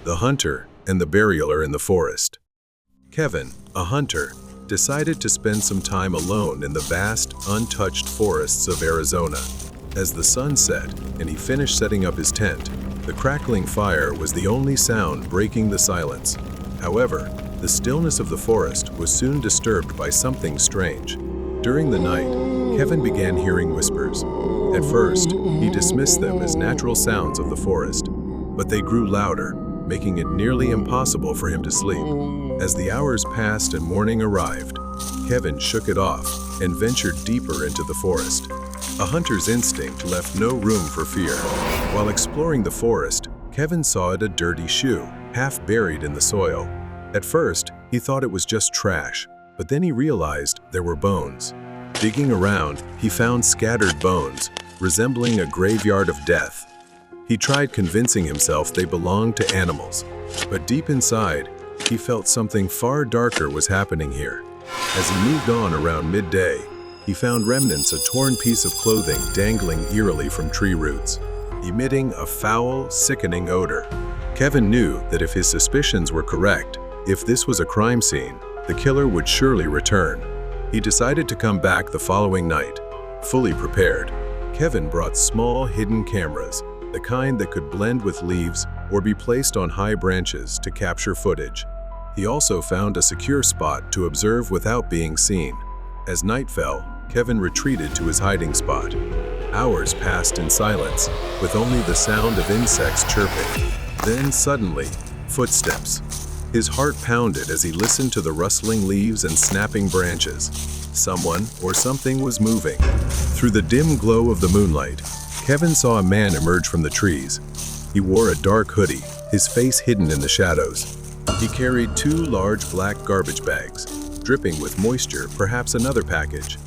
The hunter and the burialer in the forest. Kevin, a hunter, decided to spend some time alone in the vast, untouched forests of Arizona. As the sun set and he finished setting up his tent, the crackling fire was the only sound breaking the silence. However, the stillness of the forest was soon disturbed by something strange. During the night, Kevin began hearing whispers. At first, he dismissed them as natural sounds of the forest, but they grew louder, making it nearly impossible for him to sleep. As the hours passed and morning arrived, Kevin shook it off and ventured deeper into the forest. A hunter's instinct left no room for fear. While exploring the forest, Kevin saw a dirty shoe, half buried in the soil. At first, he thought it was just trash, but then he realized there were bones. Digging around, he found scattered bones, resembling a graveyard of death. He tried convincing himself they belonged to animals, but deep inside, he felt something far darker was happening here. As he moved on around midday, he found remnants of a torn piece of clothing dangling eerily from tree roots, emitting a foul, sickening odor. Kevin knew that if his suspicions were correct, if this was a crime scene, the killer would surely return. He decided to come back the following night. Fully prepared, Kevin brought small, hidden cameras, the kind that could blend with leaves or be placed on high branches to capture footage. He also found a secure spot to observe without being seen. As night fell, Kevin retreated to his hiding spot. Hours passed in silence, with only the sound of insects chirping. Then suddenly, footsteps. His heart pounded as he listened to the rustling leaves and snapping branches. Someone or something was moving. Through the dim glow of the moonlight, Kevin saw a man emerge from the trees. He wore a dark hoodie, his face hidden in the shadows. He carried 2 large black garbage bags, dripping with moisture, perhaps another package.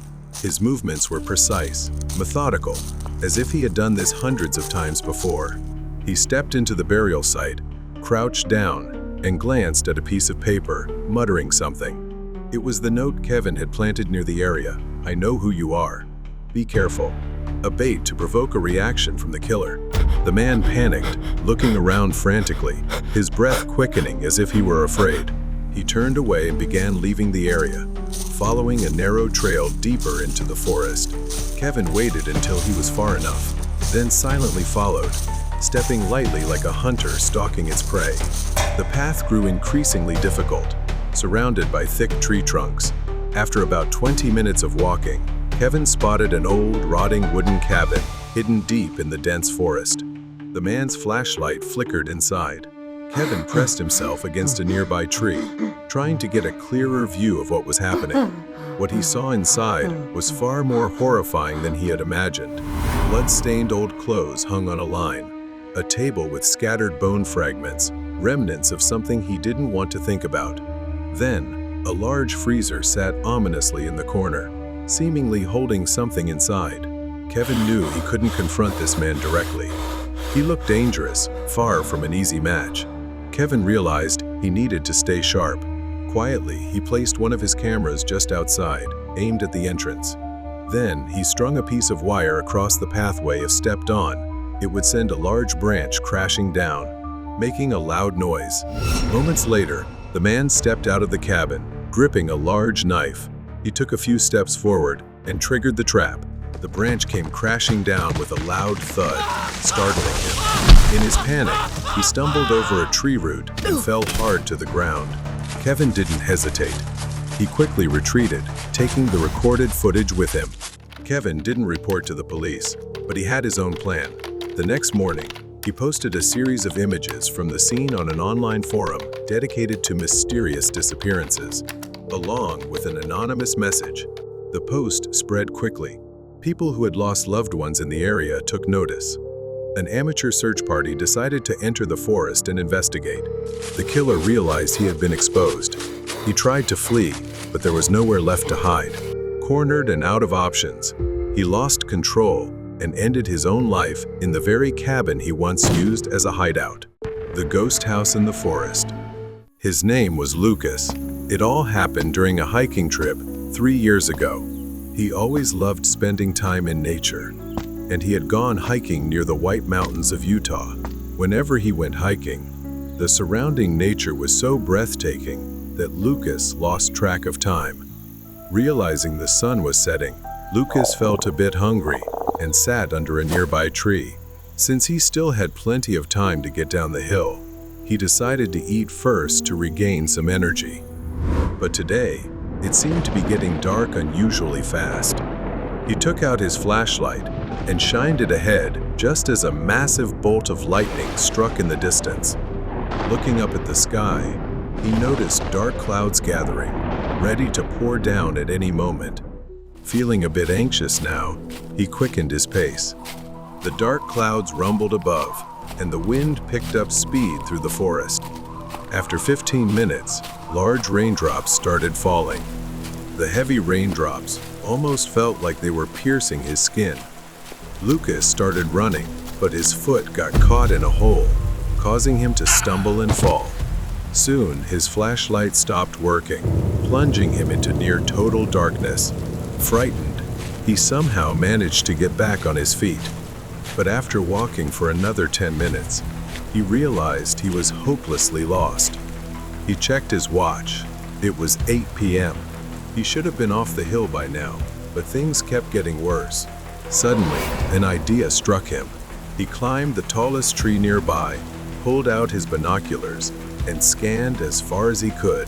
His movements were precise, methodical, as if he had done this hundreds of times before. He stepped into the burial site, crouched down, and glanced at a piece of paper, muttering something. It was the note Kevin had planted near the area. "I know who you are. Be careful." A bait to provoke a reaction from the killer. The man panicked, looking around frantically, his breath quickening as if he were afraid. He turned away and began leaving the area, following a narrow trail deeper into the forest. Kevin waited until he was far enough, then silently followed, stepping lightly like a hunter stalking its prey. The path grew increasingly difficult, surrounded by thick tree trunks. After about 20 minutes of walking, Kevin spotted an old, rotting wooden cabin hidden deep in the dense forest. The man's flashlight flickered inside. Kevin pressed himself against a nearby tree, trying to get a clearer view of what was happening. What he saw inside was far more horrifying than he had imagined. Blood-stained old clothes hung on a line, a table with scattered bone fragments, remnants of something he didn't want to think about. Then, a large freezer sat ominously in the corner, seemingly holding something inside. Kevin knew he couldn't confront this man directly. He looked dangerous, far from an easy match. Kevin realized he needed to stay sharp. Quietly, he placed one of his cameras just outside, aimed at the entrance. Then, he strung a piece of wire across the pathway. If stepped on, it would send a large branch crashing down, making a loud noise. Moments later, the man stepped out of the cabin, gripping a large knife. He took a few steps forward and triggered the trap. The branch came crashing down with a loud thud, startling him. In his panic, he stumbled over a tree root and fell hard to the ground. Kevin didn't hesitate. He quickly retreated, taking the recorded footage with him. Kevin didn't report to the police, but he had his own plan. The next morning, he posted a series of images from the scene on an online forum dedicated to mysterious disappearances, along with an anonymous message. The post spread quickly. People who had lost loved ones in the area took notice. An amateur search party decided to enter the forest and investigate. The killer realized he had been exposed. He tried to flee, but there was nowhere left to hide. Cornered and out of options, he lost control and ended his own life in the very cabin he once used as a hideout. The ghost house in the forest. His name was Lucas. It all happened during a hiking trip 3 years ago. He always loved spending time in nature, and he had gone hiking near the White Mountains of Utah. Whenever he went hiking, The surrounding nature was so breathtaking that Lucas lost track of time. Realizing the sun was setting, Lucas felt a bit hungry and sat under a nearby tree. Since he still had plenty of time to get down the hill, he decided to eat first to regain some energy. But today, it seemed to be getting dark unusually fast. He took out his flashlight and shined it ahead just as a massive bolt of lightning struck in the distance. Looking up at the sky, he noticed dark clouds gathering, ready to pour down at any moment. Feeling a bit anxious now, he quickened his pace. The dark clouds rumbled above, and the wind picked up speed through the forest. After 15 minutes, large raindrops started falling. The heavy raindrops almost felt like they were piercing his skin. Lucas started running, but his foot got caught in a hole, causing him to stumble and fall. Soon, his flashlight stopped working, plunging him into near total darkness. Frightened, he somehow managed to get back on his feet. But after walking for another 10 minutes, he realized he was hopelessly lost. He checked his watch. It was 8 p.m. He should have been off the hill by now, but things kept getting worse. Suddenly, an idea struck him. He climbed the tallest tree nearby, pulled out his binoculars, and scanned as far as he could.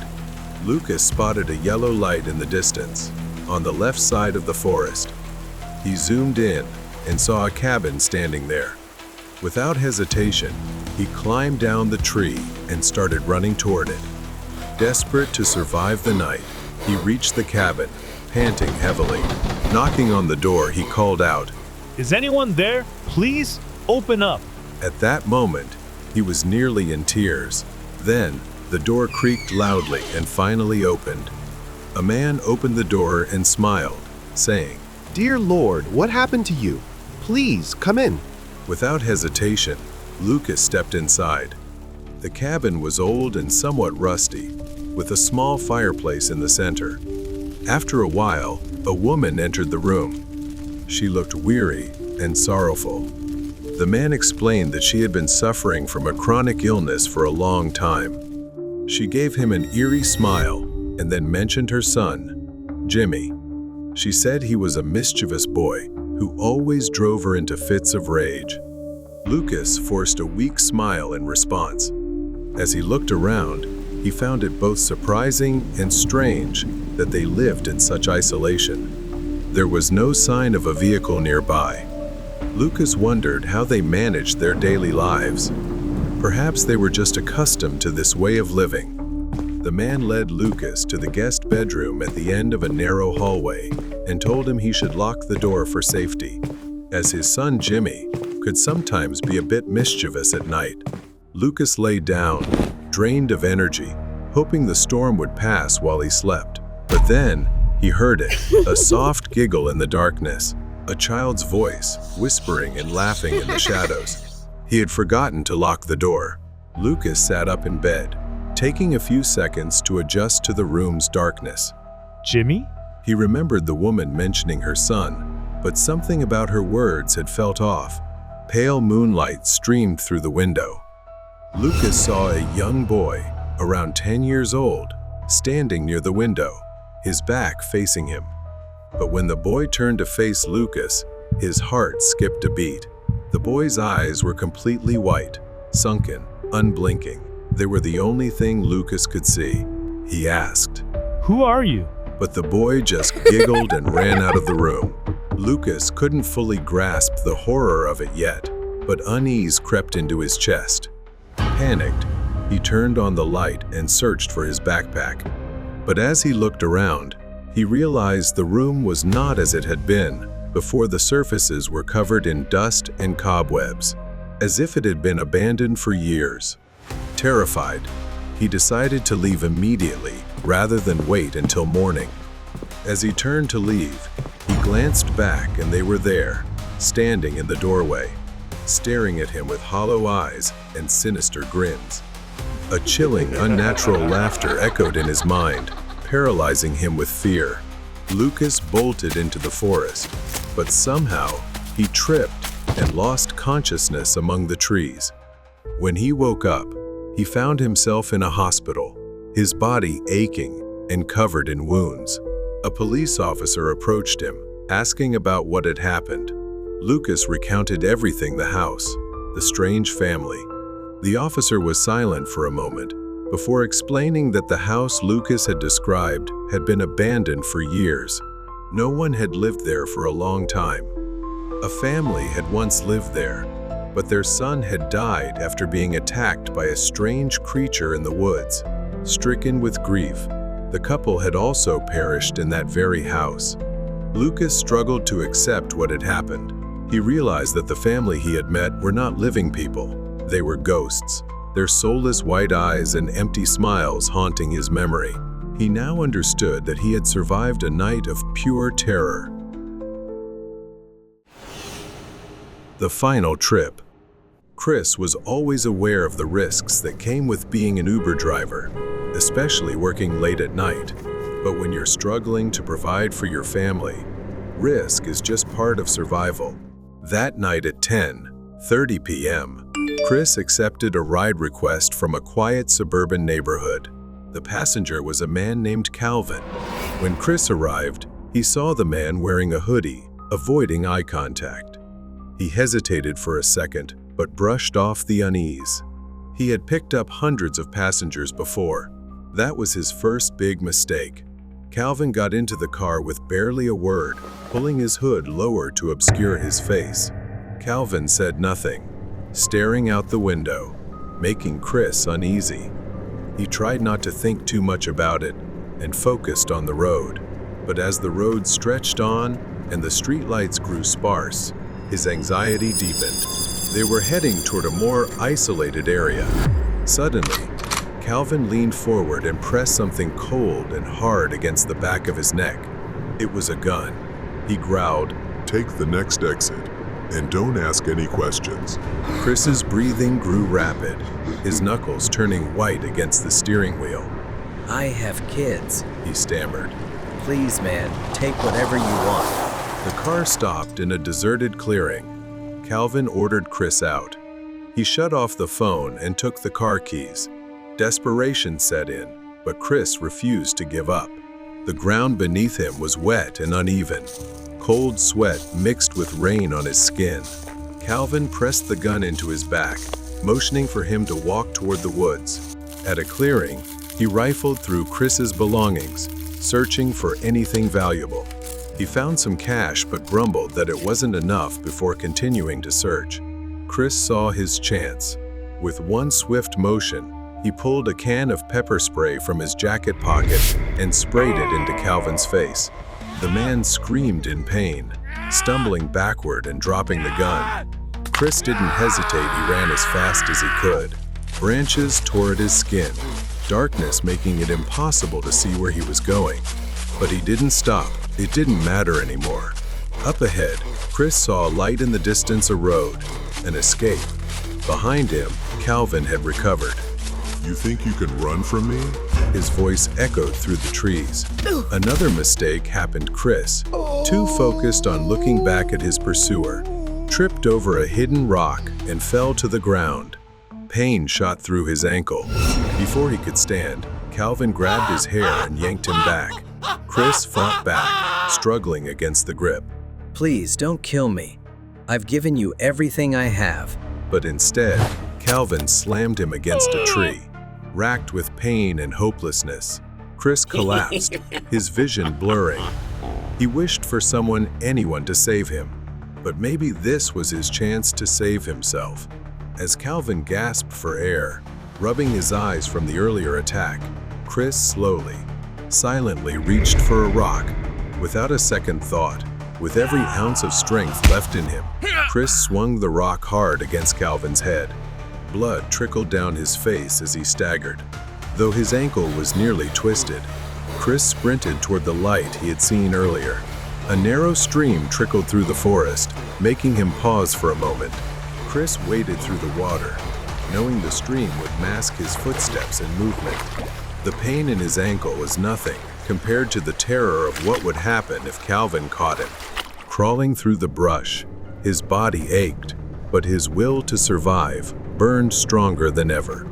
Lucas spotted a yellow light in the distance, on the left side of the forest. He zoomed in and saw a cabin standing there. Without hesitation, he climbed down the tree and started running toward it. Desperate to survive the night, he reached the cabin, panting heavily. Knocking on the door, he called out, "Is anyone there? Please open up." At that moment, he was nearly in tears. Then, the door creaked loudly and finally opened. A man opened the door and smiled, saying, "Dear Lord, what happened to you? Please, come in." Without hesitation, Lucas stepped inside. The cabin was old and somewhat rusty, with a small fireplace in the center. After a while, a woman entered the room. She looked weary and sorrowful. The man explained that she had been suffering from a chronic illness for a long time. She gave him an eerie smile and then mentioned her son, Jimmy. She said he was a mischievous boy who always drove her into fits of rage. Lucas forced a weak smile in response. As he looked around, he found it both surprising and strange that they lived in such isolation. There was no sign of a vehicle nearby. Lucas wondered how they managed their daily lives. Perhaps they were just accustomed to this way of living. The man led Lucas to the guest bedroom at the end of a narrow hallway and told him he should lock the door for safety, as his son Jimmy could sometimes be a bit mischievous at night. Lucas lay down, drained of energy, hoping the storm would pass while he slept. But then, he heard it, a soft giggle in the darkness, a child's voice, whispering and laughing in the shadows. He had forgotten to lock the door. Lucas sat up in bed, taking a few seconds to adjust to the room's darkness. "Jimmy?" He remembered the woman mentioning her son, but something about her words had felt off. Pale moonlight streamed through the window. Lucas saw a young boy, around 10 years old, standing near the window, his back facing him. But when the boy turned to face Lucas, his heart skipped a beat. The boy's eyes were completely white, sunken, unblinking. They were the only thing Lucas could see. He asked, "Who are you?" But the boy just giggled and ran out of the room. Lucas couldn't fully grasp the horror of it yet, but unease crept into his chest. Panicked, he turned on the light and searched for his backpack. But as he looked around, he realized the room was not as it had been before. The surfaces were covered in dust and cobwebs, as if it had been abandoned for years. Terrified, he decided to leave immediately rather than wait until morning. As he turned to leave, he glanced back and they were there, standing in the doorway, staring at him with hollow eyes and sinister grins. A chilling, unnatural laughter echoed in his mind, paralyzing him with fear. Lucas bolted into the forest, but somehow he tripped and lost consciousness among the trees. When he woke up, he found himself in a hospital, his body aching and covered in wounds. A police officer approached him, asking about what had happened. Lucas recounted everything: the house, the strange family. The officer was silent for a moment before explaining that the house Lucas had described had been abandoned for years. No one had lived there for a long time. A family had once lived there, but their son had died after being attacked by a strange creature in the woods. Stricken with grief, the couple had also perished in that very house. Lucas struggled to accept what had happened. He realized that the family he had met were not living people. They were ghosts, their soulless white eyes and empty smiles haunting his memory. He now understood that he had survived a night of pure terror. The final trip. Chris was always aware of the risks that came with being an Uber driver, especially working late at night. But when you're struggling to provide for your family, risk is just part of survival. That night at 10:30 p.m., Chris accepted a ride request from a quiet suburban neighborhood. The passenger was a man named Calvin. When Chris arrived, he saw the man wearing a hoodie, avoiding eye contact. He hesitated for a second, but brushed off the unease. He had picked up hundreds of passengers before. That was his first big mistake. Calvin got into the car with barely a word, pulling his hood lower to obscure his face. Calvin said nothing, staring out the window, making Chris uneasy. He tried not to think too much about it and focused on the road. But as the road stretched on and the streetlights grew sparse, his anxiety deepened. They were heading toward a more isolated area. Suddenly, Calvin leaned forward and pressed something cold and hard against the back of his neck. It was a gun. He growled, "Take the next exit, and don't ask any questions." Chris's breathing grew rapid, his knuckles turning white against the steering wheel. "I have kids," he stammered. "Please, man, take whatever you want." The car stopped in a deserted clearing. Calvin ordered Chris out. He shut off the phone and took the car keys. Desperation set in, but Chris refused to give up. The ground beneath him was wet and uneven. Cold sweat mixed with rain on his skin. Calvin pressed the gun into his back, motioning for him to walk toward the woods. At a clearing, he rifled through Chris's belongings, searching for anything valuable. He found some cash but grumbled that it wasn't enough before continuing to search. Chris saw his chance. With one swift motion, he pulled a can of pepper spray from his jacket pocket and sprayed it into Calvin's face. The man screamed in pain, stumbling backward and dropping the gun. Chris didn't hesitate. He ran as fast as he could. Branches tore at his skin, darkness making it impossible to see where he was going. But he didn't stop. It didn't matter anymore. Up ahead, Chris saw a light in the distance, a road, an escape. Behind him, Calvin had recovered. "You think you can run from me?" His voice echoed through the trees. Another mistake happened. Chris, too focused on looking back at his pursuer, tripped over a hidden rock and fell to the ground. Pain shot through his ankle. Before he could stand, Calvin grabbed his hair and yanked him back. Chris fought back, struggling against the grip. "Please don't kill me. I've given you everything I have." But instead, Calvin slammed him against a tree. Racked with pain and hopelessness, Chris collapsed, his vision blurring. He wished for anyone to save him, but maybe this was his chance to save himself. As Calvin gasped for air, rubbing his eyes from the earlier attack, Chris slowly, silently reached for a rock. Without a second thought, with every ounce of strength left in him, Chris swung the rock hard against Calvin's head. Blood trickled down his face as he staggered. Though his ankle was nearly twisted, Chris sprinted toward the light he had seen earlier. A narrow stream trickled through the forest, making him pause for a moment. Chris waded through the water, knowing the stream would mask his footsteps and movement. The pain in his ankle was nothing compared to the terror of what would happen if Calvin caught him. Crawling through the brush, his body ached, but his will to survive burned stronger than ever.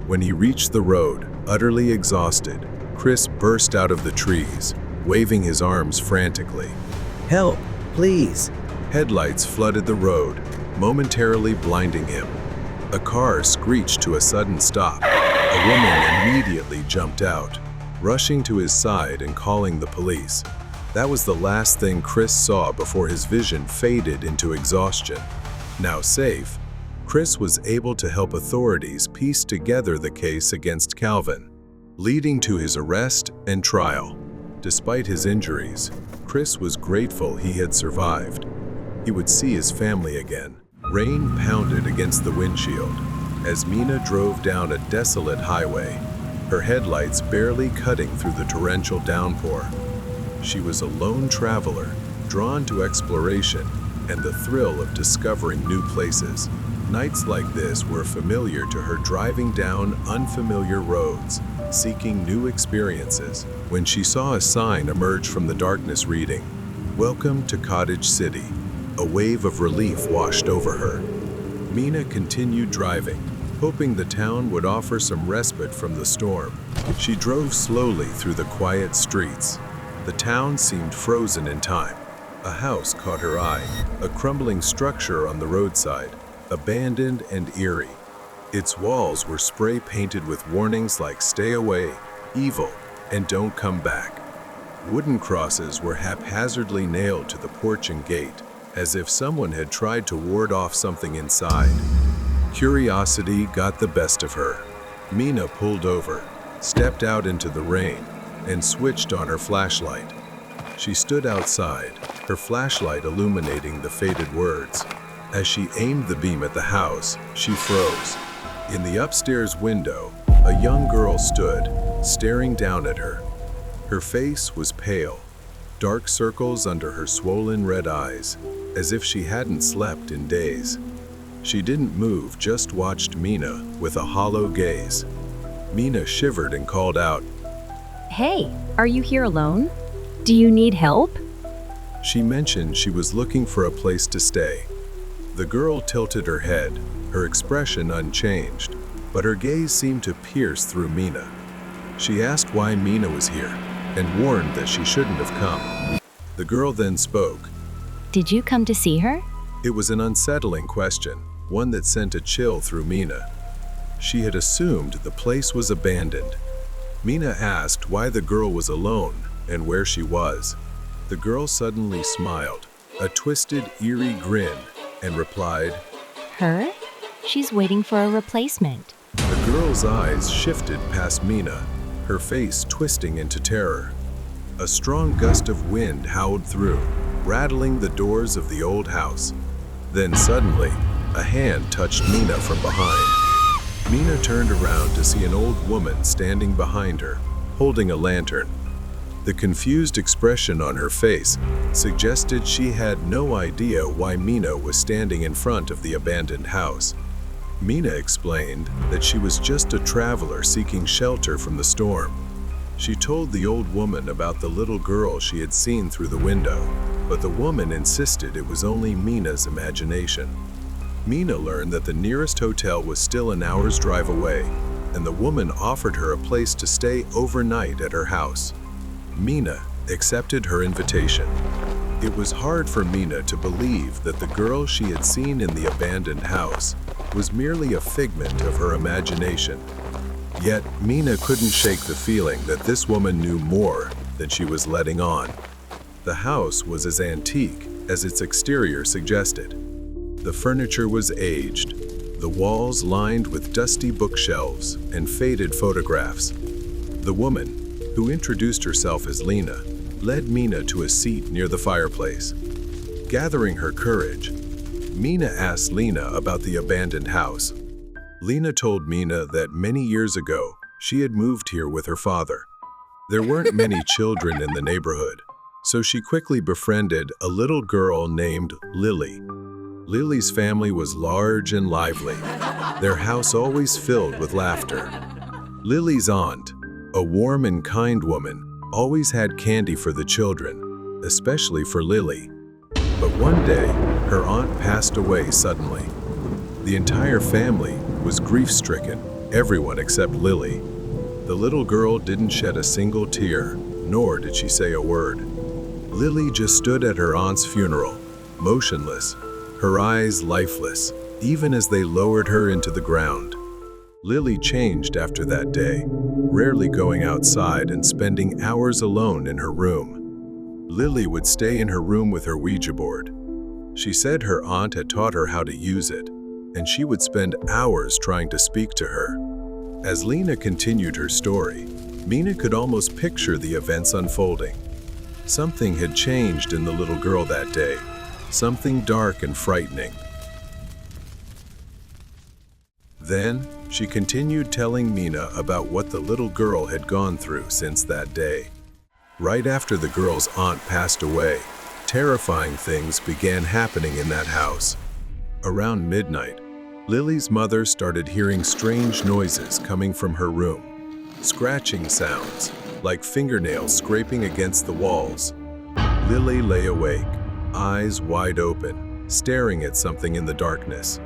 When he reached the road, utterly exhausted, Chris burst out of the trees, waving his arms frantically. Help, please. Headlights flooded the road, momentarily blinding him. A car screeched to a sudden stop. A woman immediately jumped out, rushing to his side and calling the police. That was the last thing Chris saw before his vision faded into exhaustion. Now safe, Chris was able to help authorities piece together the case against Calvin, leading to his arrest and trial. Despite his injuries, Chris was grateful he had survived. He would see his family again. Rain pounded against the windshield as Mina drove down a desolate highway, her headlights barely cutting through the torrential downpour. She was a lone traveler, drawn to exploration and the thrill of discovering new places. Nights like this were familiar to her, driving down unfamiliar roads, seeking new experiences, when she saw a sign emerge from the darkness reading, "Welcome to Cottage City." A wave of relief washed over her. Mina continued driving, hoping the town would offer some respite from the storm. She drove slowly through the quiet streets. The town seemed frozen in time. A house caught her eye, a crumbling structure on the roadside, abandoned and eerie. Its walls were spray-painted with warnings like "Stay away," "Evil," and "Don't come back." Wooden crosses were haphazardly nailed to the porch and gate, as if someone had tried to ward off something inside. Curiosity got the best of her. Mina pulled over, stepped out into the rain, and switched on her flashlight. She stood outside, her flashlight illuminating the faded words. As she aimed the beam at the house, she froze. In the upstairs window, a young girl stood, staring down at her. Her face was pale, dark circles under her swollen red eyes, as if she hadn't slept in days. She didn't move, just watched Mina with a hollow gaze. Mina shivered and called out, Hey, are you here alone? Do you need help? She mentioned she was looking for a place to stay. The girl tilted her head, her expression unchanged, but her gaze seemed to pierce through Mina. She asked why Mina was here, and warned that she shouldn't have come. The girl then spoke. Did you come to see her? It was an unsettling question, one that sent a chill through Mina. She had assumed the place was abandoned. Mina asked why the girl was alone and where she was. The girl suddenly smiled, a twisted, eerie grin, and replied, Her? She's waiting for a replacement. The girl's eyes shifted past Mina, her face twisting into terror. A strong gust of wind howled through, rattling the doors of the old house. Then suddenly, a hand touched Mina from behind. Mina turned around to see an old woman standing behind her, holding a lantern. The confused expression on her face suggested she had no idea why Mina was standing in front of the abandoned house. Mina explained that she was just a traveler seeking shelter from the storm. She told the old woman about the little girl she had seen through the window, but the woman insisted it was only Mina's imagination. Mina learned that the nearest hotel was still an hour's drive away, and the woman offered her a place to stay overnight at her house. Mina accepted her invitation. It was hard for Mina to believe that the girl she had seen in the abandoned house was merely a figment of her imagination. Yet Mina couldn't shake the feeling that this woman knew more than she was letting on. The house was as antique as its exterior suggested. The furniture was aged, the walls lined with dusty bookshelves and faded photographs. The woman, who introduced herself as Lena, led Mina to a seat near the fireplace. Gathering her courage, Mina asked Lena about the abandoned house. Lena told Mina that many years ago, she had moved here with her father. There weren't many children in the neighborhood, so she quickly befriended a little girl named Lily. Lily's family was large and lively, their house always filled with laughter. Lily's aunt, a warm and kind woman, always had candy for the children, especially for Lily. But one day, her aunt passed away suddenly. The entire family was grief-stricken, everyone except Lily. The little girl didn't shed a single tear, nor did she say a word. Lily just stood at her aunt's funeral, motionless, her eyes lifeless, even as they lowered her into the ground. Lily changed after that day, rarely going outside and spending hours alone in her room. Lily would stay in her room with her Ouija board. She said her aunt had taught her how to use it, and she would spend hours trying to speak to her. As Lena continued her story, Mina could almost picture the events unfolding. Something had changed in the little girl that day, something dark and frightening. Then, she continued telling Mina about what the little girl had gone through since that day. Right after the girl's aunt passed away, terrifying things began happening in that house. Around midnight, Lily's mother started hearing strange noises coming from her room. Scratching sounds, like fingernails scraping against the walls. Lily lay awake, eyes wide open, staring at something in the darkness.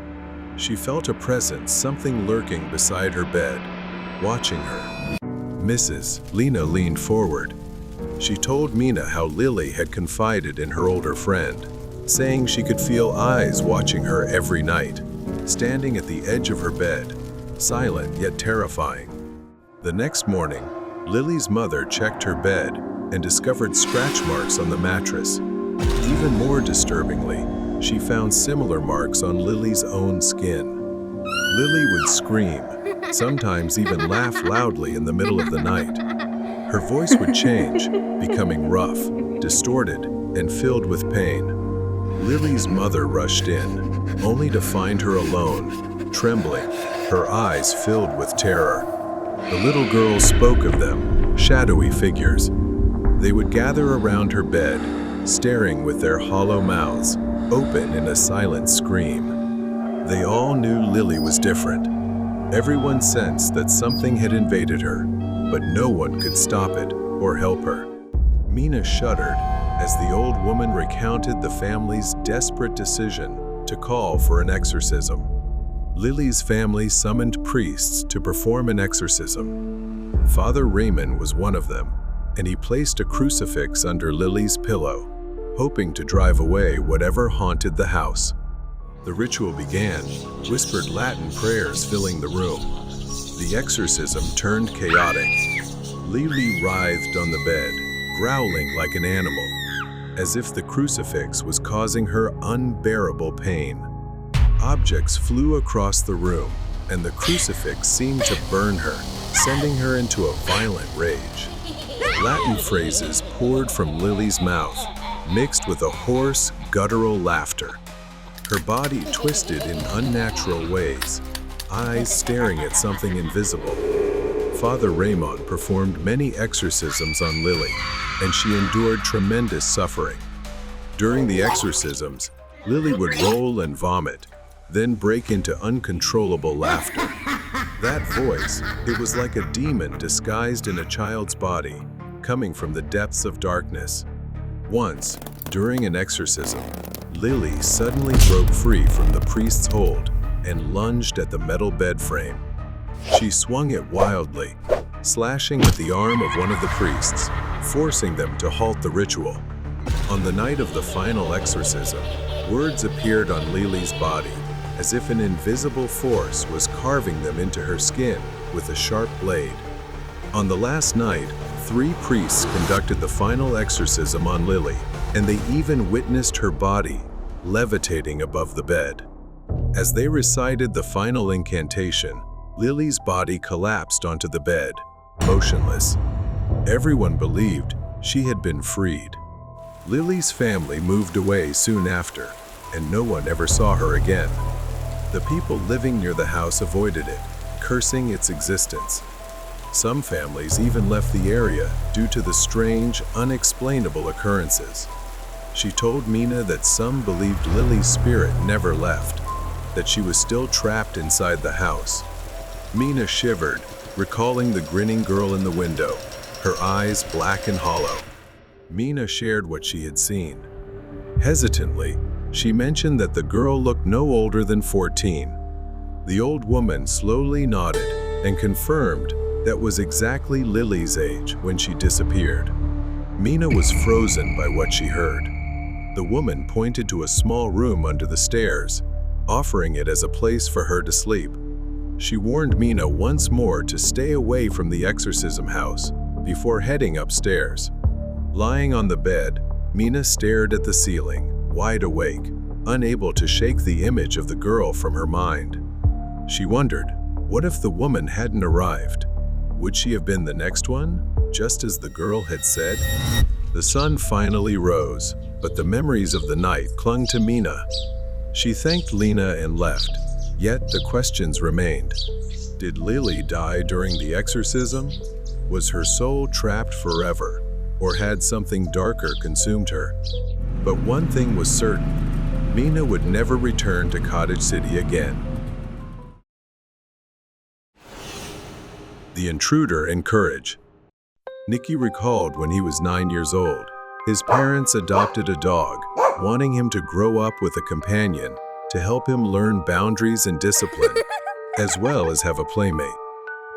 She felt a presence, something lurking beside her bed, watching her. Mrs. Lena leaned forward. She told Mina how Lily had confided in her older friend, saying she could feel eyes watching her every night, standing at the edge of her bed, silent yet terrifying. The next morning, Lily's mother checked her bed and discovered scratch marks on the mattress. Even more disturbingly, she found similar marks on Lily's own skin. Lily would scream, sometimes even laugh loudly in the middle of the night. Her voice would change, becoming rough, distorted, and filled with pain. Lily's mother rushed in, only to find her alone, trembling, her eyes filled with terror. The little girl spoke of them, shadowy figures. They would gather around her bed, staring with their hollow mouths, open in a silent scream. They all knew Lily was different. Everyone sensed that something had invaded her, but no one could stop it or help her. Mina shuddered as the old woman recounted the family's desperate decision to call for an exorcism. Lily's family summoned priests to perform an exorcism. Father Raymond was one of them, and he placed a crucifix under Lily's pillow, hoping to drive away whatever haunted the house. The ritual began, whispered Latin prayers filling the room. The exorcism turned chaotic. Lily writhed on the bed, growling like an animal, as if the crucifix was causing her unbearable pain. Objects flew across the room, and the crucifix seemed to burn her, sending her into a violent rage. Latin phrases poured from Lily's mouth, mixed with a hoarse, guttural laughter. Her body twisted in unnatural ways, eyes staring at something invisible. Father Raymond performed many exorcisms on Lily, and she endured tremendous suffering. During the exorcisms, Lily would roll and vomit, then break into uncontrollable laughter. That voice, it was like a demon disguised in a child's body, coming from the depths of darkness. Once, during an exorcism, Lily suddenly broke free from the priest's hold and lunged at the metal bed frame. She swung it wildly, slashing at the arm of one of the priests, forcing them to halt the ritual. On the night of the final exorcism, words appeared on Lily's body, as if an invisible force was carving them into her skin with a sharp blade. On the last night, 3 priests conducted the final exorcism on Lily, and they even witnessed her body levitating above the bed. As they recited the final incantation, Lily's body collapsed onto the bed, motionless. Everyone believed she had been freed. Lily's family moved away soon after, and no one ever saw her again. The people living near the house avoided it, cursing its existence. Some families even left the area due to the strange, unexplainable occurrences. She told Mina that some believed Lily's spirit never left, that she was still trapped inside the house. Mina shivered, recalling the grinning girl in the window, her eyes black and hollow. Mina shared what she had seen. Hesitantly, she mentioned that the girl looked no older than 14. The old woman slowly nodded, and confirmed that was exactly Lily's age when she disappeared. Mina was frozen by what she heard. The woman pointed to a small room under the stairs, offering it as a place for her to sleep. She warned Mina once more to stay away from the exorcism house before heading upstairs. Lying on the bed, Mina stared at the ceiling, wide awake, unable to shake the image of the girl from her mind. She wondered, what if the woman hadn't arrived? Would she have been the next one, just as the girl had said? The sun finally rose, but the memories of the night clung to Mina. She thanked Lena and left, yet the questions remained. Did Lily die during the exorcism? Was her soul trapped forever, or had something darker consumed her? But one thing was certain, Mina would never return to Cottage City again. The Intruder and Courage. Nicky recalled when he was 9 years old. His parents adopted a dog, wanting him to grow up with a companion to help him learn boundaries and discipline, as well as have a playmate.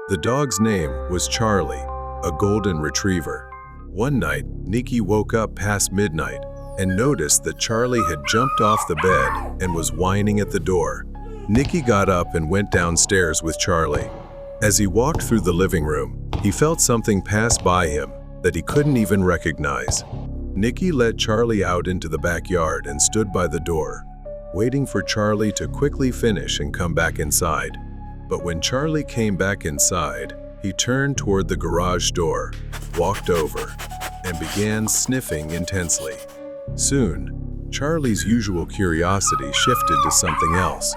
The dog's name was Charlie, a golden retriever. One night, Nicky woke up past midnight and noticed that Charlie had jumped off the bed and was whining at the door. Nicky got up and went downstairs with Charlie. As he walked through the living room, he felt something pass by him that he couldn't even recognize. Nicky led Charlie out into the backyard and stood by the door, waiting for Charlie to quickly finish and come back inside. But when Charlie came back inside, he turned toward the garage door, walked over, and began sniffing intensely. Soon, Charlie's usual curiosity shifted to something else.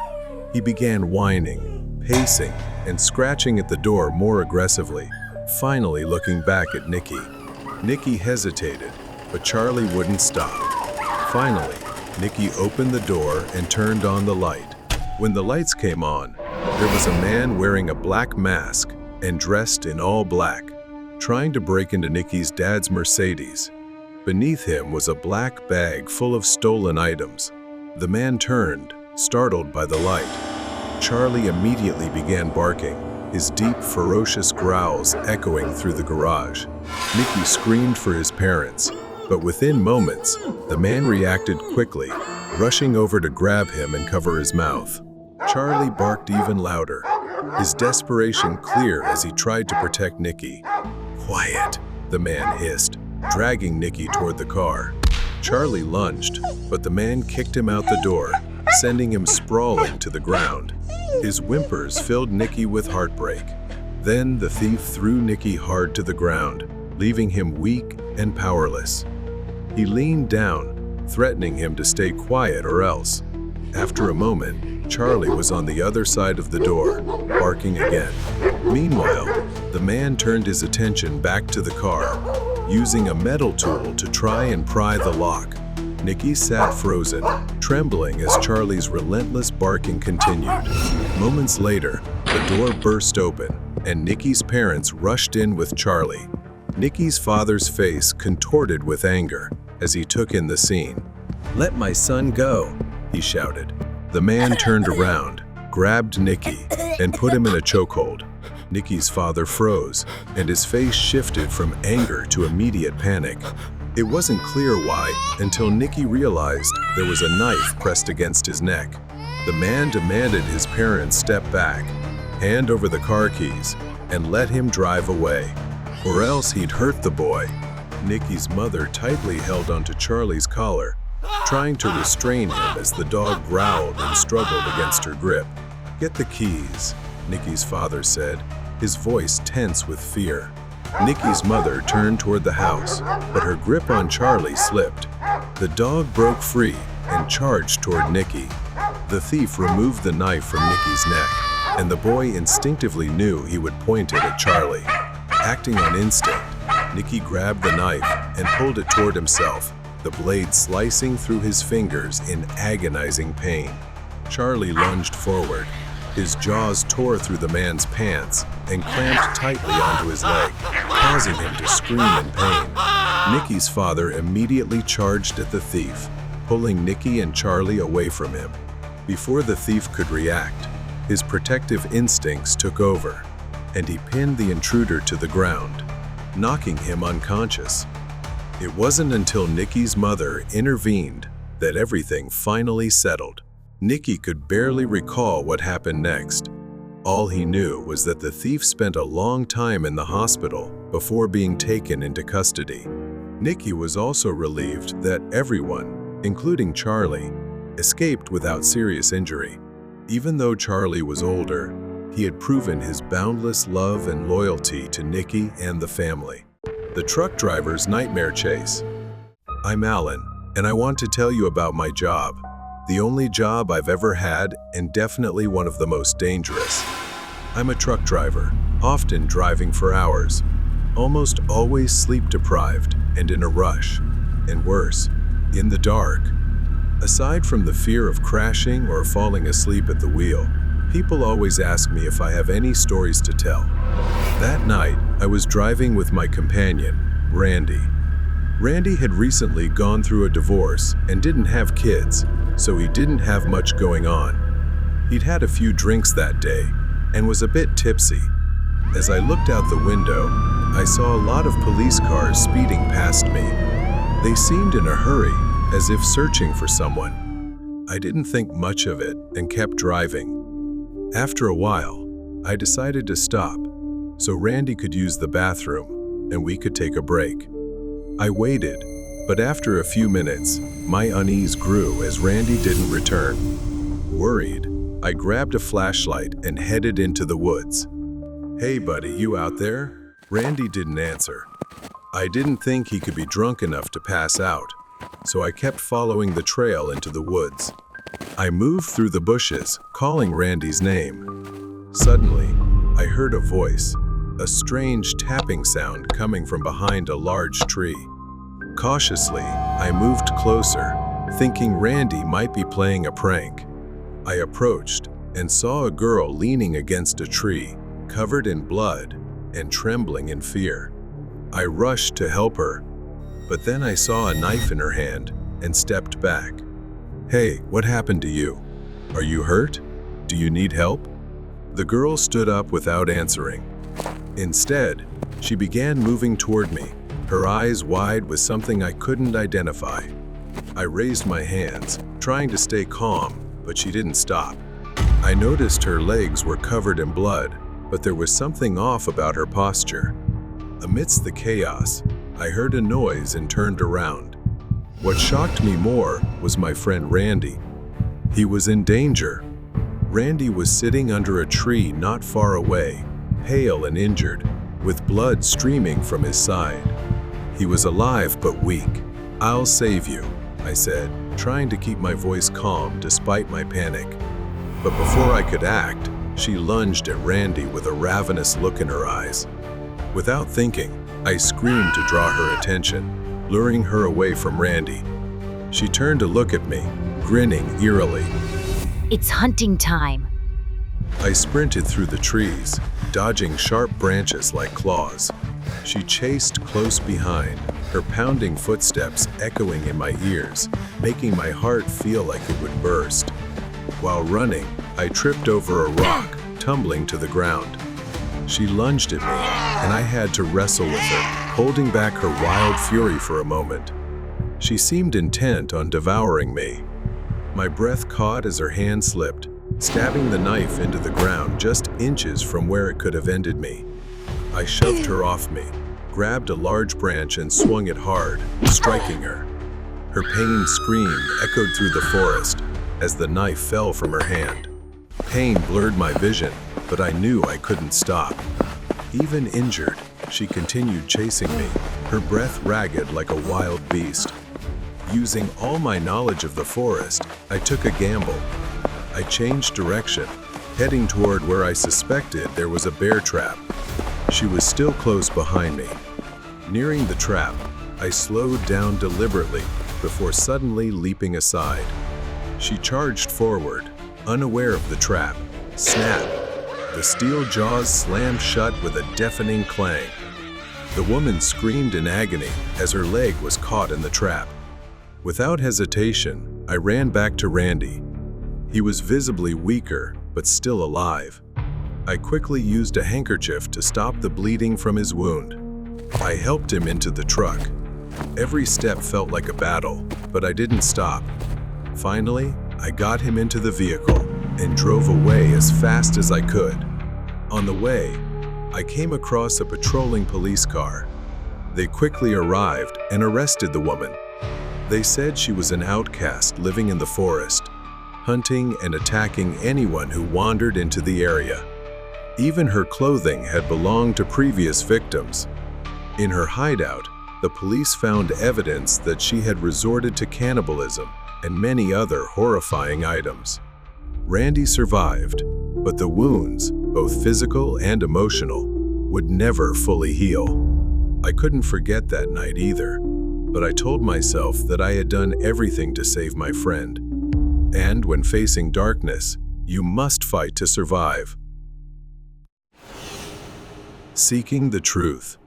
He began whining, pacing, and scratching at the door more aggressively, finally looking back at Nicky. Nicky hesitated, but Charlie wouldn't stop. Finally, Nicky opened the door and turned on the light. When the lights came on, there was a man wearing a black mask and dressed in all black, trying to break into Nicky's dad's Mercedes. Beneath him was a black bag full of stolen items. The man turned, startled by the light. Charlie immediately began barking, his deep, ferocious growls echoing through the garage. Nicky screamed for his parents, but within moments, the man reacted quickly, rushing over to grab him and cover his mouth. Charlie barked even louder, his desperation clear as he tried to protect Nicky. "Quiet," the man hissed, dragging Nicky toward the car. Charlie lunged, but the man kicked him out the door, sending him sprawling to the ground. His whimpers filled Nicky with heartbreak. Then the thief threw Nicky hard to the ground, leaving him weak and powerless. He leaned down, threatening him to stay quiet or else. After a moment, Charlie was on the other side of the door, barking again. Meanwhile, the man turned his attention back to the car, using a metal tool to try and pry the lock. Nicky sat frozen, trembling as Charlie's relentless barking continued. Moments later, the door burst open, and Nicky's parents rushed in with Charlie. Nicky's father's face contorted with anger as he took in the scene. "Let my son go," he shouted. The man turned around, grabbed Nicky, and put him in a chokehold. Nicky's father froze, and his face shifted from anger to immediate panic. It wasn't clear why until Nicky realized there was a knife pressed against his neck. The man demanded his parents step back, hand over the car keys, and let him drive away, or else he'd hurt the boy. Nicky's mother tightly held onto Charlie's collar, trying to restrain him as the dog growled and struggled against her grip. "Get the keys," Nicky's father said, his voice tense with fear. Nicky's mother turned toward the house, but her grip on Charlie slipped. The dog broke free and charged toward Nicky. The thief removed the knife from Nicky's neck, and the boy instinctively knew he would point it at Charlie. Acting on instinct, Nicky grabbed the knife and pulled it toward himself, the blade slicing through his fingers in agonizing pain. Charlie lunged forward. His jaws tore through the man's pants and clamped tightly onto his leg, causing him to scream in pain. Nicky's father immediately charged at the thief, pulling Nicky and Charlie away from him. Before the thief could react, his protective instincts took over. and he pinned the intruder to the ground, knocking him unconscious. It wasn't until Nikki's mother intervened that everything finally settled. Nikki could barely recall what happened next. All he knew was that the thief spent a long time in the hospital before being taken into custody. Nikki was also relieved that everyone, including Charlie, escaped without serious injury. Even though Charlie was older, he had proven his boundless love and loyalty to Nikki and the family. The truck driver's nightmare chase. I'm Alan, and I want to tell you about my job. The only job I've ever had, and definitely one of the most dangerous. I'm a truck driver, often driving for hours, almost always sleep-deprived and in a rush, and worse, in the dark. Aside from the fear of crashing or falling asleep at the wheel, people always ask me if I have any stories to tell. That night, I was driving with my companion, Randy. Randy had recently gone through a divorce and didn't have kids, so he didn't have much going on. He'd had a few drinks that day and was a bit tipsy. As I looked out the window, I saw a lot of police cars speeding past me. They seemed in a hurry, as if searching for someone. I didn't think much of it and kept driving. After a while, I decided to stop so Randy could use the bathroom and we could take a break. I waited, but after a few minutes, my unease grew as Randy didn't return. Worried, I grabbed a flashlight and headed into the woods. "Hey buddy, you out there?" Randy didn't answer. I didn't think he could be drunk enough to pass out, so I kept following the trail into the woods. I moved through the bushes, calling Randy's name. Suddenly, I heard a voice, a strange tapping sound coming from behind a large tree. Cautiously, I moved closer, thinking Randy might be playing a prank. I approached and saw a girl leaning against a tree, covered in blood and trembling in fear. I rushed to help her, but then I saw a knife in her hand and stepped back. "Hey, what happened to you? Are you hurt? Do you need help?" The girl stood up without answering. Instead, she began moving toward me, her eyes wide with something I couldn't identify. I raised my hands, trying to stay calm, but she didn't stop. I noticed her legs were covered in blood, but there was something off about her posture. Amidst the chaos, I heard a noise and turned around. What shocked me more was my friend Randy. He was in danger. Randy was sitting under a tree not far away, pale and injured, with blood streaming from his side. He was alive but weak. "I'll save you," I said, trying to keep my voice calm despite my panic. But before I could act, she lunged at Randy with a ravenous look in her eyes. Without thinking, I screamed to draw her attention, luring her away from Randy. She turned to look at me, grinning eerily. It's hunting time. I sprinted through the trees, dodging sharp branches like claws. She chased close behind, her pounding footsteps echoing in my ears, making my heart feel like it would burst. While running, I tripped over a rock, tumbling to the ground. She lunged at me, and I had to wrestle with her, holding back her wild fury for a moment. She seemed intent on devouring me. My breath caught as her hand slipped, stabbing the knife into the ground just inches from where it could have ended me. I shoved her off me, grabbed a large branch and swung it hard, striking her. Her pained scream echoed through the forest as the knife fell from her hand. Pain blurred my vision, but I knew I couldn't stop. Even injured, she continued chasing me, her breath ragged like a wild beast. Using all my knowledge of the forest, I took a gamble. I changed direction, heading toward where I suspected there was a bear trap. She was still close behind me. Nearing the trap, I slowed down deliberately before suddenly leaping aside. She charged forward, unaware of the trap. Snap! The steel jaws slammed shut with a deafening clang. The woman screamed in agony as her leg was caught in the trap. Without hesitation, I ran back to Randy. He was visibly weaker, but still alive. I quickly used a handkerchief to stop the bleeding from his wound. I helped him into the truck. Every step felt like a battle, but I didn't stop. Finally, I got him into the vehicle and drove away as fast as I could. On the way, I came across a patrolling police car. They quickly arrived and arrested the woman. They said she was an outcast living in the forest, hunting and attacking anyone who wandered into the area. Even her clothing had belonged to previous victims. In her hideout, the police found evidence that she had resorted to cannibalism and many other horrifying items. Randy survived, but the wounds, both physical and emotional, would never fully heal. I couldn't forget that night either, but I told myself that I had done everything to save my friend. And when facing darkness, you must fight to survive. Seeking the truth.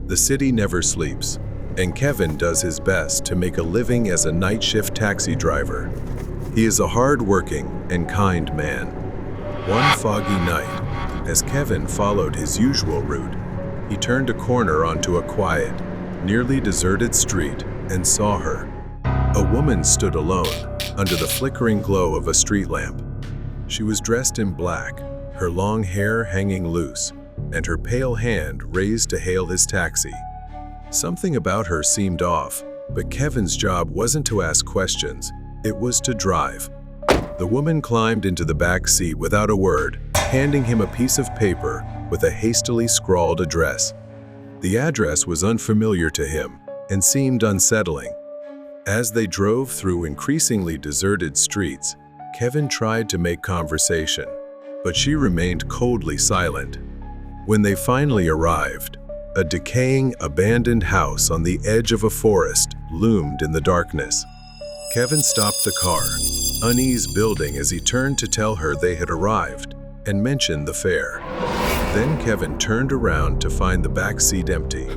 The city never sleeps, and Kevin does his best to make a living as a night shift taxi driver. He is a hard-working and kind man. One foggy night, as Kevin followed his usual route, he turned a corner onto a quiet, nearly deserted street and saw her. A woman stood alone under the flickering glow of a street lamp. She was dressed in black, her long hair hanging loose, and her pale hand raised to hail his taxi. Something about her seemed off, but Kevin's job wasn't to ask questions, it was to drive. The woman climbed into the back seat without a word, handing him a piece of paper with a hastily scrawled address. The address was unfamiliar to him and seemed unsettling. As they drove through increasingly deserted streets, Kevin tried to make conversation, but she remained coldly silent. When they finally arrived, a decaying, abandoned house on the edge of a forest loomed in the darkness. Kevin stopped the car, unease building as he turned to tell her they had arrived and mentioned the fare. Then Kevin turned around to find the back seat empty.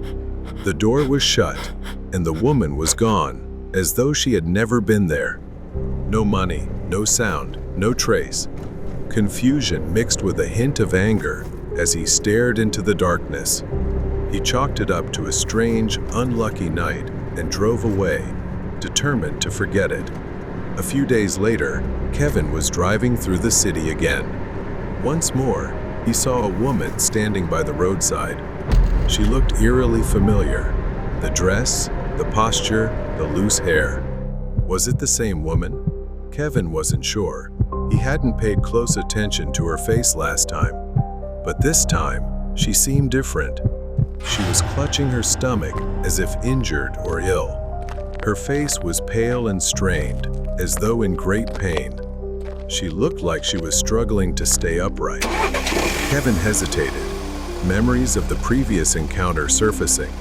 The door was shut, and the woman was gone, as though she had never been there. No money, no sound, no trace. Confusion mixed with a hint of anger as he stared into the darkness. He chalked it up to a strange, unlucky night and drove away, determined to forget it. A few days later, Kevin was driving through the city again. Once more, he saw a woman standing by the roadside. She looked eerily familiar. The dress, the posture, the loose hair. Was it the same woman? Kevin wasn't sure. He hadn't paid close attention to her face last time. But this time, she seemed different. She was clutching her stomach as if injured or ill. Her face was pale and strained, as though in great pain. She looked like she was struggling to stay upright. Kevin hesitated, memories of the previous encounter surfacing,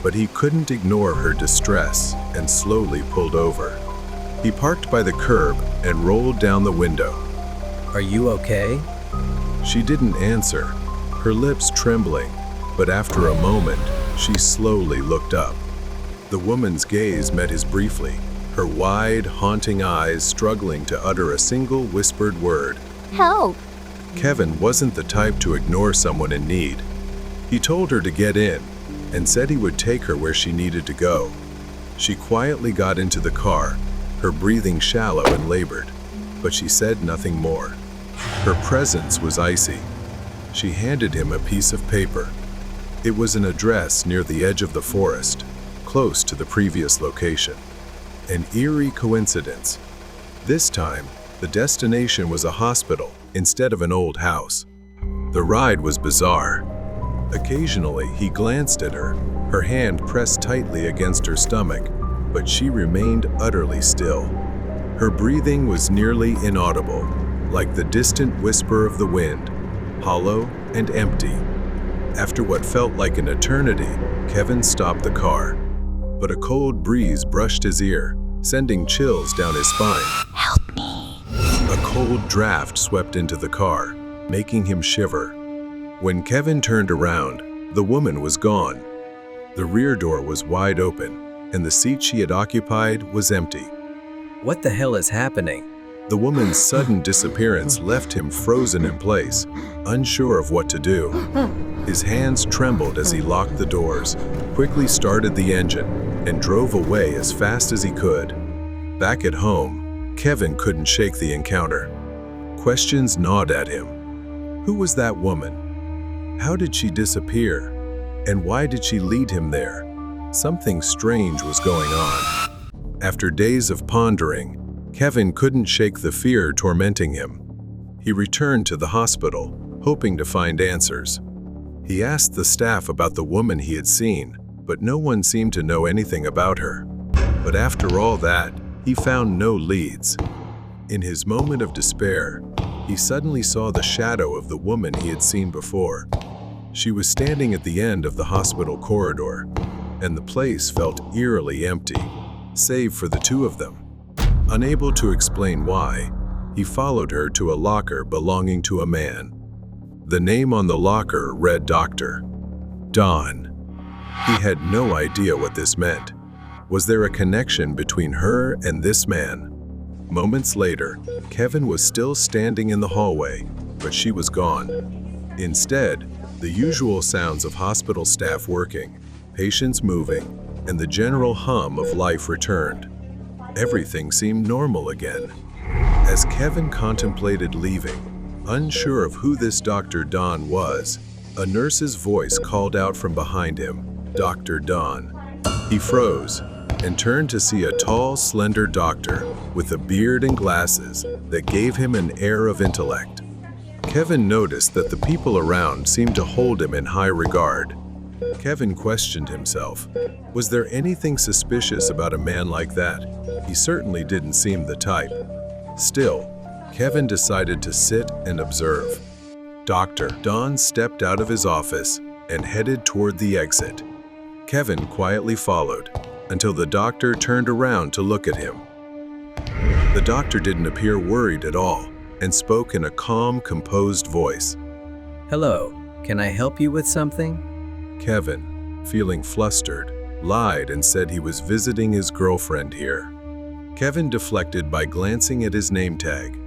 but he couldn't ignore her distress and slowly pulled over. He parked by the curb and rolled down the window. Are you okay? She didn't answer, her lips trembling, but after a moment, she slowly looked up. The woman's gaze met his briefly, her wide, haunting eyes struggling to utter a single whispered word. Help! Kevin wasn't the type to ignore someone in need. He told her to get in and said he would take her where she needed to go. She quietly got into the car, her breathing shallow and labored, but she said nothing more. Her presence was icy. She handed him a piece of paper. It was an address near the edge of the forest, close to the previous location. An eerie coincidence. This time, the destination was a hospital instead of an old house. The ride was bizarre. Occasionally, he glanced at her, her hand pressed tightly against her stomach, but she remained utterly still. Her breathing was nearly inaudible, like the distant whisper of the wind, hollow and empty. After what felt like an eternity, Kevin stopped the car, but a cold breeze brushed his ear, sending chills down his spine. Help me! A cold draft swept into the car, making him shiver. When Kevin turned around, the woman was gone. The rear door was wide open, and the seat she had occupied was empty. What the hell is happening? The woman's sudden disappearance left him frozen in place, unsure of what to do. His hands trembled as he locked the doors, quickly started the engine, and drove away as fast as he could. Back at home, Kevin couldn't shake the encounter. Questions gnawed at him. Who was that woman? How did she disappear? And why did she lead him there? Something strange was going on. After days of pondering, Kevin couldn't shake the fear tormenting him. He returned to the hospital, hoping to find answers. He asked the staff about the woman he had seen, but no one seemed to know anything about her. But after all that, he found no leads. In his moment of despair, he suddenly saw the shadow of the woman he had seen before. She was standing at the end of the hospital corridor, and the place felt eerily empty, save for the two of them. Unable to explain why, he followed her to a locker belonging to a man. The name on the locker read Dr. Don. He had no idea what this meant. Was there a connection between her and this man? Moments later, Kevin was still standing in the hallway, but she was gone. Instead, the usual sounds of hospital staff working, patients moving, and the general hum of life returned. Everything seemed normal again. As Kevin contemplated leaving, unsure of who this Dr. Don was, a nurse's voice called out from behind him, "Dr. Don." He froze and turned to see a tall, slender doctor with a beard and glasses that gave him an air of intellect. Kevin noticed that the people around seemed to hold him in high regard. Kevin questioned himself. Was there anything suspicious about a man like that? He certainly didn't seem the type. Still, Kevin decided to sit and observe. Dr. Don stepped out of his office and headed toward the exit. Kevin quietly followed until the doctor turned around to look at him. The doctor didn't appear worried at all and spoke in a calm, composed voice. Hello, can I help you with something? Kevin, feeling flustered, lied and said he was visiting his girlfriend here. Kevin deflected by glancing at his name tag.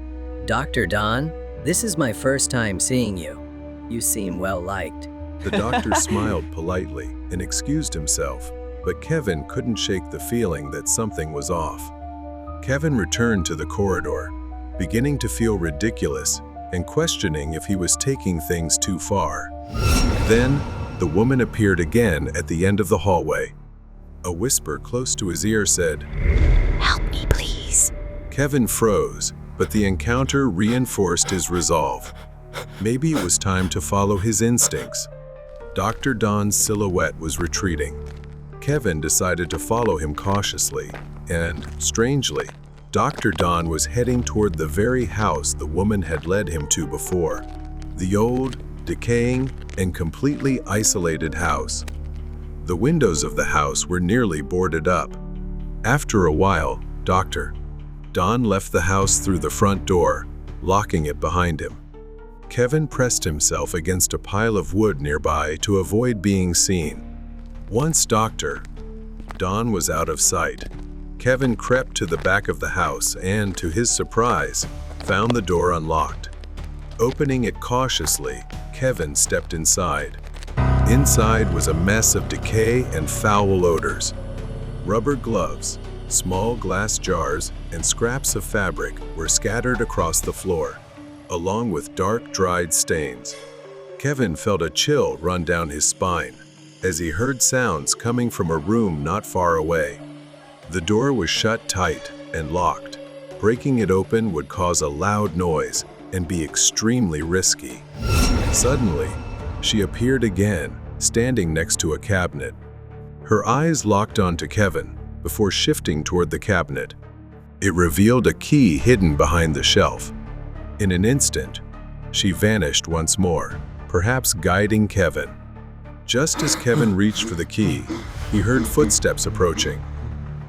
Dr. Don, this is my first time seeing you. You seem well liked. The doctor smiled politely and excused himself, but Kevin couldn't shake the feeling that something was off. Kevin returned to the corridor, beginning to feel ridiculous and questioning if he was taking things too far. Then, the woman appeared again at the end of the hallway. A whisper close to his ear said, Help me, please. Kevin froze, but the encounter reinforced his resolve. Maybe it was time to follow his instincts. Dr. Don's silhouette was retreating. Kevin decided to follow him cautiously, and, strangely, Dr. Don was heading toward the very house the woman had led him to before. The old, decaying, and completely isolated house. The windows of the house were nearly boarded up. After a while, Dr. Don left the house through the front door, locking it behind him. Kevin pressed himself against a pile of wood nearby to avoid being seen. Once Dr. Don was out of sight, Kevin crept to the back of the house and, to his surprise, found the door unlocked. Opening it cautiously, Kevin stepped inside. Inside was a mess of decay and foul odors. Rubber gloves, small glass jars, and scraps of fabric were scattered across the floor, along with dark, dried stains. Kevin felt a chill run down his spine as he heard sounds coming from a room not far away. The door was shut tight and locked. Breaking it open would cause a loud noise and be extremely risky. Suddenly, she appeared again, standing next to a cabinet. Her eyes locked onto Kevin before shifting toward the cabinet. It revealed a key hidden behind the shelf. In an instant, she vanished once more, perhaps guiding Kevin. Just as Kevin reached for the key, he heard footsteps approaching.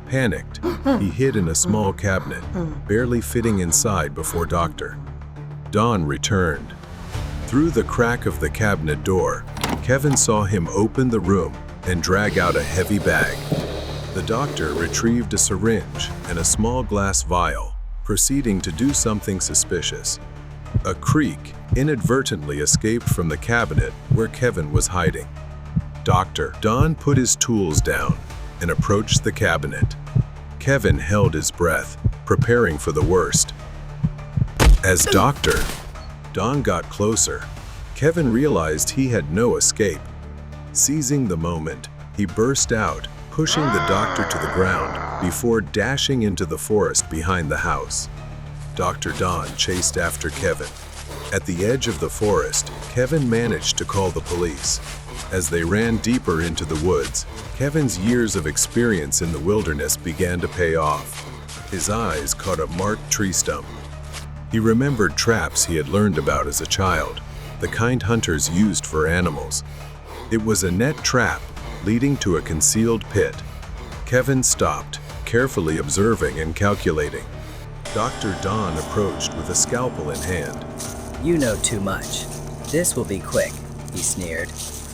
Panicked, he hid in a small cabinet, barely fitting inside before Dr. Don returned. Through the crack of the cabinet door, Kevin saw him open the room and drag out a heavy bag. The doctor retrieved a syringe and a small glass vial, proceeding to do something suspicious. A creak inadvertently escaped from the cabinet where Kevin was hiding. Dr. Don put his tools down and approached the cabinet. Kevin held his breath, preparing for the worst. As Dr. Don got closer, Kevin realized he had no escape. Seizing the moment, he burst out, pushing the doctor to the ground before dashing into the forest behind the house. Dr. Don chased after Kevin. At the edge of the forest, Kevin managed to call the police. As they ran deeper into the woods, Kevin's years of experience in the wilderness began to pay off. His eyes caught a marked tree stump. He remembered traps he had learned about as a child, the kind hunters used for animals. It was a net trap leading to a concealed pit. Kevin stopped, carefully observing and calculating. Dr. Don approached with a scalpel in hand. You know too much. This will be quick, he sneered.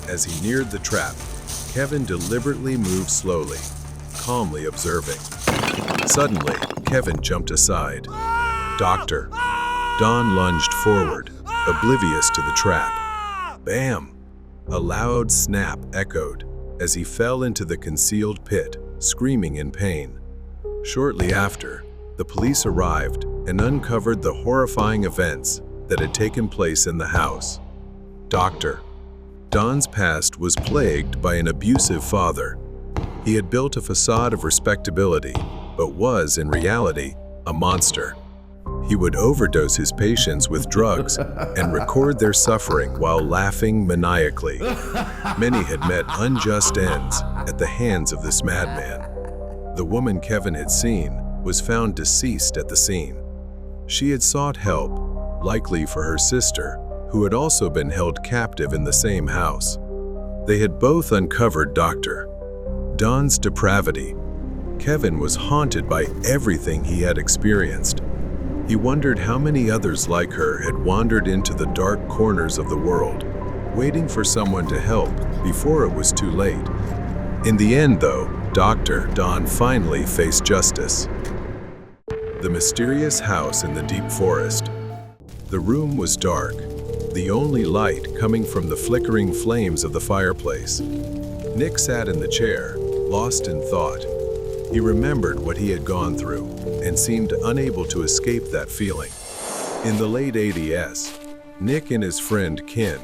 As he neared the trap, Kevin deliberately moved slowly, calmly observing. Suddenly, Kevin jumped aside. Dr. Don lunged forward, oblivious to the trap. Bam! A loud snap echoed as he fell into the concealed pit, screaming in pain. Shortly after, the police arrived and uncovered the horrifying events that had taken place in the house. Dr. Don's past was plagued by an abusive father. He had built a facade of respectability, but was, in reality, a monster. He would overdose his patients with drugs and record their suffering while laughing maniacally. Many had met unjust ends at the hands of this madman. The woman Kevin had seen was found deceased at the scene. She had sought help, likely for her sister, who had also been held captive in the same house. They had both uncovered Dr. Don's depravity. Kevin was haunted by everything he had experienced. He wondered how many others like her had wandered into the dark corners of the world, waiting for someone to help before it was too late. In the end, though, Dr. Don finally faced justice. The mysterious house in the deep forest. The room was dark, the only light coming from the flickering flames of the fireplace. Nick sat in the chair, lost in thought. He remembered what he had gone through and seemed unable to escape that feeling. In the late 80s, Nick and his friend Ken,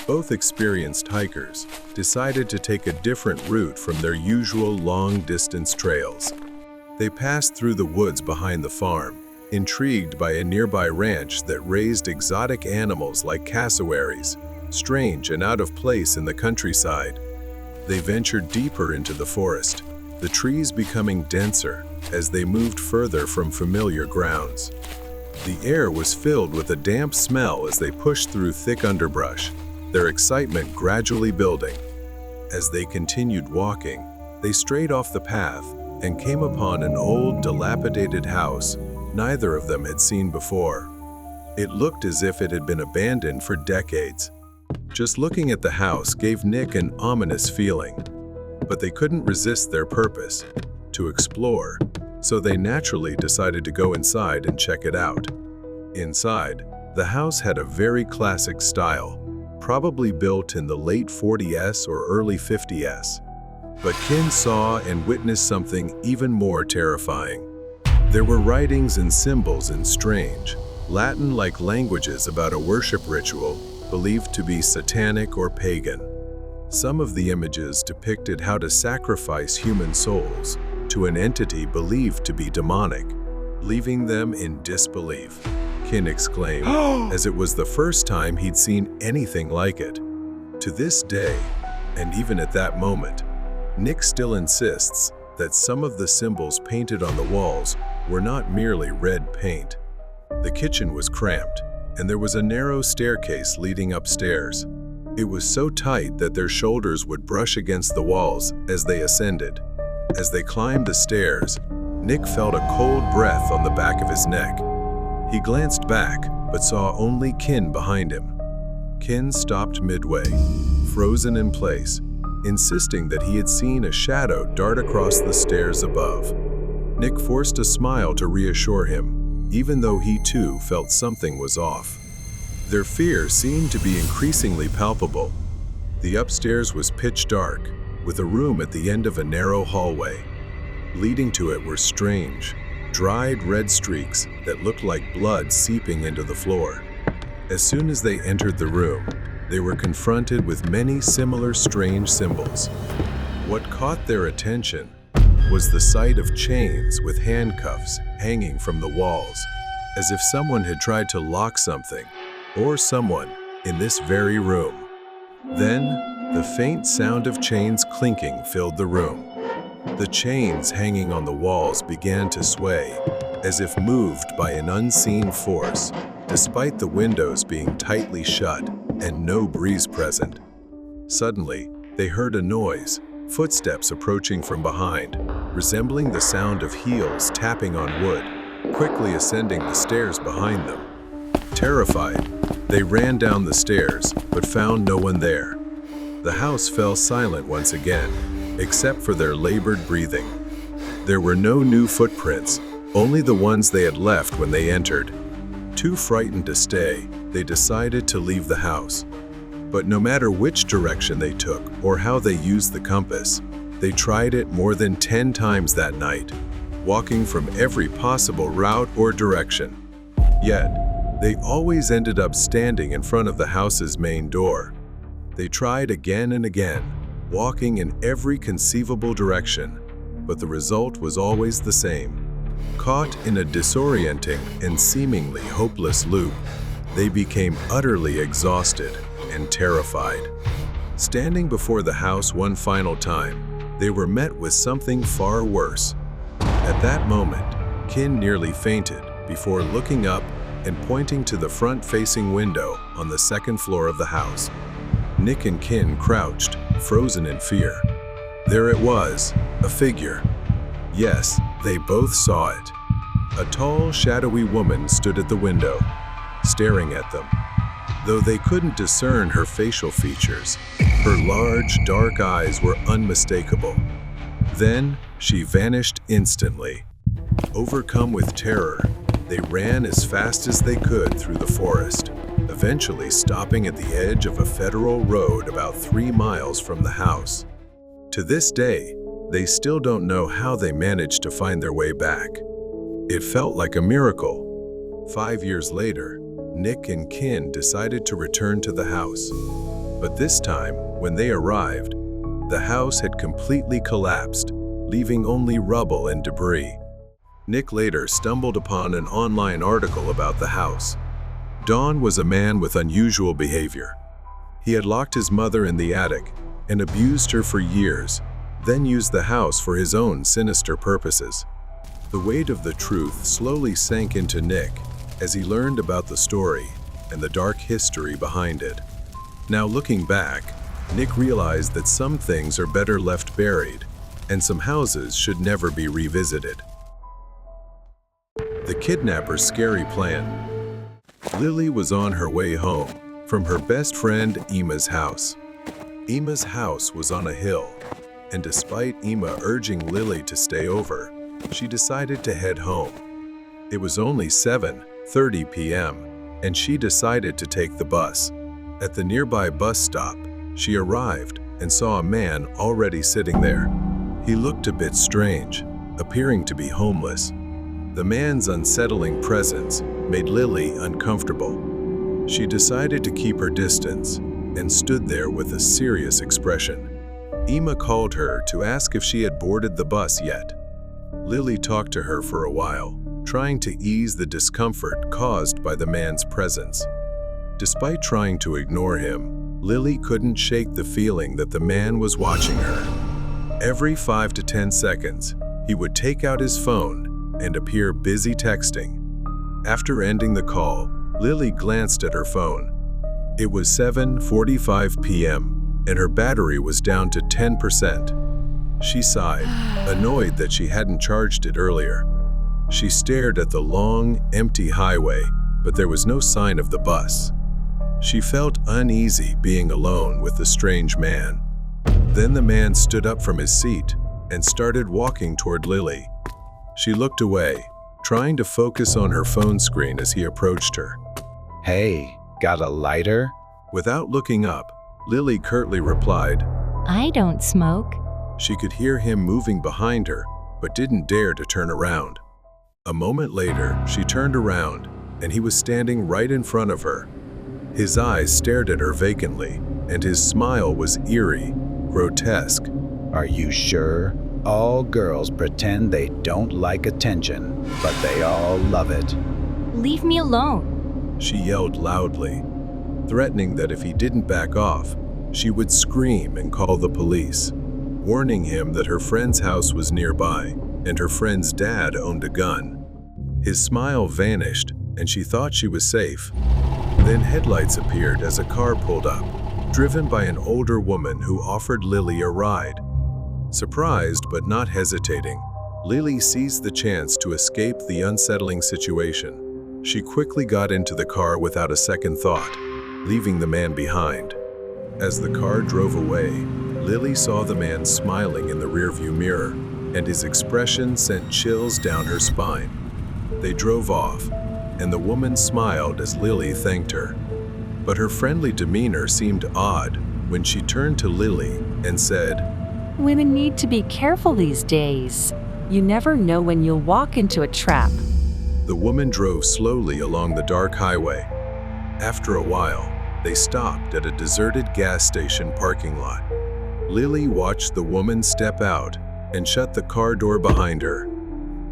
both experienced hikers, decided to take a different route from their usual long-distance trails. They passed through the woods behind the farm, intrigued by a nearby ranch that raised exotic animals like cassowaries, strange and out of place in the countryside. They ventured deeper into the forest, the trees becoming denser as they moved further from familiar grounds. The air was filled with a damp smell as they pushed through thick underbrush, their excitement gradually building. As they continued walking, they strayed off the path and came upon an old, dilapidated house neither of them had seen before. It looked as if it had been abandoned for decades. Just looking at the house gave Nick an ominous feeling, but they couldn't resist their purpose, to explore, so they naturally decided to go inside and check it out. Inside, the house had a very classic style, probably built in the late 40s or early 50s. But Ken saw and witnessed something even more terrifying. There were writings and symbols in strange, Latin-like languages about a worship ritual believed to be satanic or pagan. Some of the images depicted how to sacrifice human souls to an entity believed to be demonic, leaving them in disbelief. Ken exclaimed, as it was the first time he'd seen anything like it. To this day, and even at that moment, Nick still insists that some of the symbols painted on the walls were not merely red paint. The kitchen was cramped, and there was a narrow staircase leading upstairs. It was so tight that their shoulders would brush against the walls as they ascended. As they climbed the stairs, Nick felt a cold breath on the back of his neck. He glanced back, but saw only Ken behind him. Ken stopped midway, frozen in place, insisting that he had seen a shadow dart across the stairs above. Nick forced a smile to reassure him, even though he too felt something was off. Their fear seemed to be increasingly palpable. The upstairs was pitch dark, with a room at the end of a narrow hallway. Leading to it were strange, dried red streaks that looked like blood seeping into the floor. As soon as they entered the room, they were confronted with many similar strange symbols. What caught their attention was the sight of chains with handcuffs hanging from the walls, as if someone had tried to lock something or someone in this very room. Then, the faint sound of chains clinking filled the room. The chains hanging on the walls began to sway, as if moved by an unseen force, despite the windows being tightly shut and no breeze present. Suddenly, they heard a noise, footsteps approaching from behind, resembling the sound of heels tapping on wood, quickly ascending the stairs behind them. Terrified, they ran down the stairs, but found no one there. The house fell silent once again, except for their labored breathing. There were no new footprints, only the ones they had left when they entered. Too frightened to stay, they decided to leave the house. But no matter which direction they took or how they used the compass, they tried it more than 10 times that night, walking from every possible route or direction. Yet, they always ended up standing in front of the house's main door. They tried again and again, walking in every conceivable direction, but the result was always the same. Caught in a disorienting and seemingly hopeless loop, they became utterly exhausted and terrified. Standing before the house one final time, they were met with something far worse. At that moment, Kin nearly fainted before looking up and pointing to the front-facing window on the second floor of the house. Nick and Kin crouched, frozen in fear. There it was, a figure. Yes, they both saw it. A tall, shadowy woman stood at the window, staring at them. Though they couldn't discern her facial features, her large, dark eyes were unmistakable. Then, she vanished instantly. Overcome with terror, they ran as fast as they could through the forest, eventually stopping at the edge of a federal road about 3 miles from the house. To this day, they still don't know how they managed to find their way back. It felt like a miracle. 5 years later, Nick and Kin decided to return to the house. But this time, when they arrived, the house had completely collapsed, leaving only rubble and debris. Nick later stumbled upon an online article about the house. Don was a man with unusual behavior. He had locked his mother in the attic and abused her for years, then used the house for his own sinister purposes. The weight of the truth slowly sank into Nick as he learned about the story and the dark history behind it. Now looking back, Nick realized that some things are better left buried, and some houses should never be revisited. The kidnapper's scary plan. Lily was on her way home from her best friend Emma's house. Emma's house was on a hill, and despite Emma urging Lily to stay over, she decided to head home. It was only 7:30 p.m., and she decided to take the bus. At the nearby bus stop, she arrived and saw a man already sitting there. He looked a bit strange, appearing to be homeless. The man's unsettling presence made Lily uncomfortable. She decided to keep her distance and stood there with a serious expression. Emma called her to ask if she had boarded the bus yet. Lily talked to her for a while, trying to ease the discomfort caused by the man's presence. Despite trying to ignore him, Lily couldn't shake the feeling that the man was watching her. Every 5 to 10 seconds, he would take out his phone and appear busy texting. After ending the call, Lily glanced at her phone. It was 7:45 p.m., and her battery was down to 10%. She sighed, annoyed that she hadn't charged it earlier. She stared at the long, empty highway, but there was no sign of the bus. She felt uneasy being alone with the strange man. Then the man stood up from his seat and started walking toward Lily. She looked away, trying to focus on her phone screen as he approached her. Hey, got a lighter? Without looking up, Lily curtly replied. I don't smoke. She could hear him moving behind her, but didn't dare to turn around. A moment later, she turned around, and he was standing right in front of her. His eyes stared at her vacantly, and his smile was eerie, grotesque. Are you sure? All girls pretend they don't like attention, but they all love it. Leave me alone. She yelled loudly, threatening that if he didn't back off, she would scream and call the police, warning him that her friend's house was nearby and her friend's dad owned a gun. His smile vanished, and she thought she was safe. Then headlights appeared as a car pulled up, driven by an older woman who offered Lily a ride. Surprised but not hesitating, Lily seized the chance to escape the unsettling situation. She quickly got into the car without a second thought, leaving the man behind. As the car drove away, Lily saw the man smiling in the rearview mirror, and his expression sent chills down her spine. They drove off, and the woman smiled as Lily thanked her. But her friendly demeanor seemed odd when she turned to Lily and said, Women need to be careful these days. You never know when you'll walk into a trap. The woman drove slowly along the dark highway. After a while, they stopped at a deserted gas station parking lot. Lily watched the woman step out and shut the car door behind her.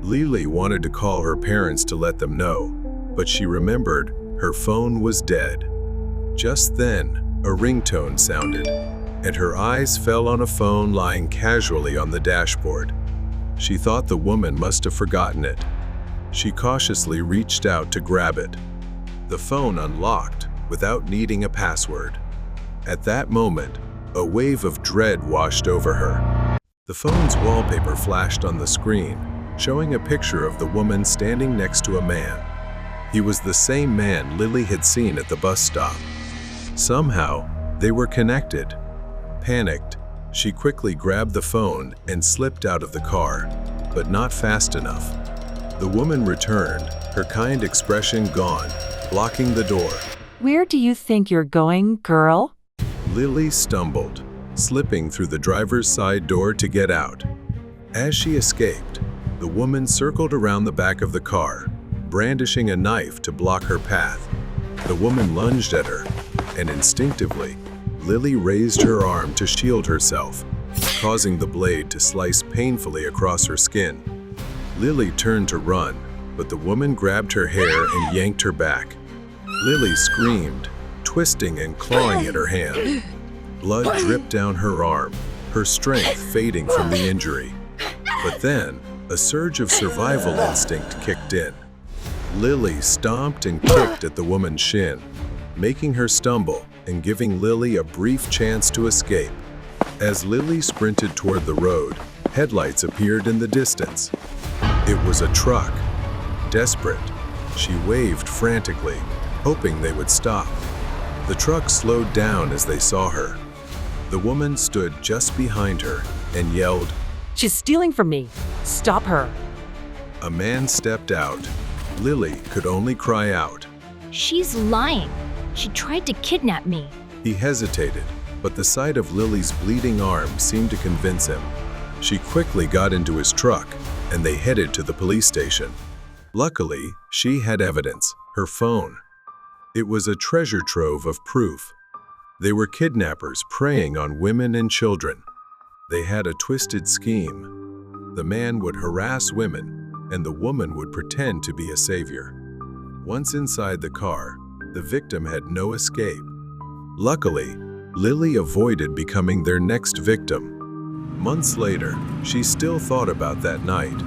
Lily wanted to call her parents to let them know, but she remembered her phone was dead. Just then, a ringtone sounded, and her eyes fell on a phone lying casually on the dashboard. She thought the woman must have forgotten it. She cautiously reached out to grab it. The phone unlocked without needing a password. At that moment, a wave of dread washed over her. The phone's wallpaper flashed on the screen, showing a picture of the woman standing next to a man. He was the same man Lily had seen at the bus stop. Somehow, they were connected. Panicked, she quickly grabbed the phone and slipped out of the car, but not fast enough. The woman returned, her kind expression gone, blocking the door. Where do you think you're going, girl? Lily stumbled, slipping through the driver's side door to get out. As she escaped, the woman circled around the back of the car, brandishing a knife to block her path. The woman lunged at her, and instinctively, Lily raised her arm to shield herself, causing the blade to slice painfully across her skin. Lily turned to run, but the woman grabbed her hair and yanked her back. Lily screamed, twisting and clawing at her hand. Blood dripped down her arm, her strength fading from the injury. But then, a surge of survival instinct kicked in. Lily stomped and kicked at the woman's shin, making her stumble and giving Lily a brief chance to escape. As Lily sprinted toward the road, headlights appeared in the distance. It was a truck. Desperate, she waved frantically, hoping they would stop. The truck slowed down as they saw her. The woman stood just behind her and yelled, She's stealing from me. Stop her. A man stepped out. Lily could only cry out. She's lying. She tried to kidnap me. He hesitated, but the sight of Lily's bleeding arm seemed to convince him. She quickly got into his truck, and they headed to the police station. Luckily, she had evidence, her phone. It was a treasure trove of proof. They were kidnappers preying on women and children. They had a twisted scheme. The man would harass women, and the woman would pretend to be a savior. Once inside the car, the victim had no escape. Luckily, Lily avoided becoming their next victim. Months later, she still thought about that night.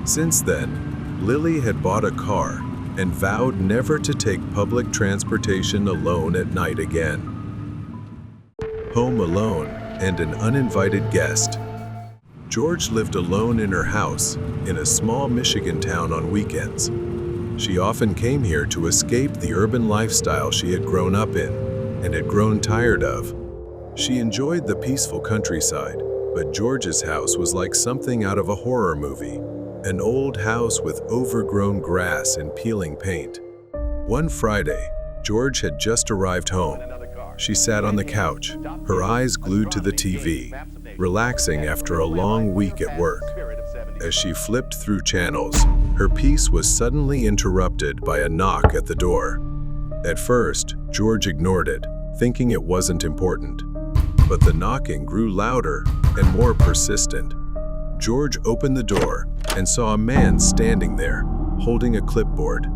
Since then, Lily had bought a car and vowed never to take public transportation alone at night again. Home alone and an uninvited guest. George lived alone in her house in a small Michigan town on weekends. She often came here to escape the urban lifestyle she had grown up in and had grown tired of. She enjoyed the peaceful countryside, but George's house was like something out of a horror movie. an old house with overgrown grass and peeling paint. One Friday, George had just arrived home. She sat on the couch, her eyes glued to the TV, relaxing after a long week at work. As she flipped through channels, her peace was suddenly interrupted by a knock at the door. At first, George ignored it, thinking it wasn't important. But the knocking grew louder and more persistent. George opened the door and saw a man standing there, holding a clipboard.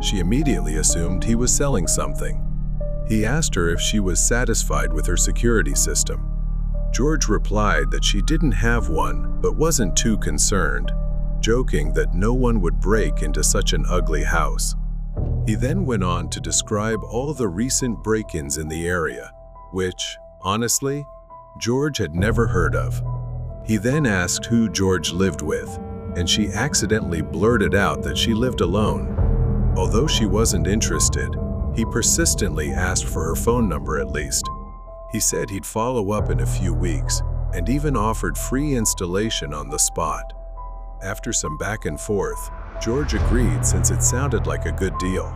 She immediately assumed he was selling something. He asked her if she was satisfied with her security system. George replied that she didn't have one but wasn't too concerned, joking that no one would break into such an ugly house. He then went on to describe all the recent break-ins in the area, which, honestly, George had never heard of. He then asked who George lived with, and she accidentally blurted out that she lived alone. Although she wasn't interested, he persistently asked for her phone number at least. He said he'd follow up in a few weeks, and even offered free installation on the spot. After some back and forth, George agreed since it sounded like a good deal.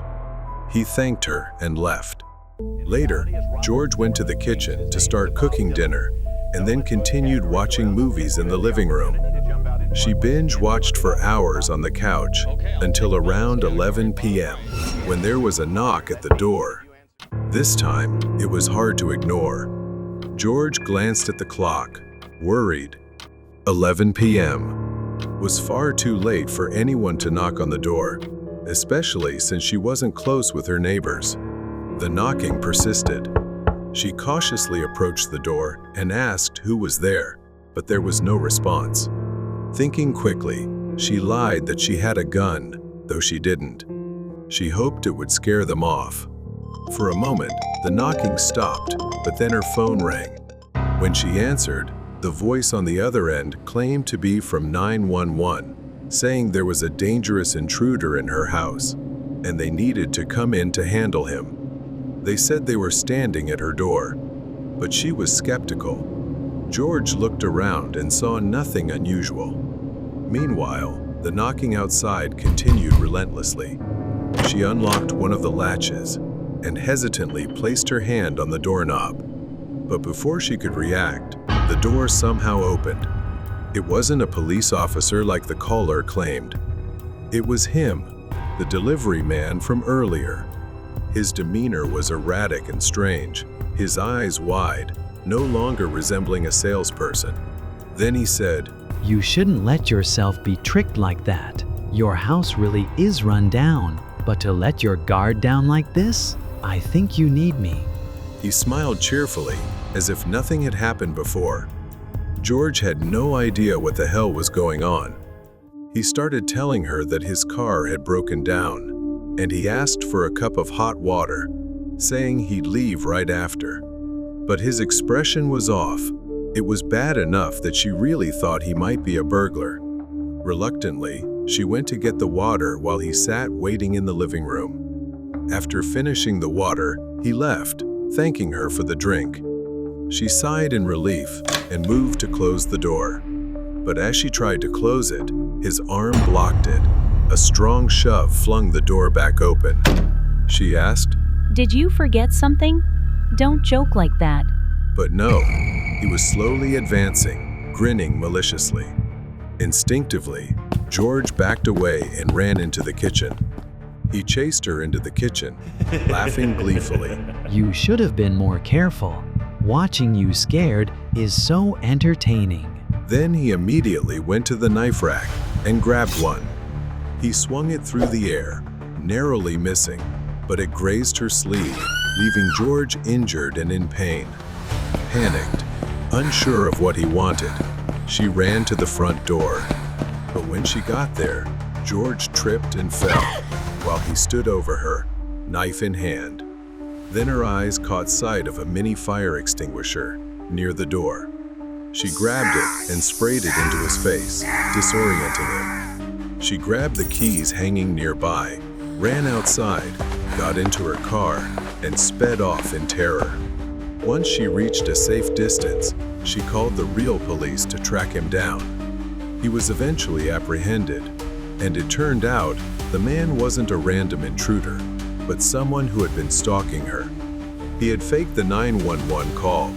He thanked her and left. Later, George went to the kitchen to start cooking dinner, and then continued watching movies in the living room. She binge-watched for hours on the couch until around 11 p.m., when there was a knock at the door. This time, it was hard to ignore. George glanced at the clock, worried. 11 p.m. was far too late for anyone to knock on the door, especially since she wasn't close with her neighbors. The knocking persisted. She cautiously approached the door and asked who was there, but there was no response. Thinking quickly, she lied that she had a gun, though she didn't. She hoped it would scare them off. For a moment, the knocking stopped, but then her phone rang. When she answered, the voice on the other end claimed to be from 911, saying there was a dangerous intruder in her house, and they needed to come in to handle him. They said they were standing at her door, but she was skeptical. George looked around and saw nothing unusual. Meanwhile, the knocking outside continued relentlessly. She unlocked one of the latches and hesitantly placed her hand on the doorknob. But before she could react, the door somehow opened. It wasn't a police officer like the caller claimed. It was him, the delivery man from earlier. His demeanor was erratic and strange, his eyes wide, no longer resembling a salesperson. Then he said, "You shouldn't let yourself be tricked like that. Your house really is run down, but to let your guard down like this? I think you need me." He smiled cheerfully, as if nothing had happened before. George had no idea what the hell was going on. He started telling her that his car had broken down, and he asked for a cup of hot water, saying he'd leave right after. But his expression was off. It was bad enough that she really thought he might be a burglar. Reluctantly, she went to get the water while he sat waiting in the living room. After finishing the water, he left, thanking her for the drink. She sighed in relief and moved to close the door. But as she tried to close it, his arm blocked it. A strong shove flung the door back open. She asked, Did you forget something? Don't joke like that. but no, he was slowly advancing, grinning maliciously. Instinctively, George backed away and ran into the kitchen. He chased her into the kitchen, laughing gleefully. You should have been more careful. Watching you scared is so entertaining. Then he immediately went to the knife rack and grabbed one. He swung it through the air, narrowly missing, but it grazed her sleeve, leaving George injured and in pain. Panicked, unsure of what he wanted, she ran to the front door. But when she got there, George tripped and fell while he stood over her, knife in hand. Then her eyes caught sight of a mini fire extinguisher near the door. She grabbed it and sprayed it into his face, disorienting him. She grabbed the keys hanging nearby, ran outside, got into her car, and sped off in terror. Once she reached a safe distance, she called the real police to track him down. He was eventually apprehended, and it turned out the man wasn't a random intruder, but someone who had been stalking her. He had faked the 911 call,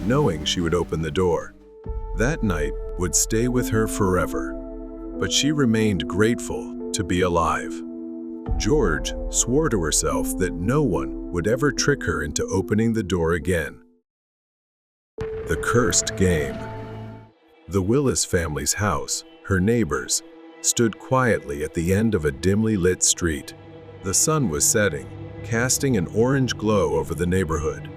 knowing she would open the door. That night would stay with her forever, but she remained grateful to be alive. George swore to herself that no one would ever trick her into opening the door again. The Cursed Game. The Willis family's house, her neighbors, stood quietly at the end of a dimly lit street. The sun was setting, casting an orange glow over the neighborhood.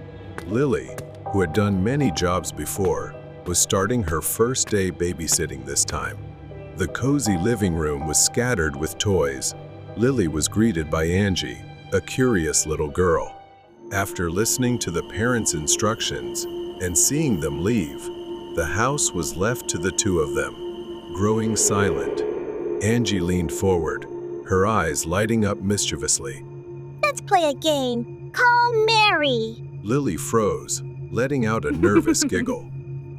Lily, who had done many jobs before, was starting her first day babysitting this time. The cozy living room was scattered with toys. Lily was greeted by Angie, a curious little girl. After listening to the parents' instructions and seeing them leave, the house was left to the two of them, growing silent. Angie leaned forward, her eyes lighting up mischievously. Let's play a game. Call Mary. Lily froze, letting out a nervous giggle.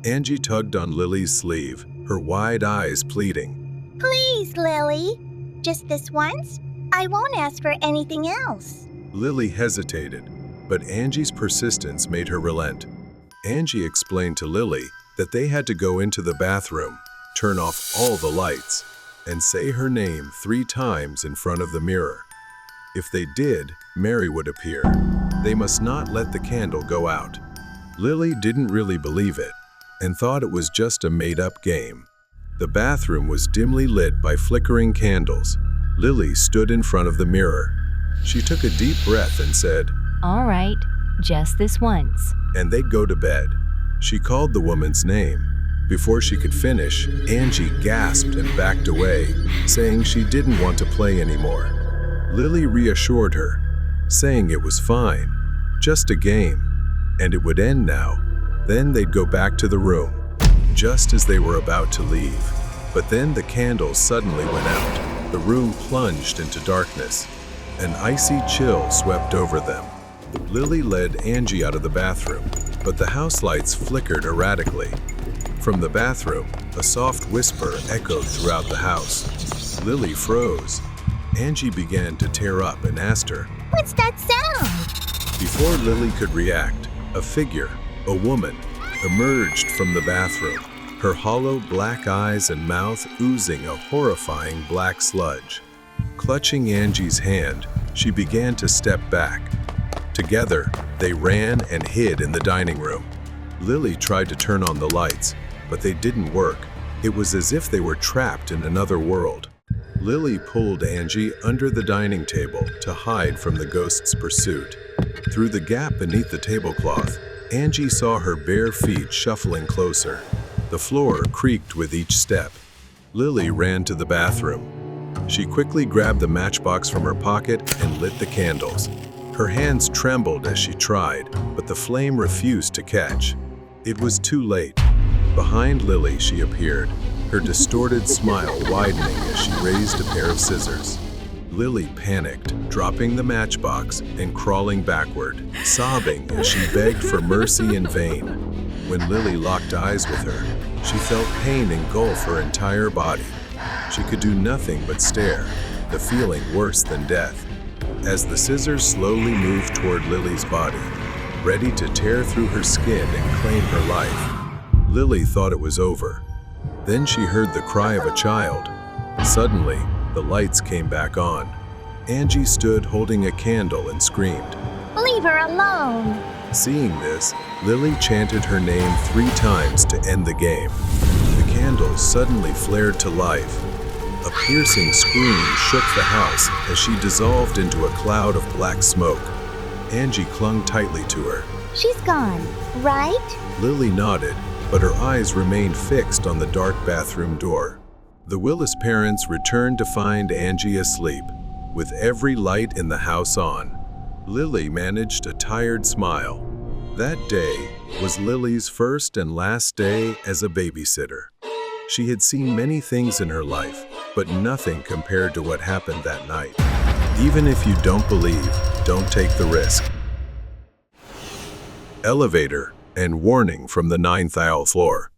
Angie tugged on Lily's sleeve, her wide eyes pleading. Please, Lily. Just this once? I won't ask for anything else. Lily hesitated, but Angie's persistence made her relent. Angie explained to Lily that they had to go into the bathroom, turn off all the lights, and say her name 3 times in front of the mirror. If they did, Mary would appear. They must not let the candle go out. Lily didn't really believe it and thought it was just a made-up game. The bathroom was dimly lit by flickering candles. Lily stood in front of the mirror. She took a deep breath and said, All right, just this once. and they'd go to bed. She called the woman's name. Before she could finish, Angie gasped and backed away, saying she didn't want to play anymore. Lily reassured her, saying it was fine, just a game, and it would end now. Then they'd go back to the room, just as they were about to leave. But then the candles suddenly went out. The room plunged into darkness. An icy chill swept over them. Lily led Angie out of the bathroom, but the house lights flickered erratically. From the bathroom, a soft whisper echoed throughout the house. Lily froze. Angie began to tear up and asked her, What's that sound? Before Lily could react, a figure, a woman, emerged from the bathroom, her hollow black eyes and mouth oozing a horrifying black sludge. Clutching Angie's hand, she began to step back. Together, they ran and hid in the dining room. Lily tried to turn on the lights, but they didn't work. It was as if they were trapped in another world. Lily pulled Angie under the dining table to hide from the ghost's pursuit. Through the gap beneath the tablecloth, Angie saw her bare feet shuffling closer. The floor creaked with each step. Lily ran to the bathroom. She quickly grabbed the matchbox from her pocket and lit the candles. Her hands trembled as she tried, but the flame refused to catch. It was too late. Behind Lily, she appeared, her distorted smile widening as she raised a pair of scissors. Lily panicked, dropping the matchbox and crawling backward, sobbing as she begged for mercy in vain. When Lily locked eyes with her, she felt pain engulf her entire body. She could do nothing but stare, the feeling worse than death. As the scissors slowly moved toward Lily's body, ready to tear through her skin and claim her life, Lily thought it was over. Then she heard the cry of a child. Suddenly, the lights came back on. Angie stood holding a candle and screamed. Leave her alone. Seeing this, Lily chanted her name 3 times to end the game. The candles suddenly flared to life. A piercing scream shook the house as she dissolved into a cloud of black smoke. Angie clung tightly to her. She's gone, right? Lily nodded, but her eyes remained fixed on the dark bathroom door. The Willis parents returned to find Angie asleep, with every light in the house on. Lily managed a tired smile. That day was Lily's first and last day as a babysitter. She had seen many things in her life, but nothing compared to what happened that night. Even if you don't believe, don't take the risk. Elevator and warning from the 9th aisle floor.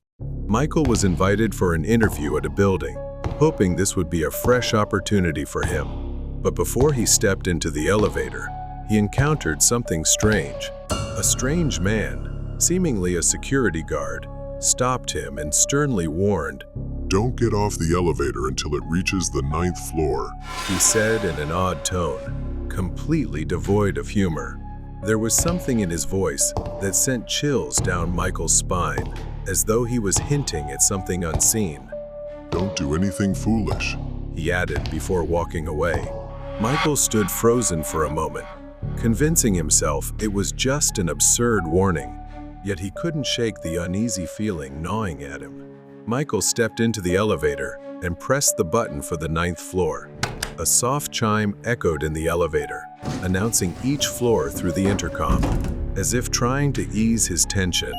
Michael was invited for an interview at a building, hoping this would be a fresh opportunity for him. But before he stepped into the elevator, he encountered something strange. A strange man, seemingly a security guard, stopped him and sternly warned, "Don't get off the elevator until it reaches the 9th floor." He said in an odd tone, completely devoid of humor. There was something in his voice that sent chills down Michael's spine, as though he was hinting at something unseen. "Don't do anything foolish," he added before walking away. Michael stood frozen for a moment, convincing himself it was just an absurd warning, yet he couldn't shake the uneasy feeling gnawing at him. Michael stepped into the elevator and pressed the button for the 9th floor. A soft chime echoed in the elevator, announcing each floor through the intercom, as if trying to ease his tension.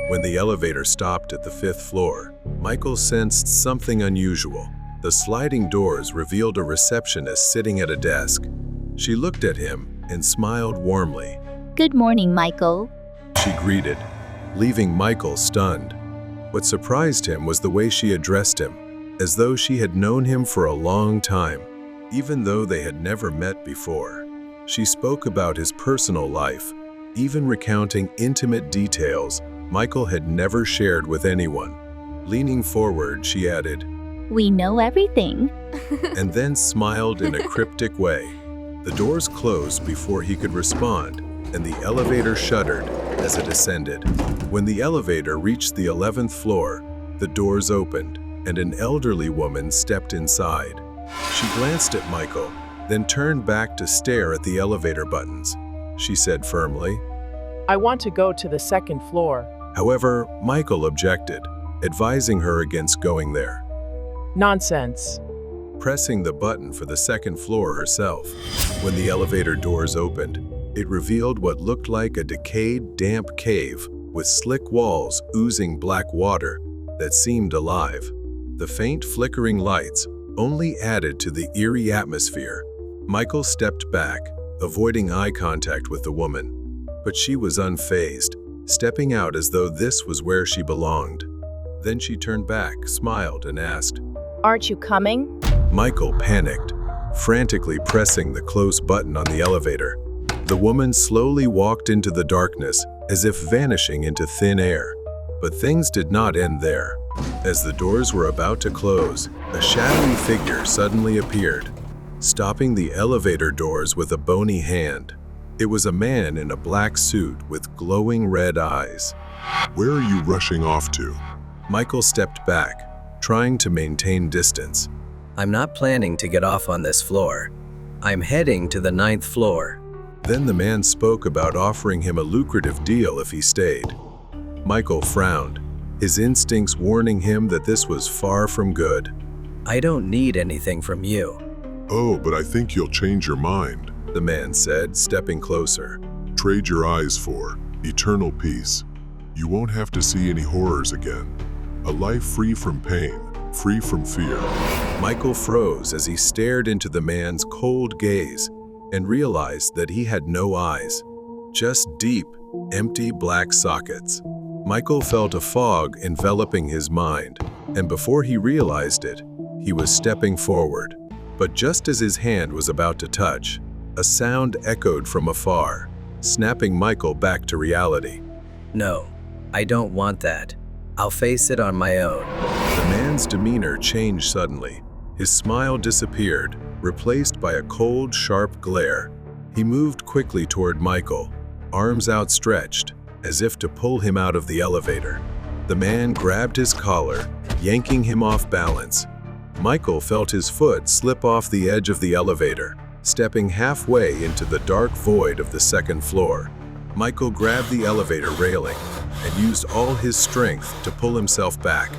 When the elevator stopped at the 5th floor, Michael sensed something unusual. The sliding doors revealed a receptionist sitting at a desk. She looked at him and smiled warmly. Good morning, Michael. She greeted, leaving Michael stunned. What surprised him was the way she addressed him, as though she had known him for a long time, even though they had never met before. She spoke about his personal life, even recounting intimate details Michael had never shared with anyone. Leaning forward, she added, We know everything. and then smiled in a cryptic way. The doors closed before he could respond, and the elevator shuddered as it ascended. When the elevator reached the 11th floor, the doors opened, and an elderly woman stepped inside. She glanced at Michael, then turned back to stare at the elevator buttons. She said firmly, I want to go to the 2nd floor. However, Michael objected, advising her against going there. Nonsense. Pressing the button for the 2nd floor herself. When the elevator doors opened, it revealed what looked like a decayed, damp cave with slick walls oozing black water that seemed alive. The faint flickering lights only added to the eerie atmosphere. Michael stepped back, avoiding eye contact with the woman, but she was unfazed, stepping out as though this was where she belonged. Then she turned back, smiled, and asked, Aren't you coming? Michael panicked, frantically pressing the close button on the elevator. The woman slowly walked into the darkness, as if vanishing into thin air. But things did not end there. As the doors were about to close, a shadowy figure suddenly appeared, stopping the elevator doors with a bony hand. It was a man in a black suit with glowing red eyes. "Where are you rushing off to?" Michael stepped back, trying to maintain distance. I'm not planning to get off on this floor. I'm heading to the 9th floor. Then the man spoke about offering him a lucrative deal if he stayed. Michael frowned, his instincts warning him that this was far from good. I don't need anything from you. "Oh, but I think you'll change your mind," the man said, stepping closer. "Trade your eyes for eternal peace. You won't have to see any horrors again. A life free from pain, free from fear." Michael froze as he stared into the man's cold gaze and realized that he had no eyes, just deep, empty black sockets. Michael felt a fog enveloping his mind, and before he realized it, he was stepping forward. But just as his hand was about to touch, a sound echoed from afar, snapping Michael back to reality. No, I don't want that. I'll face it on my own. The man's demeanor changed suddenly. His smile disappeared, replaced by a cold, sharp glare. He moved quickly toward Michael, arms outstretched, as if to pull him out of the elevator. The man grabbed his collar, yanking him off balance. Michael felt his foot slip off the edge of the elevator, stepping halfway into the dark void of the 2nd floor. Michael grabbed the elevator railing and used all his strength to pull himself back.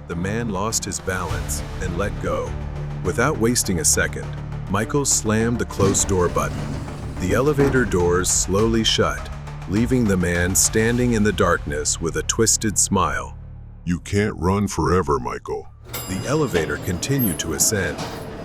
The man lost his balance and let go. Without wasting a second, Michael slammed the closed door button. The elevator doors slowly shut, leaving the man standing in the darkness with a twisted smile. "You can't run forever, Michael." The elevator continued to ascend.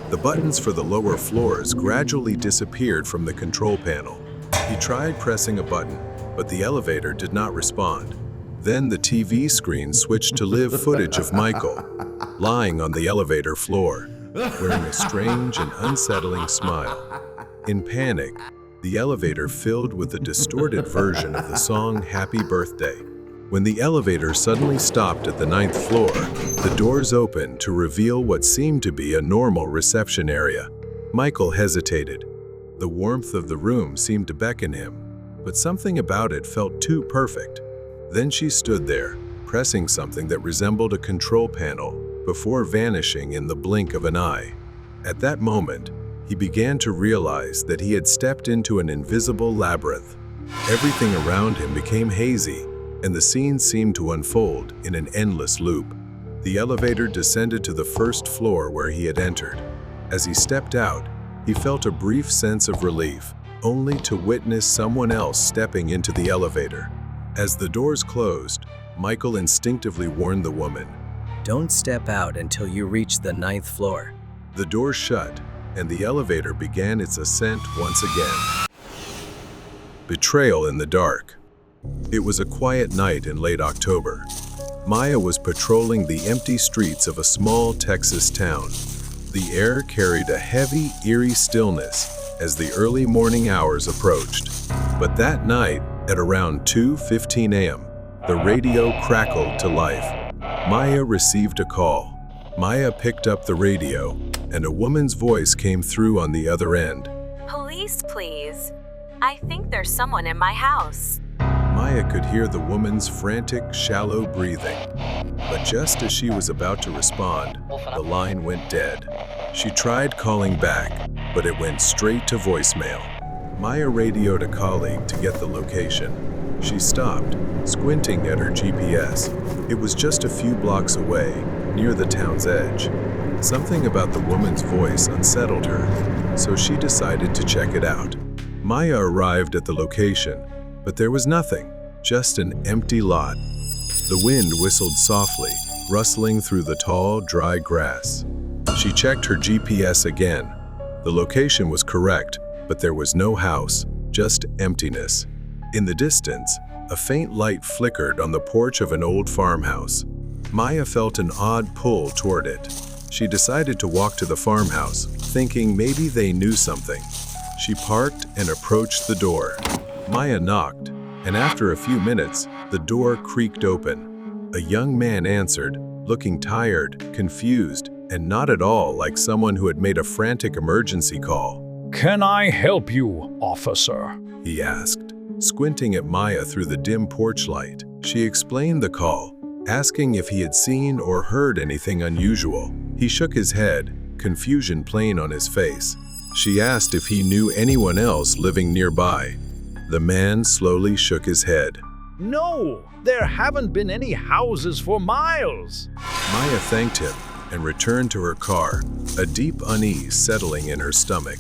The buttons for the lower floors gradually disappeared from the control panel. He tried pressing a button, but the elevator did not respond. Then the TV screen switched to live footage of Michael, lying on the elevator floor, wearing a strange and unsettling smile. In panic, the elevator filled with a distorted version of the song Happy Birthday. When the elevator suddenly stopped at the 9th floor, the doors opened to reveal what seemed to be a normal reception area. Michael hesitated. The warmth of the room seemed to beckon him, but something about it felt too perfect. Then she stood there, pressing something that resembled a control panel, before vanishing in the blink of an eye. At that moment, he began to realize that he had stepped into an invisible labyrinth. Everything around him became hazy, and the scene seemed to unfold in an endless loop. The elevator descended to the 1st floor where he had entered. As he stepped out, he felt a brief sense of relief, only to witness someone else stepping into the elevator. As the doors closed, Michael instinctively warned the woman, "Don't step out until you reach the 9th floor." The door shut, and the elevator began its ascent once again. Betrayal in the dark. It was a quiet night in late October. Maya was patrolling the empty streets of a small Texas town. The air carried a heavy, eerie stillness as the early morning hours approached. But that night, at around 2:15 a.m., the radio crackled to life. Maya received a call. Maya picked up the radio, and a woman's voice came through on the other end. Police, please. I think there's someone in my house. Maya could hear the woman's frantic, shallow breathing. But just as she was about to respond, the line went dead. She tried calling back, but it went straight to voicemail. Maya radioed a colleague to get the location. She stopped, squinting at her GPS. It was just a few blocks away, near the town's edge. Something about the woman's voice unsettled her, so she decided to check it out. Maya arrived at the location, but there was nothing, just an empty lot. The wind whistled softly, rustling through the tall, dry grass. She checked her GPS again. The location was correct, but there was no house, just emptiness. In the distance, a faint light flickered on the porch of an old farmhouse. Maya felt an odd pull toward it. She decided to walk to the farmhouse, thinking maybe they knew something. She parked and approached the door. Maya knocked, and after a few minutes, the door creaked open. A young man answered, looking tired, confused, and not at all like someone who had made a frantic emergency call. "Can I help you, officer?" he asked. Squinting at Maya through the dim porch light, she explained the call, asking if he had seen or heard anything unusual. He shook his head, confusion plain on his face. She asked if he knew anyone else living nearby. The man slowly shook his head. "No, there haven't been any houses for miles." Maya thanked him and returned to her car, a deep unease settling in her stomach.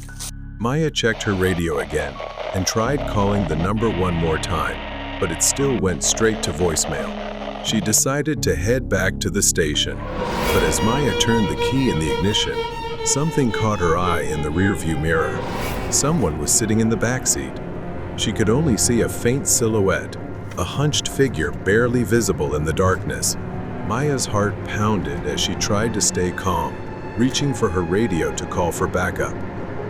Maya checked her radio again and tried calling the number one more time, but it still went straight to voicemail. She decided to head back to the station, but as Maya turned the key in the ignition, something caught her eye in the rearview mirror. Someone was sitting in the backseat. She could only see a faint silhouette, a hunched figure barely visible in the darkness. Maya's heart pounded as she tried to stay calm, reaching for her radio to call for backup.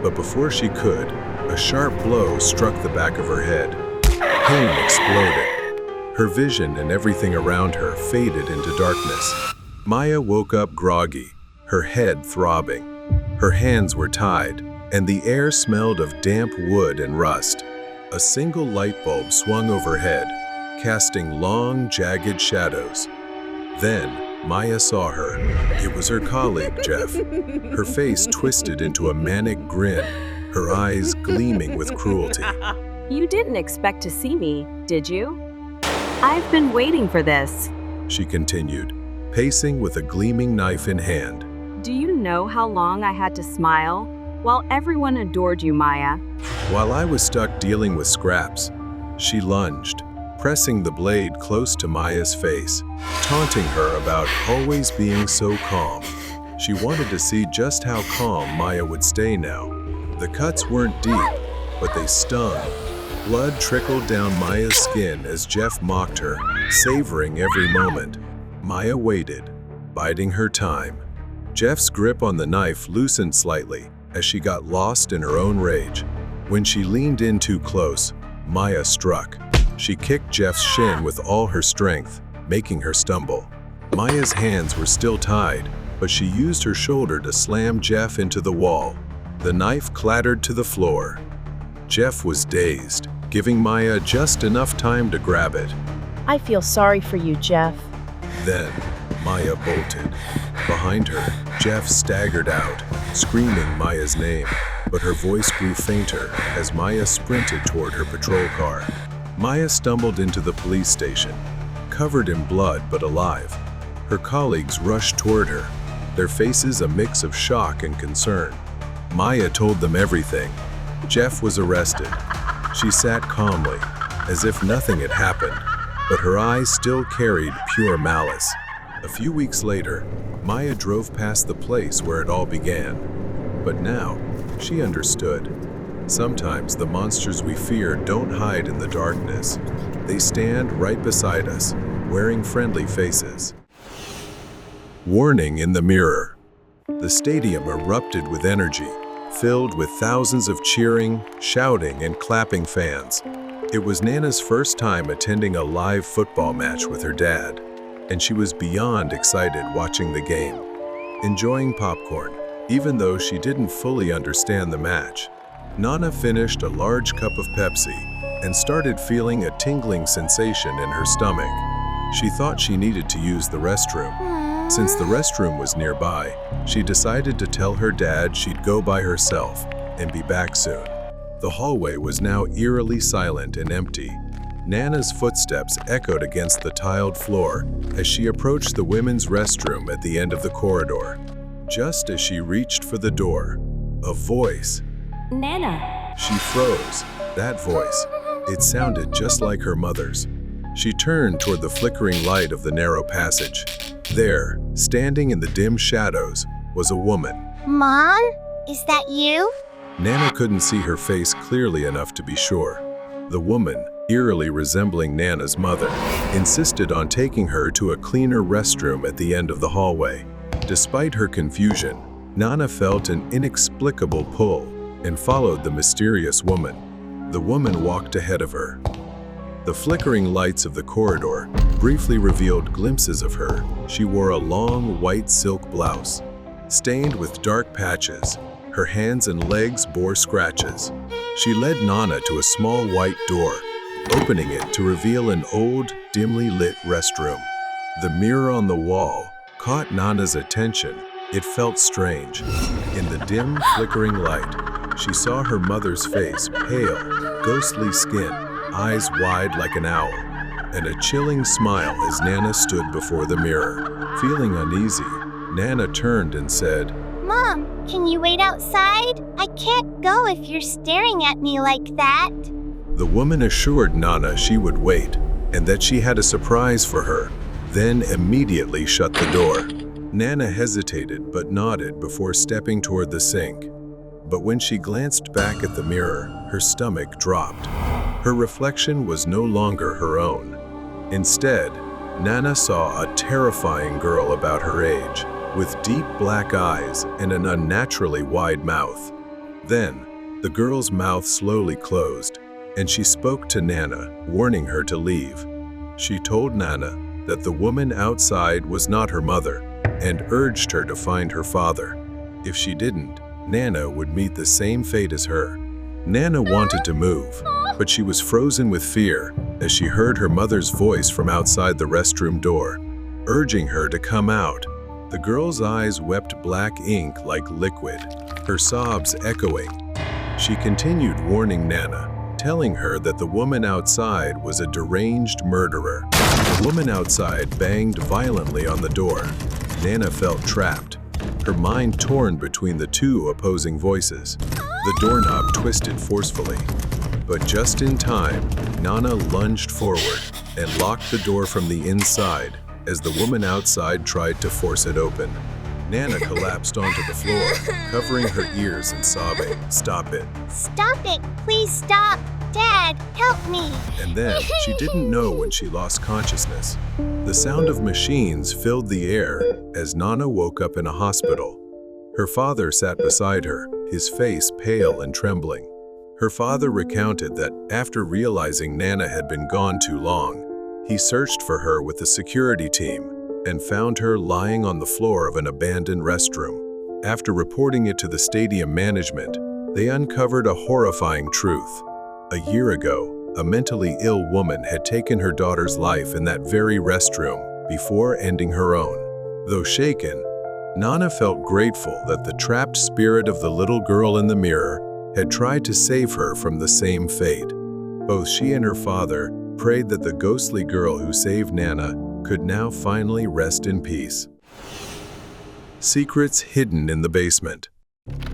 But before she could, a sharp blow struck the back of her head. Pain exploded. Her vision and everything around her faded into darkness. Maya woke up groggy, her head throbbing. Her hands were tied, and the air smelled of damp wood and rust. A single light bulb swung overhead, casting long, jagged shadows. Then, Maya saw her. It was her colleague, Jeff. Her face twisted into a manic grin, her eyes gleaming with cruelty. You didn't expect to see me, did you? I've been waiting for this. She continued, pacing with a gleaming knife in hand. Do you know how long I had to smile? While everyone adored you, Maya. While I was stuck dealing with scraps, she lunged, pressing the blade close to Maya's face, taunting her about always being so calm. She wanted to see just how calm Maya would stay now. The cuts weren't deep, but they stung. Blood trickled down Maya's skin as Jeff mocked her, savoring every moment. Maya waited, biding her time. Jeff's grip on the knife loosened slightly as she got lost in her own rage. When she leaned in too close, Maya struck. She kicked Jeff's shin with all her strength, making her stumble. Maya's hands were still tied, but she used her shoulder to slam Jeff into the wall. The knife clattered to the floor. Jeff was dazed, giving Maya just enough time to grab it. I feel sorry for you, Jeff. Then, Maya bolted. Behind her, Jeff staggered out, screaming Maya's name, but her voice grew fainter as Maya sprinted toward her patrol car. Maya stumbled into the police station, covered in blood but alive. Her colleagues rushed toward her, their faces a mix of shock and concern. Maya told them everything. Jeff was arrested. She sat calmly, as if nothing had happened, but her eyes still carried pure malice. A few weeks later, Maya drove past the place where it all began. But now, she understood. Sometimes the monsters we fear don't hide in the darkness. They stand right beside us, wearing friendly faces. Warning in the mirror. The stadium erupted with energy, filled with thousands of cheering, shouting, and clapping fans. It was Nana's first time attending a live football match with her dad, and she was beyond excited watching the game, enjoying popcorn, even though she didn't fully understand the match. Nana finished a large cup of Pepsi and started feeling a tingling sensation in her stomach. She thought she needed to use the restroom. Since the restroom was nearby, she decided to tell her dad she'd go by herself and be back soon. The hallway was now eerily silent and empty. Nana's footsteps echoed against the tiled floor as she approached the women's restroom at the end of the corridor. Just as she reached for the door, a voice. Nana. She froze. That voice. It sounded just like her mother's. She turned toward the flickering light of the narrow passage. There, standing in the dim shadows, was a woman. Mom? Is that you? Nana couldn't see her face clearly enough to be sure. The woman, eerily resembling Nana's mother, insisted on taking her to a cleaner restroom at the end of the hallway. Despite her confusion, Nana felt an inexplicable pull and followed the mysterious woman. The woman walked ahead of her. The flickering lights of the corridor briefly revealed glimpses of her. She wore a long white silk blouse, stained with dark patches. Her hands and legs bore scratches. She led Nana to a small white door, opening it to reveal an old, dimly lit restroom. The mirror on the wall caught Nana's attention. It felt strange. In the dim, flickering light, she saw her mother's face, pale, ghostly skin, eyes wide like an owl, and a chilling smile as Nana stood before the mirror. Feeling uneasy, Nana turned and said, Mom, can you wait outside? I can't go if you're staring at me like that. The woman assured Nana she would wait and that she had a surprise for her, then immediately shut the door. Nana hesitated but nodded before stepping toward the sink. But when she glanced back at the mirror, her stomach dropped. Her reflection was no longer her own. Instead, Nana saw a terrifying girl about her age, with deep black eyes and an unnaturally wide mouth. Then, the girl's mouth slowly closed, and she spoke to Nana, warning her to leave. She told Nana that the woman outside was not her mother, and urged her to find her father. If she didn't, Nana would meet the same fate as her. Nana wanted to move, but she was frozen with fear as she heard her mother's voice from outside the restroom door, urging her to come out. The girl's eyes wept black ink like liquid, her sobs echoing. She continued warning Nana, telling her that the woman outside was a deranged murderer. The woman outside banged violently on the door. Nana felt trapped, her mind torn between the two opposing voices. The doorknob twisted forcefully, but just in time, Nana lunged forward and locked the door from the inside as the woman outside tried to force it open. Nana collapsed onto the floor, covering her ears and sobbing, "Stop it! Stop it! Please stop! Dad, help me! And then she didn't know when she lost consciousness. The sound of machines filled the air as Nana woke up in a hospital. Her father sat beside her, his face pale and trembling. Her father recounted that after realizing Nana had been gone too long, he searched for her with the security team and found her lying on the floor of an abandoned restroom. After reporting it to the stadium management, they uncovered a horrifying truth. A year ago, a mentally ill woman had taken her daughter's life in that very restroom before ending her own. Though shaken, Nana felt grateful that the trapped spirit of the little girl in the mirror had tried to save her from the same fate. Both she and her father prayed that the ghostly girl who saved Nana could now finally rest in peace. Secrets hidden in the basement.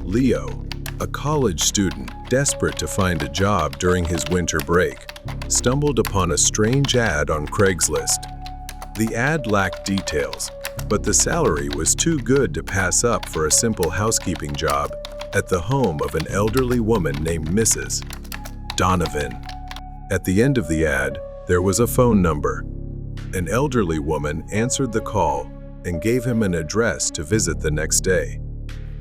Leo, a college student desperate to find a job during his winter break, stumbled upon a strange ad on Craigslist. The ad lacked details, but the salary was too good to pass up for a simple housekeeping job at the home of an elderly woman named Mrs. Donovan. At the end of the ad, there was a phone number. An elderly woman answered the call and gave him an address to visit the next day.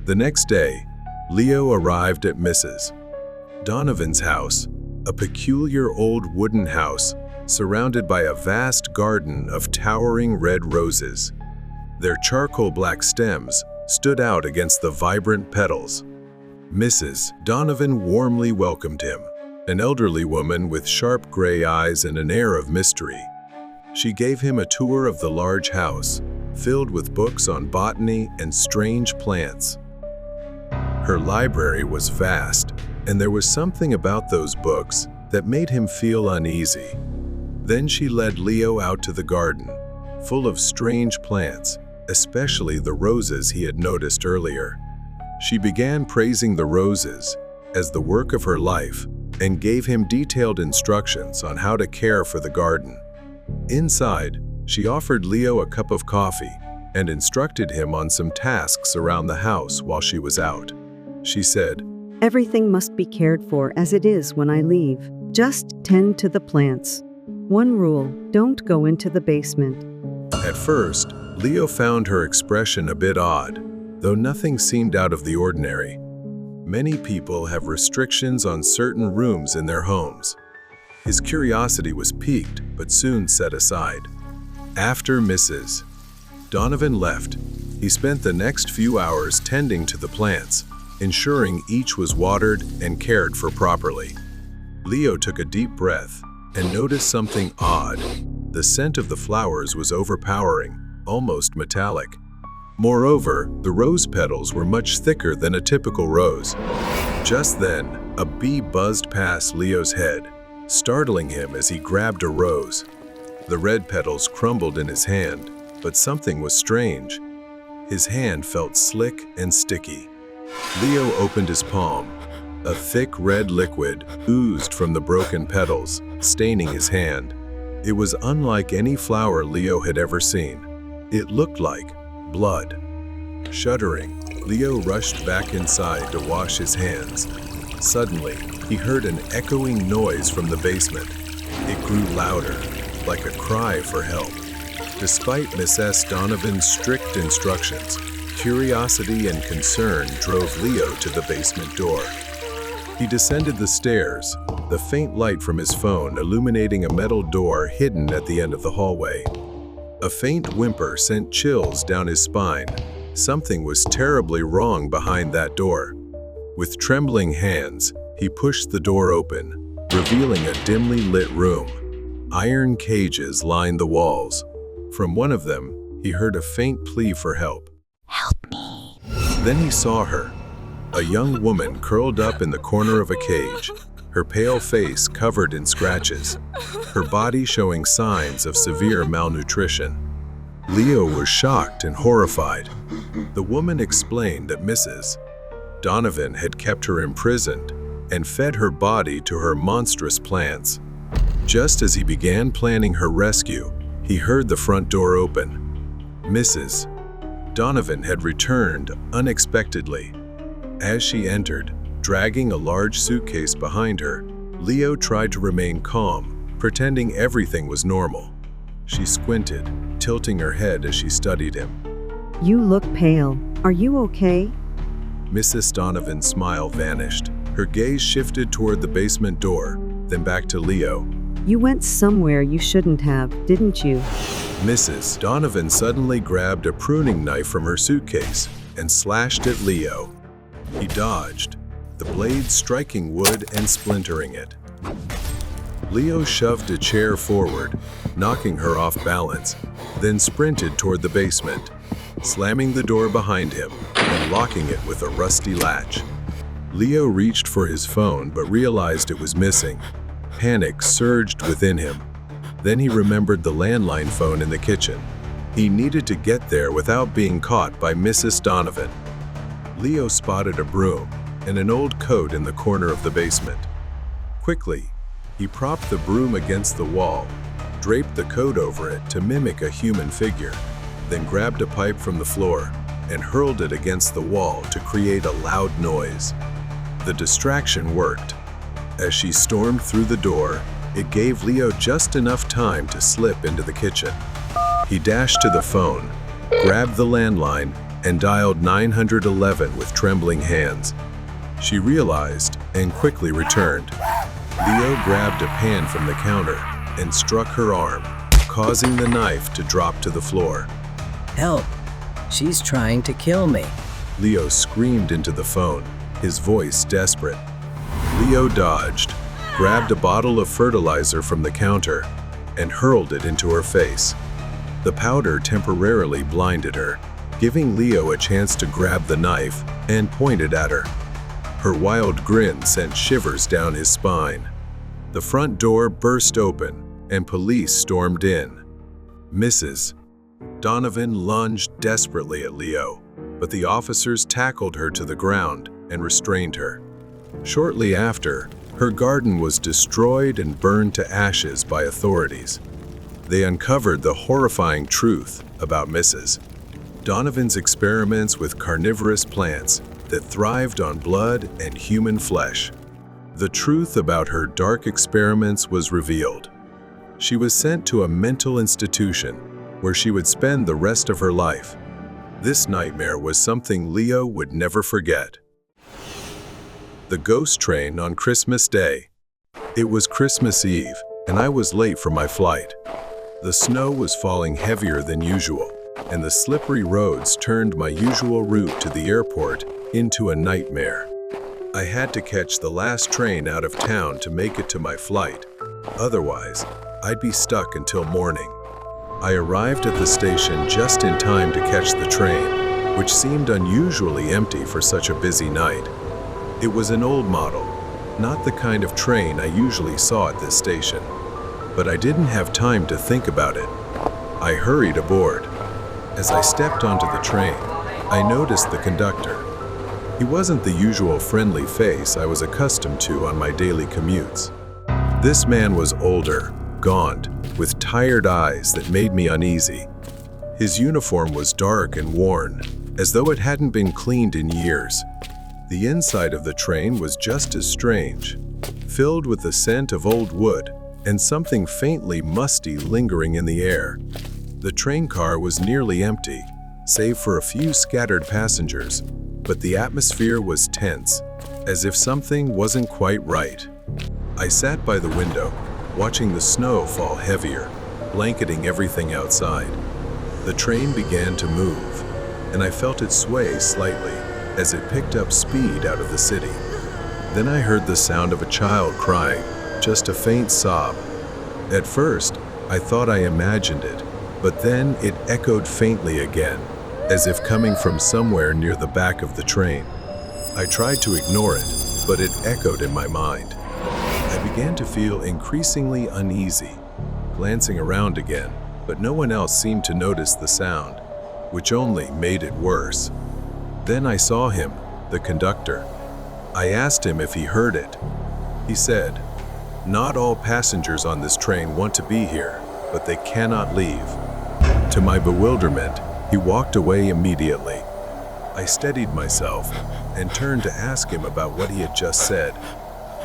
The next day, Leo arrived at Mrs. Donovan's house, a peculiar old wooden house surrounded by a vast garden of towering red roses. Their charcoal black stems stood out against the vibrant petals. Mrs. Donovan warmly welcomed him, an elderly woman with sharp gray eyes and an air of mystery. She gave him a tour of the large house, filled with books on botany and strange plants. Her library was vast, and there was something about those books that made him feel uneasy. Then she led Leo out to the garden, full of strange plants, especially the roses he had noticed earlier. She began praising the roses as the work of her life and gave him detailed instructions on how to care for the garden. Inside, she offered Leo a cup of coffee and instructed him on some tasks around the house while she was out. She said, "Everything must be cared for as it is when I leave. Just tend to the plants. One rule, don't go into the basement." At first, Leo found her expression a bit odd, though nothing seemed out of the ordinary. Many people have restrictions on certain rooms in their homes. His curiosity was piqued, but soon set aside. After Mrs. Donovan left, he spent the next few hours tending to the plants, ensuring each was watered and cared for properly. Leo took a deep breath and noticed something odd. The scent of the flowers was overpowering, almost metallic. Moreover, the rose petals were much thicker than a typical rose. Just then, a bee buzzed past Leo's head, startling him as he grabbed a rose. The red petals crumbled in his hand, but something was strange. His hand felt slick and sticky. Leo opened his palm. A thick red liquid oozed from the broken petals, staining his hand. It was unlike any flower Leo had ever seen. It looked like blood. Shuddering, Leo rushed back inside to wash his hands. Suddenly, he heard an echoing noise from the basement. It grew louder, like a cry for help. Despite Mrs. Donovan's strict instructions, curiosity and concern drove Leo to the basement door. He descended the stairs, the faint light from his phone illuminating a metal door hidden at the end of the hallway. A faint whimper sent chills down his spine. Something was terribly wrong behind that door. With trembling hands, he pushed the door open, revealing a dimly lit room. Iron cages lined the walls. From one of them, he heard a faint plea for help. Help me. Then he saw her, a young woman curled up in the corner of a cage, her pale face covered in scratches, her body showing signs of severe malnutrition. Leo was shocked and horrified. The woman explained that Mrs. Donovan had kept her imprisoned and fed her body to her monstrous plants. Just as he began planning her rescue, he heard the front door open. Mrs. Donovan had returned unexpectedly. As she entered, dragging a large suitcase behind her, Leo tried to remain calm, pretending everything was normal. She squinted, tilting her head as she studied him. You look pale. Are you okay? Mrs. Donovan's smile vanished. Her gaze shifted toward the basement door, then back to Leo. You went somewhere you shouldn't have, didn't you? Mrs. Donovan suddenly grabbed a pruning knife from her suitcase and slashed at Leo. He dodged, the blade striking wood and splintering it. Leo shoved a chair forward, knocking her off balance, then sprinted toward the basement, slamming the door behind him and locking it with a rusty latch. Leo reached for his phone but realized it was missing. Panic surged within him. Then he remembered the landline phone in the kitchen. He needed to get there without being caught by Mrs. Donovan. Leo spotted a broom and an old coat in the corner of the basement. Quickly, he propped the broom against the wall, draped the coat over it to mimic a human figure, then grabbed a pipe from the floor and hurled it against the wall to create a loud noise. The distraction worked. As she stormed through the door, it gave Leo just enough time to slip into the kitchen. He dashed to the phone, grabbed the landline, and dialed 911 with trembling hands. She realized and quickly returned. Leo grabbed a pan from the counter and struck her arm, causing the knife to drop to the floor. Help! She's trying to kill me. Leo screamed into the phone, his voice desperate. Leo dodged, grabbed a bottle of fertilizer from the counter, and hurled it into her face. The powder temporarily blinded her, giving Leo a chance to grab the knife and point it at her. Her wild grin sent shivers down his spine. The front door burst open, and police stormed in. Mrs. Donovan lunged desperately at Leo, but the officers tackled her to the ground and restrained her. Shortly after, her garden was destroyed and burned to ashes by authorities. They uncovered the horrifying truth about Mrs. Donovan's experiments with carnivorous plants that thrived on blood and human flesh. The truth about her dark experiments was revealed. She was sent to a mental institution where she would spend the rest of her life. This nightmare was something Leo would never forget. The ghost train on Christmas Day. It was Christmas Eve, and I was late for my flight. The snow was falling heavier than usual, and the slippery roads turned my usual route to the airport into a nightmare. I had to catch the last train out of town to make it to my flight. Otherwise, I'd be stuck until morning. I arrived at the station just in time to catch the train, which seemed unusually empty for such a busy night. It was an old model, not the kind of train I usually saw at this station. But I didn't have time to think about it. I hurried aboard. As I stepped onto the train, I noticed the conductor. He wasn't the usual friendly face I was accustomed to on my daily commutes. This man was older, gaunt, with tired eyes that made me uneasy. His uniform was dark and worn, as though it hadn't been cleaned in years. The inside of the train was just as strange, filled with the scent of old wood and something faintly musty lingering in the air. The train car was nearly empty, save for a few scattered passengers, but the atmosphere was tense, as if something wasn't quite right. I sat by the window, watching the snow fall heavier, blanketing everything outside. The train began to move, and I felt it sway slightly as it picked up speed out of the city. Then I heard the sound of a child crying, just a faint sob. At first, I thought I imagined it, but then it echoed faintly again, as if coming from somewhere near the back of the train. I tried to ignore it, but it echoed in my mind. I began to feel increasingly uneasy, glancing around again, but no one else seemed to notice the sound, which only made it worse. Then I saw him, the conductor. I asked him if he heard it. He said, "Not all passengers on this train want to be here, but they cannot leave." To my bewilderment, he walked away immediately. I steadied myself and turned to ask him about what he had just said.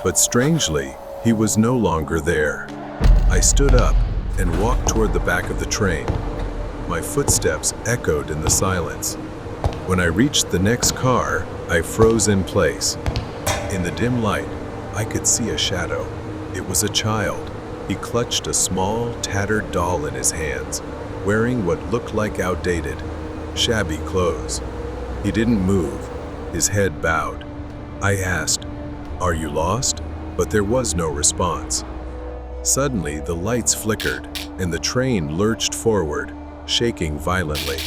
But strangely, He was no longer there. I stood up and walked toward the back of the train. My footsteps echoed in the silence. When I reached the next car, I froze in place. In the dim light, I could see a shadow. It was a child. He clutched a small, tattered doll in his hands, wearing what looked like outdated, shabby clothes. He didn't move, his head bowed. I asked, "Are you lost?" But there was no response. Suddenly, the lights flickered, and the train lurched forward, shaking violently.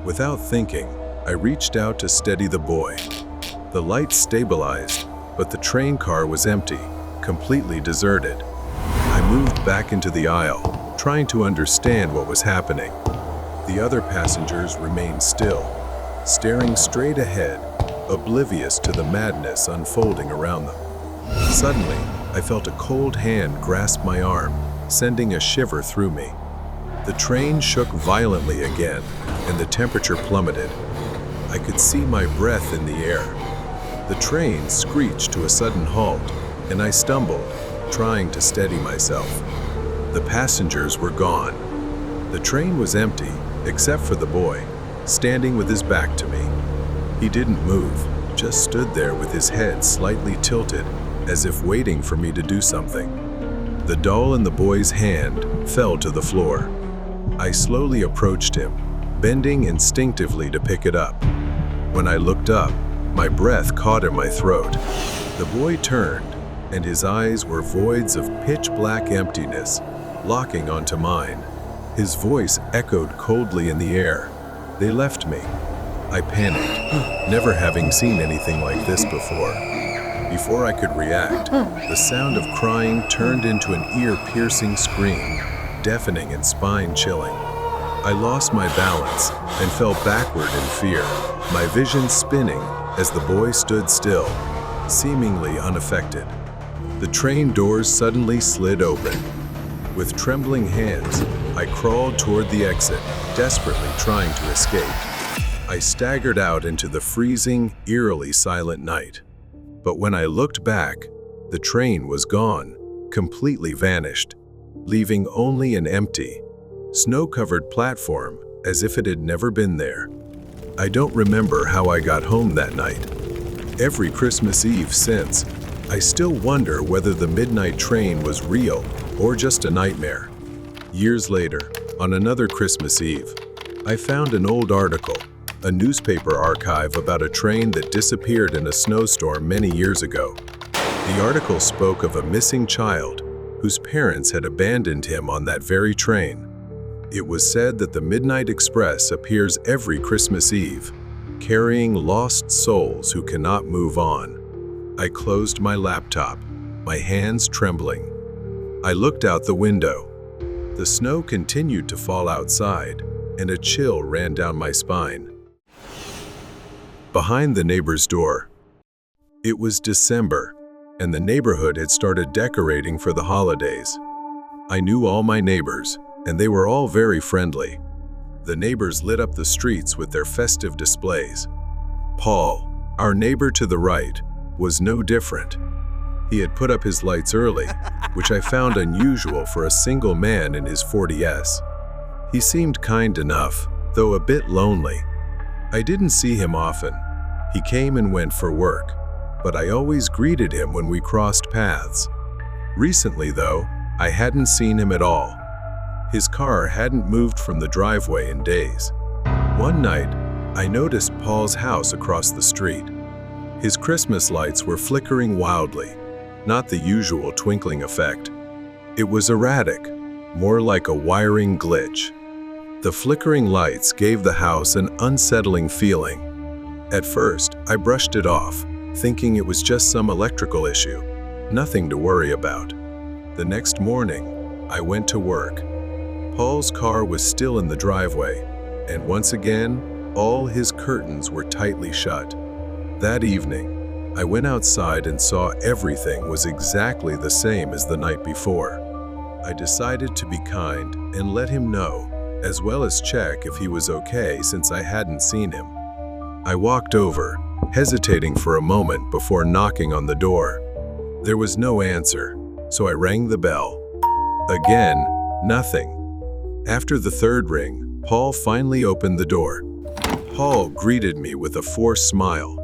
Without thinking, I reached out to steady the boy. The lights stabilized, but the train car was empty, completely deserted. I moved back into the aisle, trying to understand what was happening. The other passengers remained still, staring straight ahead, oblivious to the madness unfolding around them. Suddenly, I felt a cold hand grasp my arm, sending a shiver through me. The train shook violently again, and the temperature plummeted. I could see my breath in the air. The train screeched to a sudden halt, and I stumbled, trying to steady myself. The passengers were gone. The train was empty, except for the boy, standing with his back to me. He didn't move, just stood there with his head slightly tilted, as if waiting for me to do something. The doll in the boy's hand fell to the floor. I slowly approached him, bending instinctively to pick it up. When I looked up, my breath caught in my throat. The boy turned, and his eyes were voids of pitch-black emptiness, locking onto mine. His voice echoed coldly in the air. "They left me." I panicked, never having seen anything like this before. Before I could react, the sound of crying turned into an ear-piercing scream, deafening and spine-chilling. I lost my balance and fell backward in fear, my vision spinning as the boy stood still, seemingly unaffected. The train doors suddenly slid open. With trembling hands, I crawled toward the exit, desperately trying to escape. I staggered out into the freezing, eerily silent night. But when I looked back, the train was gone, completely vanished, leaving only an empty, snow-covered platform as if it had never been there. I don't remember how I got home that night. Every Christmas Eve since, I still wonder whether the midnight train was real or just a nightmare. Years later, on another Christmas Eve, I found an old article, a newspaper archive about a train that disappeared in a snowstorm many years ago. The article spoke of a missing child whose parents had abandoned him on that very train. It was said that the Midnight Express appears every Christmas Eve, carrying lost souls who cannot move on. I closed my laptop, my hands trembling. I looked out the window. The snow continued to fall outside, and a chill ran down my spine. Behind the neighbor's door. It was December, and the neighborhood had started decorating for the holidays. I knew all my neighbors, and they were all very friendly. The neighbors lit up the streets with their festive displays. Paul, our neighbor to the right, was no different. He had put up his lights early, which I found unusual for a single man in his 40s. He seemed kind enough, though a bit lonely. I didn't see him often. He came and went for work, but I always greeted him when we crossed paths. Recently, though, I hadn't seen him at all. His car hadn't moved from the driveway in days. One night, I noticed Paul's house across the street. His Christmas lights were flickering wildly, not the usual twinkling effect. It was erratic, more like a wiring glitch. The flickering lights gave the house an unsettling feeling. At first, I brushed it off, thinking it was just some electrical issue, nothing to worry about. The next morning, I went to work. Paul's car was still in the driveway, and once again, all his curtains were tightly shut. That evening, I went outside and saw everything was exactly the same as the night before. I decided to be kind and let him know, as well as check if he was okay since I hadn't seen him. I walked over, hesitating for a moment before knocking on the door. There was no answer. so I rang the bell. Again, nothing. After the third ring, Paul finally opened the door. Paul greeted me with a forced smile.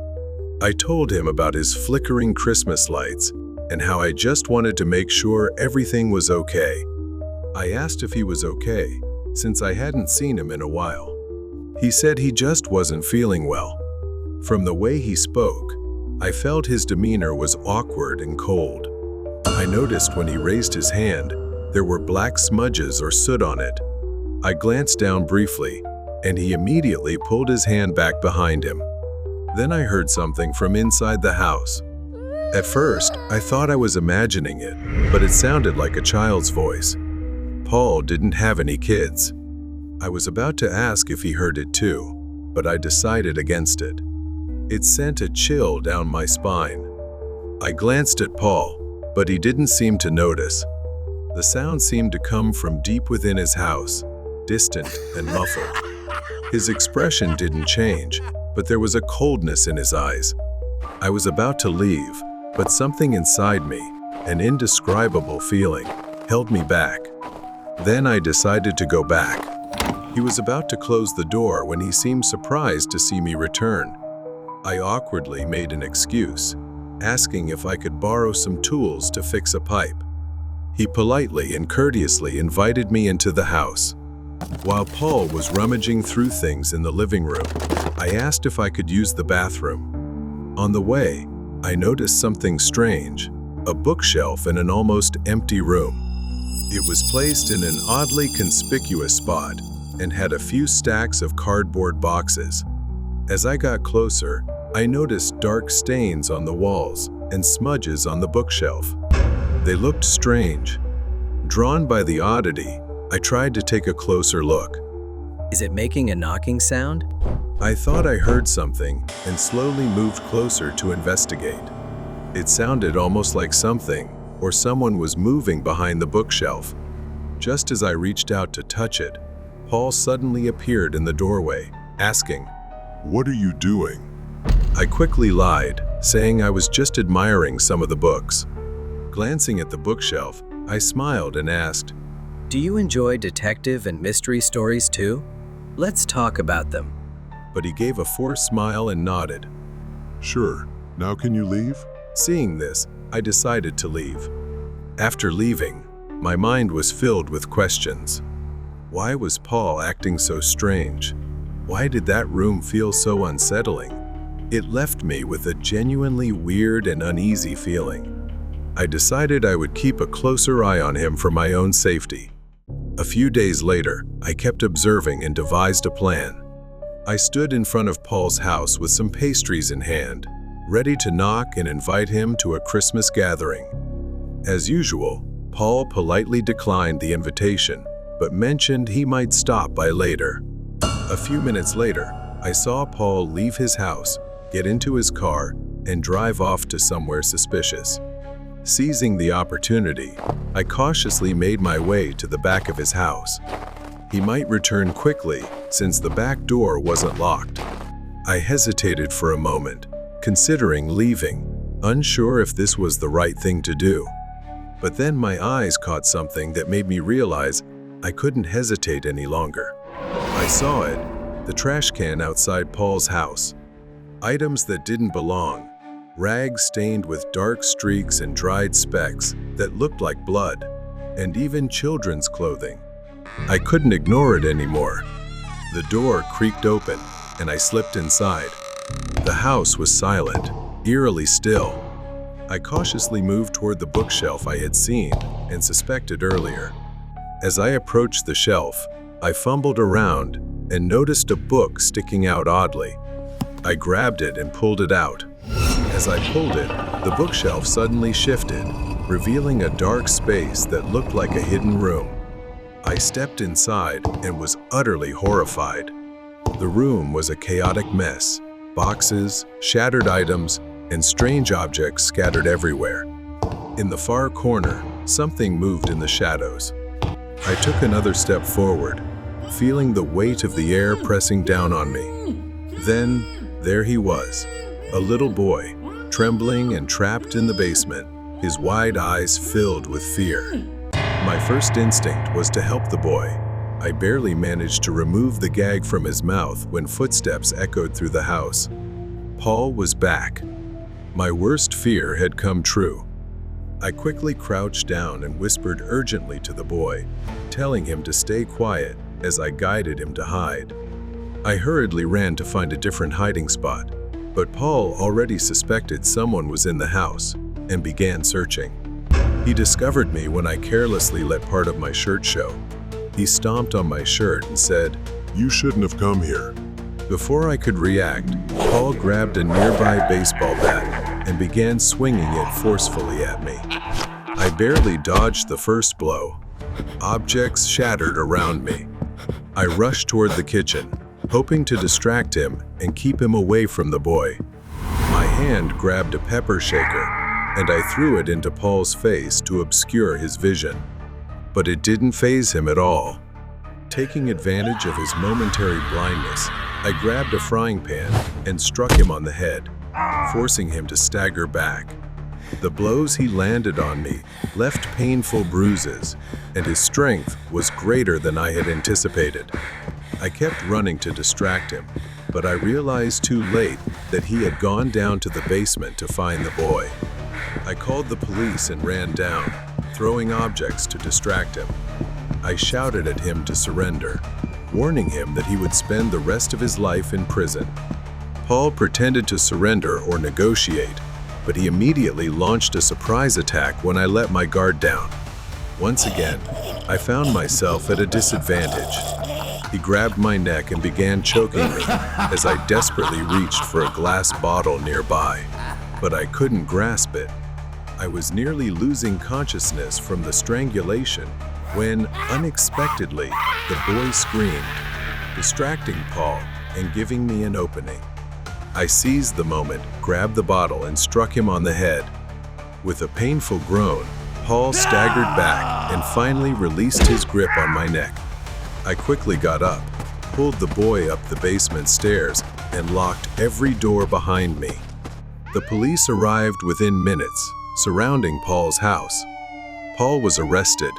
I told him about his flickering Christmas lights and how I just wanted to make sure everything was okay. I asked if he was okay, since I hadn't seen him in a while. He said he just wasn't feeling well. From the way he spoke, I felt his demeanor was awkward and cold. I noticed when he raised his hand, there were black smudges or soot on it. I glanced down briefly, and he immediately pulled his hand back behind him. Then I heard something from inside the house. At first, I thought I was imagining it, but it sounded like a child's voice. Paul didn't have any kids. I was about to ask if he heard it too, but I decided against it. It sent a chill down my spine. I glanced at Paul, but he didn't seem to notice. The sound seemed to come from deep within his house, distant and muffled. His expression didn't change, but there was a coldness in his eyes. I was about to leave, but something inside me, an indescribable feeling, held me back. Then I decided to go back. He was about to close the door when he seemed surprised to see me return. I awkwardly made an excuse, asking if I could borrow some tools to fix a pipe. He politely and courteously invited me into the house. While Paul was rummaging through things in the living room, I asked if I could use the bathroom. On the way, I noticed something strange, a bookshelf in an almost empty room. It was placed in an oddly conspicuous spot and had a few stacks of cardboard boxes. As I got closer, I noticed dark stains on the walls and smudges on the bookshelf. They looked strange. Drawn by the oddity, I tried to take a closer look. Is it making a knocking sound? I thought I heard something and slowly moved closer to investigate. It sounded almost like something or someone was moving behind the bookshelf. Just as I reached out to touch it, Paul suddenly appeared in the doorway, asking, "What are you doing?" I quickly lied, saying I was just admiring some of the books. Glancing at the bookshelf, I smiled and asked, "Do you enjoy detective and mystery stories too? Let's talk about them." But he gave a forced smile and nodded. "Sure. Now can you leave?" Seeing this, I decided to leave. After leaving, my mind was filled with questions. Why was Paul acting so strange? Why did that room feel so unsettling? It left me with a genuinely weird and uneasy feeling. I decided I would keep a closer eye on him for my own safety. A few days later, I kept observing and devised a plan. I stood in front of Paul's house with some pastries in hand, ready to knock and invite him to a Christmas gathering. As usual, Paul politely declined the invitation, but mentioned he might stop by later. A few minutes later, I saw Paul leave his house, get into his car, and drive off to somewhere suspicious. Seizing the opportunity, I cautiously made my way to the back of his house. He might return quickly, since the back door wasn't locked. I hesitated for a moment, considering leaving, unsure if this was the right thing to do. But then my eyes caught something that made me realize I couldn't hesitate any longer. I saw it, the trash can outside Paul's house. Items that didn't belong, rags stained with dark streaks and dried specks that looked like blood, and even children's clothing. I couldn't ignore it anymore. The door creaked open, and I slipped inside. The house was silent, eerily still. I cautiously moved toward the bookshelf I had seen and suspected earlier. As I approached the shelf, I fumbled around and noticed a book sticking out oddly. I grabbed it and pulled it out. As I pulled it, the bookshelf suddenly shifted, revealing a dark space that looked like a hidden room. I stepped inside and was utterly horrified. The room was a chaotic mess, boxes, shattered items, and strange objects scattered everywhere. In the far corner, something moved in the shadows. I took another step forward, feeling the weight of the air pressing down on me. Then, there he was, a little boy, trembling and trapped in the basement. his wide eyes filled with fear. My first instinct was to help the boy. I barely managed to remove the gag from his mouth when footsteps echoed through the house. Paul was back. My worst fear had come true. I quickly crouched down and whispered urgently to the boy, telling him to stay quiet as I guided him to hide. I hurriedly ran to find a different hiding spot, but Paul already suspected someone was in the house and began searching. He discovered me when I carelessly let part of my shirt show. He stomped on my shirt and said, "You shouldn't have come here." Before I could react, Paul grabbed a nearby baseball bat and began swinging it forcefully at me. I barely dodged the first blow. Objects shattered around me. I rushed toward the kitchen, hoping to distract him and keep him away from the boy. My hand grabbed a pepper shaker, and I threw it into Paul's face to obscure his vision. But it didn't faze him at all. Taking advantage of his momentary blindness, I grabbed a frying pan and struck him on the head, forcing him to stagger back. The blows he landed on me left painful bruises, and his strength was greater than I had anticipated. I kept running to distract him, but I realized too late that he had gone down to the basement to find the boy. I called the police and ran down, throwing objects to distract him. I shouted at him to surrender, warning him that he would spend the rest of his life in prison. Paul pretended to surrender or negotiate, but he immediately launched a surprise attack when I let my guard down. Once again, I found myself at a disadvantage. He grabbed my neck and began choking me as I desperately reached for a glass bottle nearby, but I couldn't grasp it. I was nearly losing consciousness from the strangulation when, unexpectedly, the boy screamed, distracting Paul and giving me an opening. I seized the moment, grabbed the bottle, and struck him on the head. With a painful groan, Paul staggered back and finally released his grip on my neck. I quickly got up, pulled the boy up the basement stairs, and locked every door behind me. The police arrived within minutes, surrounding Paul's house. Paul was arrested,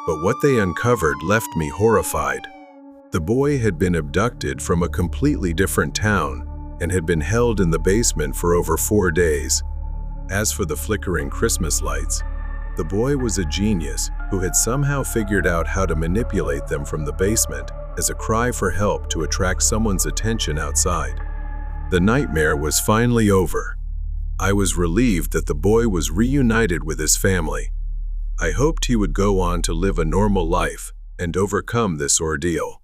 but what they uncovered left me horrified. The boy had been abducted from a completely different town and had been held in the basement for over 4 days. As for the flickering Christmas lights, the boy was a genius who had somehow figured out how to manipulate them from the basement as a cry for help to attract someone's attention outside. The nightmare was finally over. I was relieved that the boy was reunited with his family. I hoped he would go on to live a normal life and overcome this ordeal.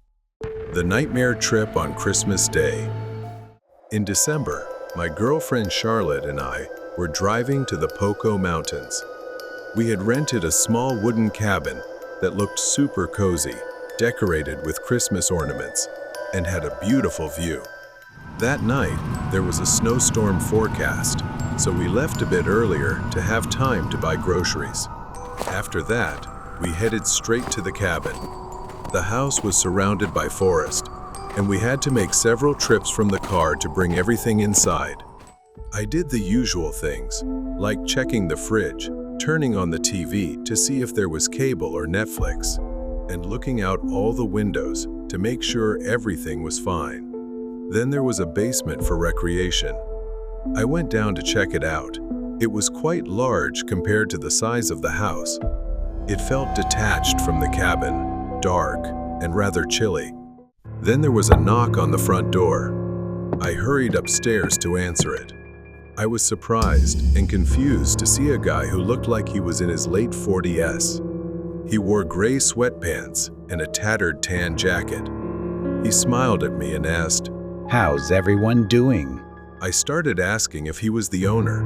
The nightmare trip on Christmas Day. In December, my girlfriend Charlotte and I were driving to the Poco Mountains. We had rented a small wooden cabin that looked super cozy, decorated with Christmas ornaments, and had a beautiful view. That night, there was a snowstorm forecast, so we left a bit earlier to have time to buy groceries. After that, we headed straight to the cabin. The house was surrounded by forest, and we had to make several trips from the car to bring everything inside. I did the usual things, like checking the fridge, turning on the TV to see if there was cable or Netflix, and looking out all the windows to make sure everything was fine. Then there was a basement for recreation. I went down to check it out. It was quite large compared to the size of the house. It felt detached from the cabin, dark, and rather chilly. Then there was a knock on the front door. I hurried upstairs to answer it. I was surprised and confused to see a guy who looked like he was in his late 40s. He wore gray sweatpants and a tattered tan jacket. He smiled at me and asked, "How's everyone doing?" I started asking if he was the owner.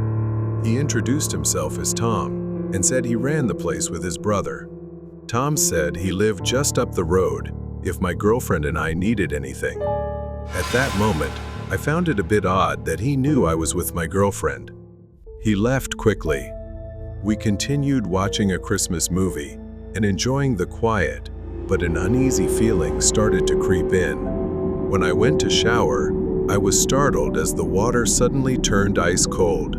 He introduced himself as Tom and said he ran the place with his brother. Tom said he lived just up the road if my girlfriend and I needed anything. At that moment, I found it a bit odd that he knew I was with my girlfriend. He left quickly. We continued watching a Christmas movie and enjoying the quiet, but an uneasy feeling started to creep in. When I went to shower, I was startled as the water suddenly turned ice cold.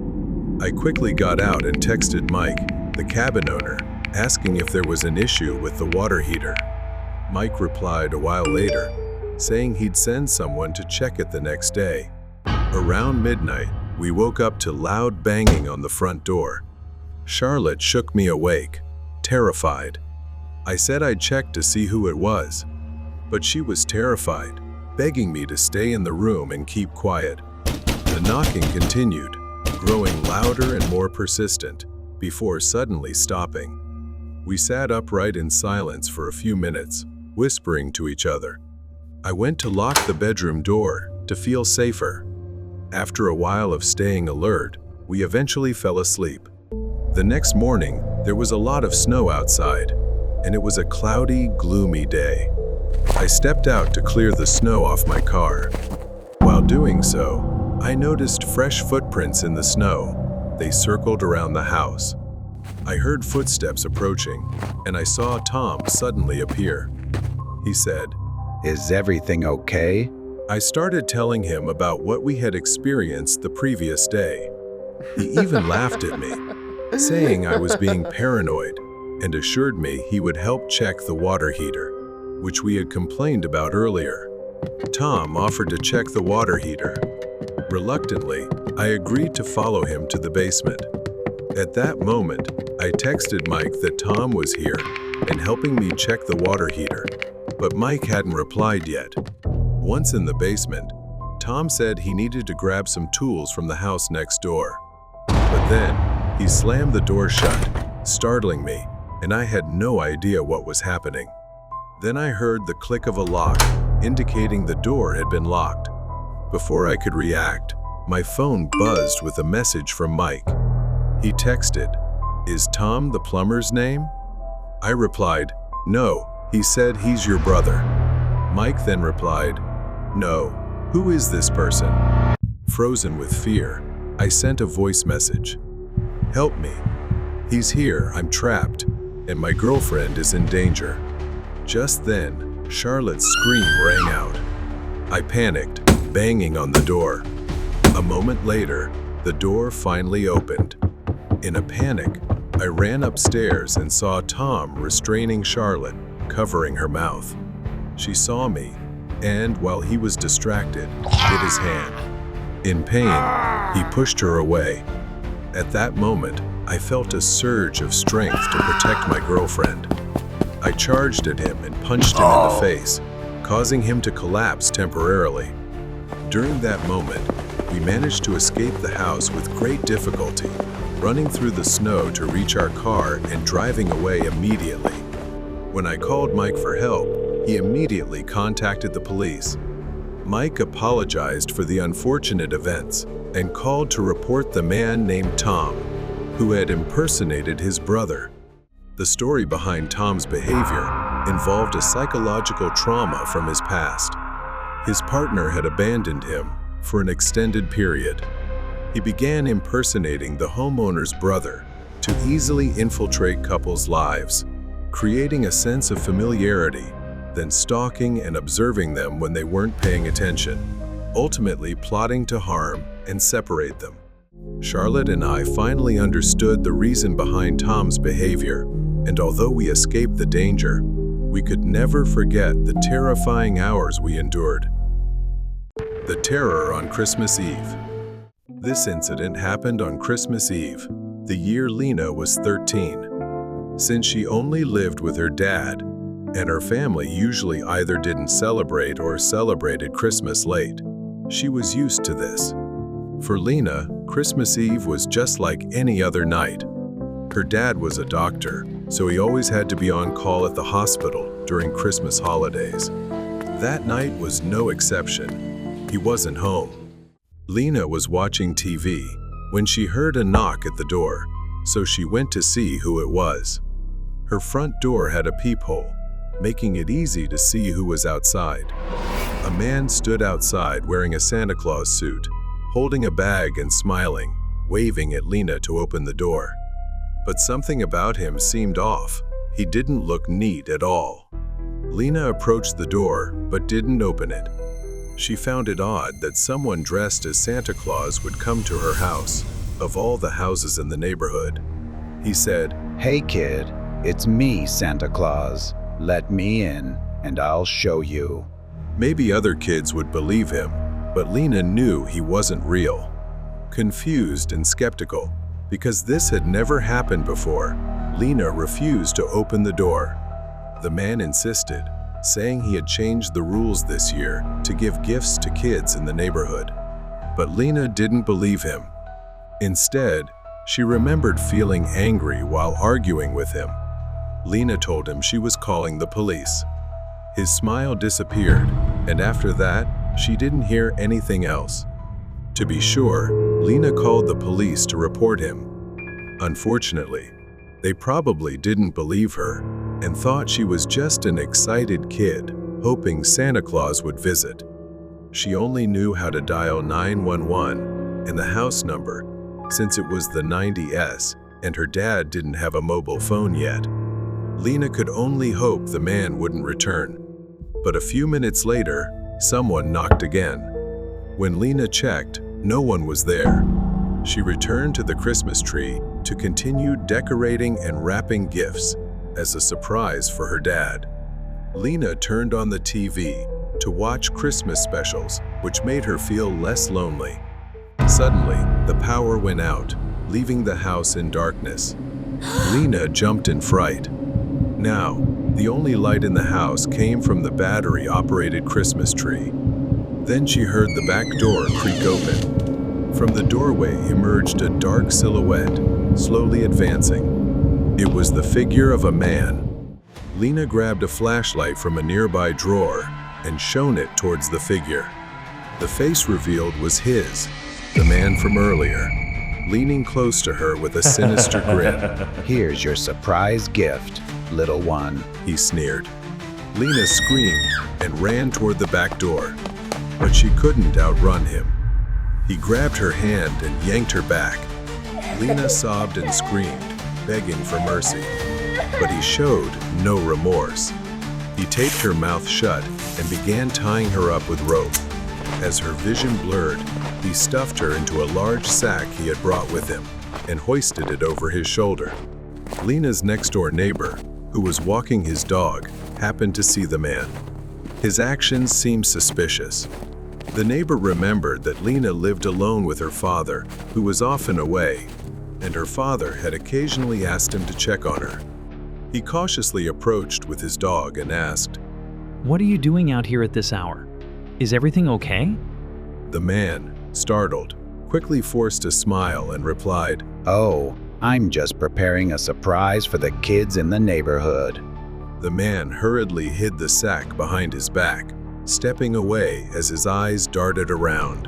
I quickly got out and texted Mike, the cabin owner, asking if there was an issue with the water heater. Mike replied a while later, saying he'd send someone to check it the next day. Around midnight, we woke up to loud banging on the front door. Charlotte shook me awake, terrified. I said I'd check to see who it was, but she was terrified, begging me to stay in the room and keep quiet. The knocking continued, growing louder and more persistent, before suddenly stopping. We sat upright in silence for a few minutes, whispering to each other. I went to lock the bedroom door to feel safer. After a while of staying alert, we eventually fell asleep. The next morning, there was a lot of snow outside, and it was a cloudy, gloomy day. I stepped out to clear the snow off my car. While doing so, I noticed fresh footprints in the snow. They circled around the house. I heard footsteps approaching, and I saw Tom suddenly appear. He said, "Is everything okay?" I started telling him about what we had experienced the previous day. He even laughed at me, saying I was being paranoid, and assured me he would help check the water heater, which we had complained about earlier. Tom offered to check the water heater. Reluctantly, I agreed to follow him to the basement. At that moment, I texted Mike that Tom was here and helping me check the water heater, but Mike hadn't replied yet. Once in the basement, Tom said he needed to grab some tools from the house next door. But then, he slammed the door shut, startling me, and I had no idea what was happening. Then I heard the click of a lock, indicating the door had been locked. Before I could react, my phone buzzed with a message from Mike. He texted, "Is Tom the plumber's name?" I replied, "No, he said he's your brother." Mike then replied, "No, who is this person?" Frozen with fear, I sent a voice message. "Help me. He's here, I'm trapped, and my girlfriend is in danger." Just then, Charlotte's scream rang out. I panicked, banging on the door. A moment later, the door finally opened. In a panic, I ran upstairs and saw Tom restraining Charlotte, covering her mouth. She saw me, and while he was distracted, hit his hand. In pain, he pushed her away. At that moment, I felt a surge of strength to protect my girlfriend. I charged at him and punched him in the face, causing him to collapse temporarily. During that moment, we managed to escape the house with great difficulty, running through the snow to reach our car and driving away immediately. When I called Mike for help, he immediately contacted the police. Mike apologized for the unfortunate events and called to report the man named Tom, who had impersonated his brother. The story behind Tom's behavior involved a psychological trauma from his past. His partner had abandoned him for an extended period. He began impersonating the homeowner's brother to easily infiltrate couples' lives, creating a sense of familiarity, then stalking and observing them when they weren't paying attention, ultimately plotting to harm and separate them. Charlotte and I finally understood the reason behind Tom's behavior, and although we escaped the danger, we could never forget the terrifying hours we endured. The terror on Christmas Eve. This incident happened on Christmas Eve, the year Lena was 13. Since she only lived with her dad, and her family usually either didn't celebrate or celebrated Christmas late, she was used to this. For Lena, Christmas Eve was just like any other night. Her dad was a doctor, so he always had to be on call at the hospital during Christmas holidays. That night was no exception. He wasn't home. Lena was watching TV when she heard a knock at the door, so she went to see who it was. Her front door had a peephole, making it easy to see who was outside. A man stood outside wearing a Santa Claus suit, holding a bag and smiling, waving at Lena to open the door. But something about him seemed off. He didn't look neat at all. Lena approached the door, but didn't open it. She found it odd that someone dressed as Santa Claus would come to her house. of all the houses in the neighborhood. He said, "Hey kid, it's me, Santa Claus. Let me in, and I'll show you." Maybe other kids would believe him, but Lena knew he wasn't real. Confused and skeptical, because this had never happened before, Lena refused to open the door. The man insisted, saying he had changed the rules this year to give gifts to kids in the neighborhood. But Lena didn't believe him. Instead, she remembered feeling angry while arguing with him. Lena told him she was calling the police. His smile disappeared, and after that, she didn't hear anything else. To be sure, Lena called the police to report him. Unfortunately, they probably didn't believe her and thought she was just an excited kid, hoping Santa Claus would visit. She only knew how to dial 911 and the house number, since it was the 90s and her dad didn't have a mobile phone yet. Lena could only hope the man wouldn't return. But a few minutes later, someone knocked again. When Lena checked, no one was there. She returned to the Christmas tree to continue decorating and wrapping gifts as a surprise for her dad. Lena turned on the TV to watch Christmas specials, which made her feel less lonely. Suddenly, the power went out, leaving the house in darkness. Lena jumped in fright. Now, the only light in the house came from the battery-operated Christmas tree. Then she heard the back door creak open. From the doorway emerged a dark silhouette, slowly advancing. It was the figure of a man. Lena grabbed a flashlight from a nearby drawer and shone it towards the figure. The face revealed was his, the man from earlier, leaning close to her with a sinister grin. "Here's your surprise gift, little one," he sneered. Lena screamed and ran toward the back door, but she couldn't outrun him. He grabbed her hand and yanked her back. Lena sobbed and screamed, begging for mercy, but he showed no remorse. He taped her mouth shut and began tying her up with rope. As her vision blurred, he stuffed her into a large sack he had brought with him and hoisted it over his shoulder. Lena's next-door neighbor, who was walking his dog, happened to see the man. His actions seemed suspicious. The neighbor remembered that Lena lived alone with her father, who was often away, and her father had occasionally asked him to check on her. He cautiously approached with his dog and asked, "What are you doing out here at this hour? Is everything okay?" The man, startled, quickly forced a smile and replied, "Oh, I'm just preparing a surprise for the kids in the neighborhood." The man hurriedly hid the sack behind his back, stepping away as his eyes darted around.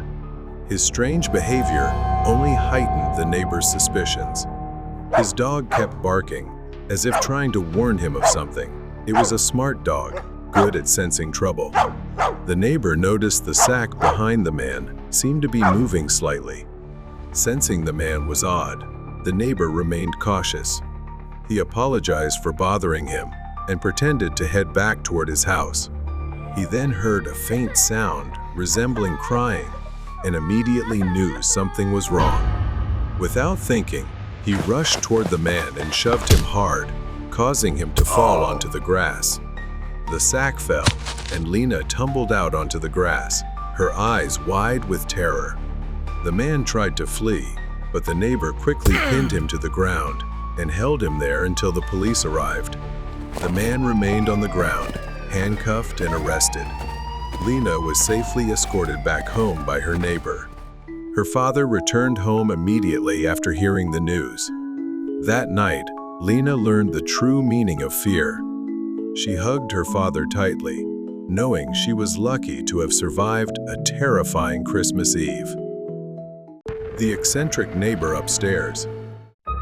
His strange behavior only heightened the neighbor's suspicions. His dog kept barking, as if trying to warn him of something. It was a smart dog, good at sensing trouble. The neighbor noticed the sack behind the man seemed to be moving slightly. Sensing the man was odd, the neighbor remained cautious. He apologized for bothering him and pretended to head back toward his house. He then heard a faint sound resembling crying and immediately knew something was wrong. Without thinking, he rushed toward the man and shoved him hard, causing him to fall onto the grass. The sack fell, and Lena tumbled out onto the grass, her eyes wide with terror. The man tried to flee, but the neighbor quickly pinned him to the ground and held him there until the police arrived. The man remained on the ground, handcuffed and arrested. Lena was safely escorted back home by her neighbor. Her father returned home immediately after hearing the news. That night, Lena learned the true meaning of fear. She hugged her father tightly, knowing she was lucky to have survived a terrifying Christmas Eve. The eccentric neighbor upstairs.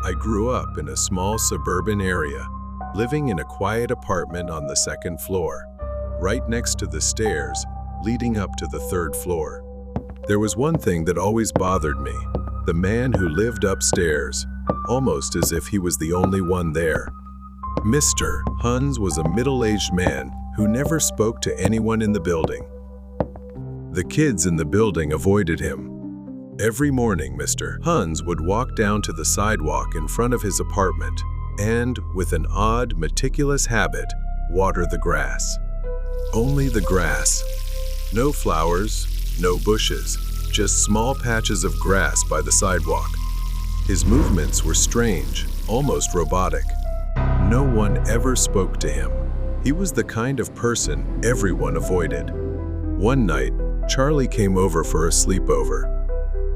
I grew up in a small suburban area, living in a quiet apartment on the second floor, right next to the stairs leading up to the third floor. There was one thing that always bothered me, the man who lived upstairs, almost as if he was the only one there. Mr. Huns was a middle-aged man who never spoke to anyone in the building. The kids in the building avoided him. Every morning, Mr. Hans would walk down to the sidewalk in front of his apartment and, with an odd, meticulous habit, water the grass. Only the grass. No flowers, no bushes, just small patches of grass by the sidewalk. His movements were strange, almost robotic. No one ever spoke to him. He was the kind of person everyone avoided. One night, Charlie came over for a sleepover.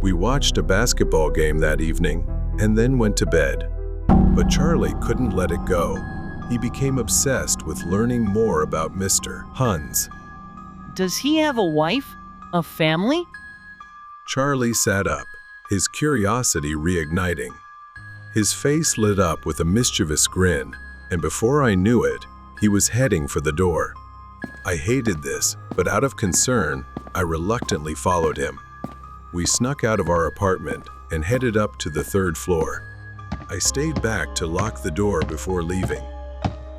We watched a basketball game that evening and then went to bed. But Charlie couldn't let it go. He became obsessed with learning more about Mr. Hans. Does he have a wife? A family? Charlie sat up, his curiosity reigniting. His face lit up with a mischievous grin, and before I knew it, he was heading for the door. I hated this, but out of concern, I reluctantly followed him. We snuck out of our apartment and headed up to the 3rd floor. I stayed back to lock the door before leaving.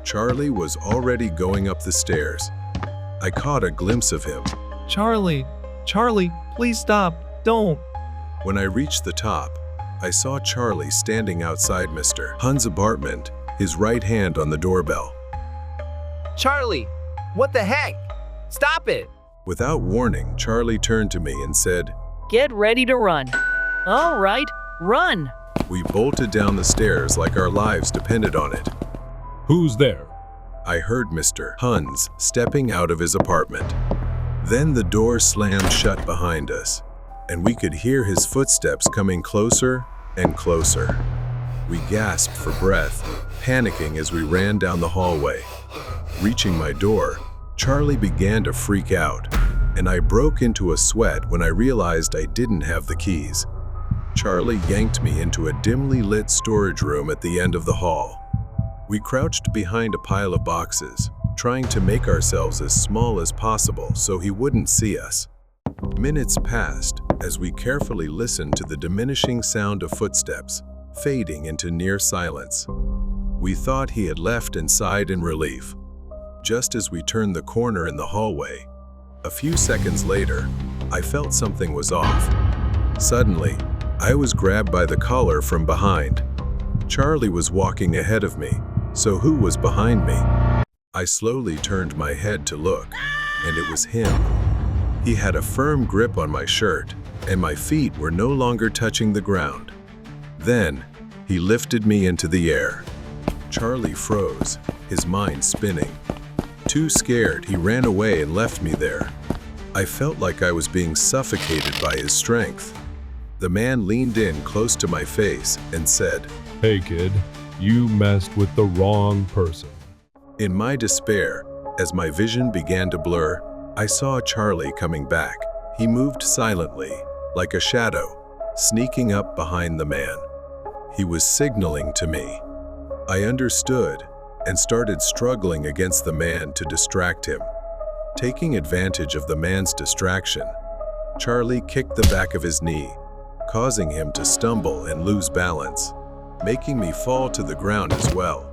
Charlie was already going up the stairs. I caught a glimpse of him. Charlie, please stop, don't. When I reached the top, I saw Charlie standing outside Mr. Hans' apartment, his right hand on the doorbell. Charlie, what the heck? Stop it! Without warning, Charlie turned to me and said, "Get ready to run." All right, run. We bolted down the stairs like our lives depended on it. Who's there? I heard Mr. Hans stepping out of his apartment. Then the door slammed shut behind us, and we could hear his footsteps coming closer and closer. We gasped for breath, panicking as we ran down the hallway. Reaching my door, Charlie began to freak out, and I broke into a sweat when I realized I didn't have the keys. Charlie yanked me into a dimly lit storage room at the end of the hall. We crouched behind a pile of boxes, trying to make ourselves as small as possible so he wouldn't see us. Minutes passed as we carefully listened to the diminishing sound of footsteps, fading into near silence. We thought he had left and sighed in relief. Just as we turned the corner in the hallway, a few seconds later, I felt something was off. Suddenly, I was grabbed by the collar from behind. Charlie was walking ahead of me, so who was behind me? I slowly turned my head to look, and it was him. He had a firm grip on my shirt, and my feet were no longer touching the ground. Then, he lifted me into the air. Charlie froze, his mind spinning. Too scared, he ran away and left me there. I felt like I was being suffocated by his strength. The man leaned in close to my face and said, "Hey kid, you messed with the wrong person." In my despair, as my vision began to blur, I saw Charlie coming back. He moved silently, like a shadow, sneaking up behind the man. He was signaling to me. I understood and started struggling against the man to distract him. Taking advantage of the man's distraction, Charlie kicked the back of his knee, causing him to stumble and lose balance, making me fall to the ground as well.